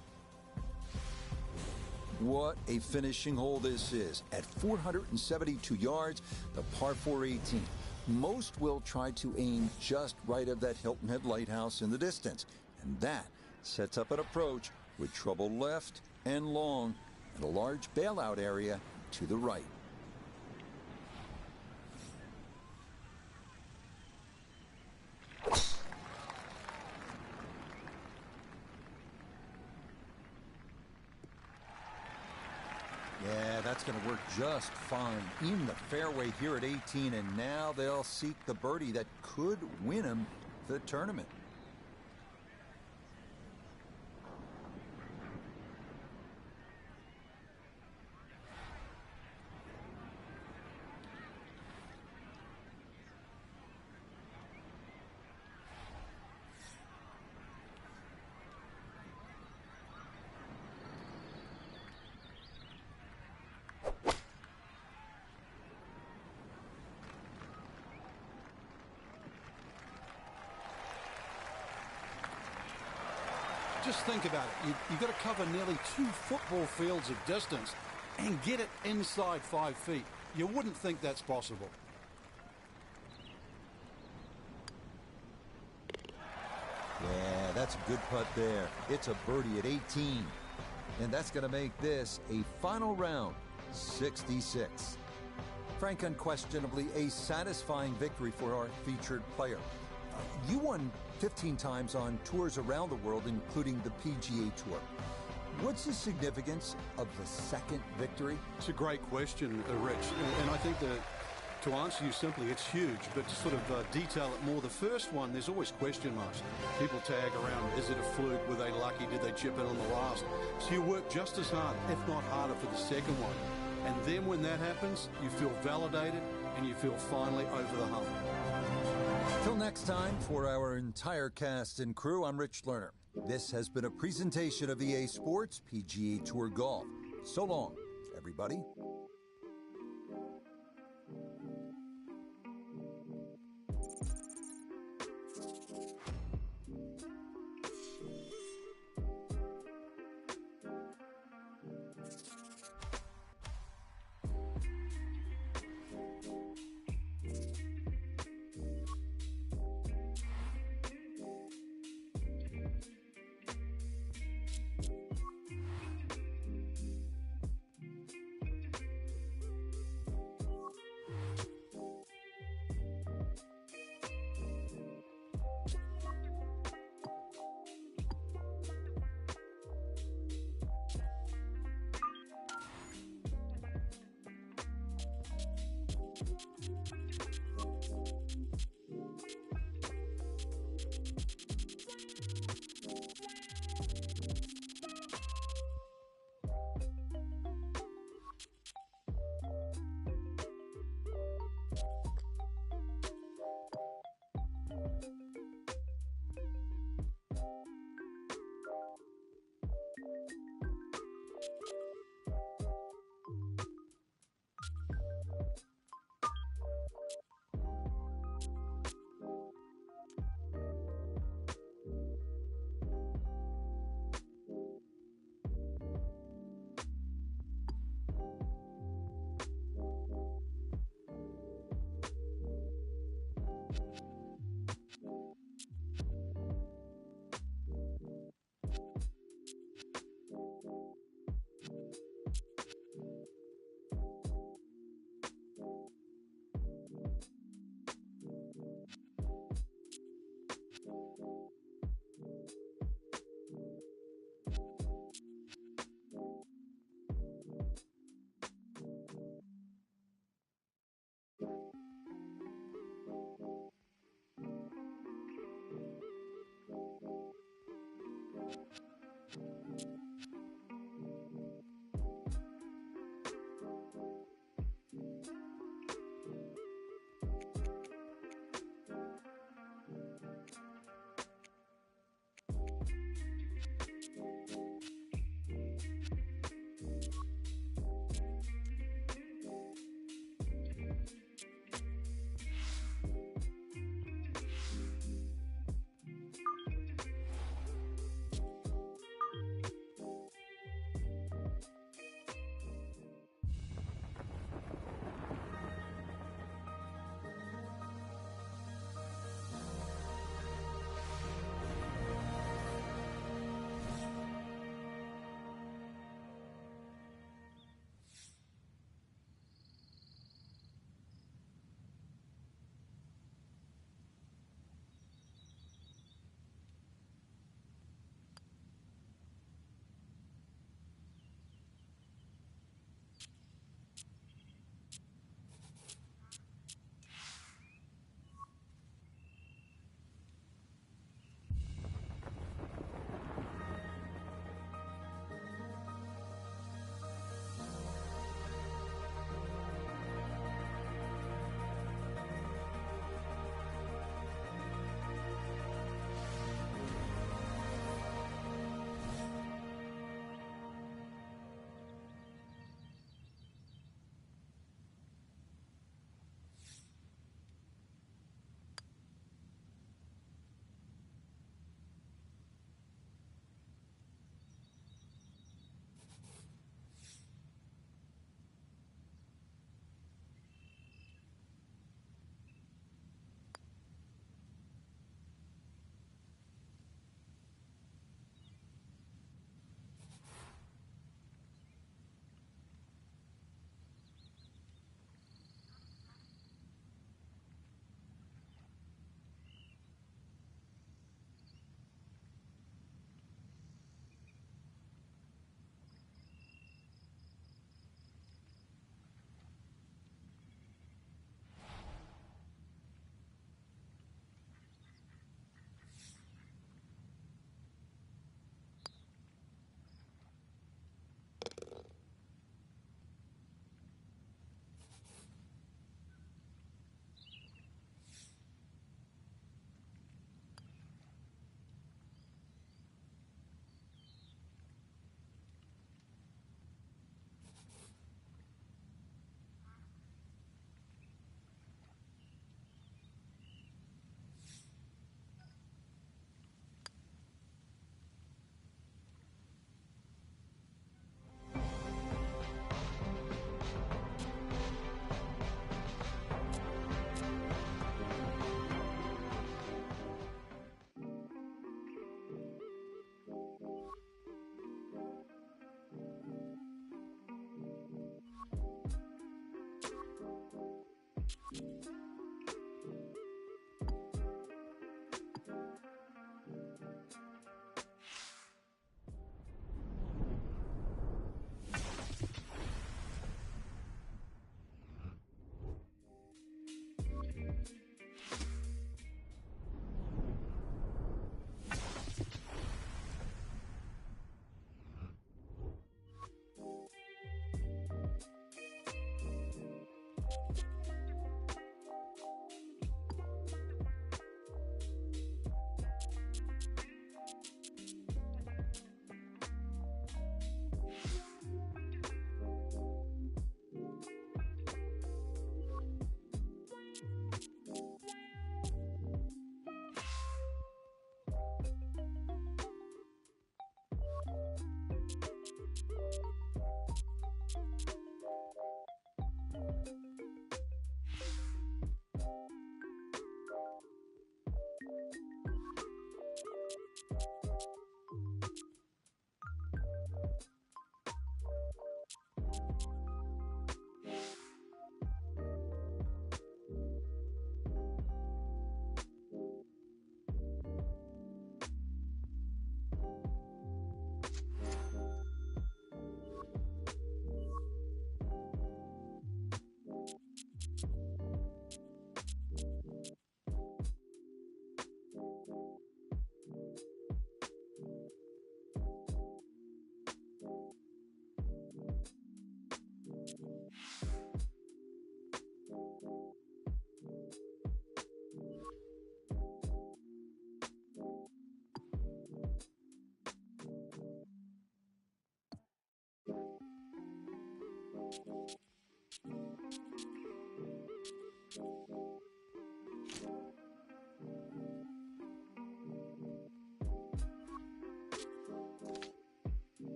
What a finishing hole this is. At 472 yards, the par 4 18. Most will try to aim just right of that Hilton Head Lighthouse in the distance. And that sets up an approach with trouble left and long and a large bailout area to the right. Yeah, that's going to work just fine. In the fairway here at 18, and now they'll seek the birdie that could win him the tournament. Just think about it. You've got to cover nearly 2 football fields of distance and get it inside 5 feet. You wouldn't think that's possible. Yeah, that's a good putt there. It's a birdie at 18. And that's going to make this a final round, 66. Frank, unquestionably a satisfying victory for our featured player. You won 15 times on tours around the world, including the PGA Tour. What's the significance of the second victory? It's a great question, Rich. And I think that to answer you simply, it's huge. But to sort of detail it more, the first one, there's always question marks. People tag around, is it a fluke? Were they lucky? Did they chip it on the last? So you work just as hard, if not harder, for the second one. And then when that happens, you feel validated and you feel finally over the hump. Till next time, for our entire cast and crew, I'm Rich Lerner. This has been a presentation of EA Sports PGA Tour Golf. So long, everybody.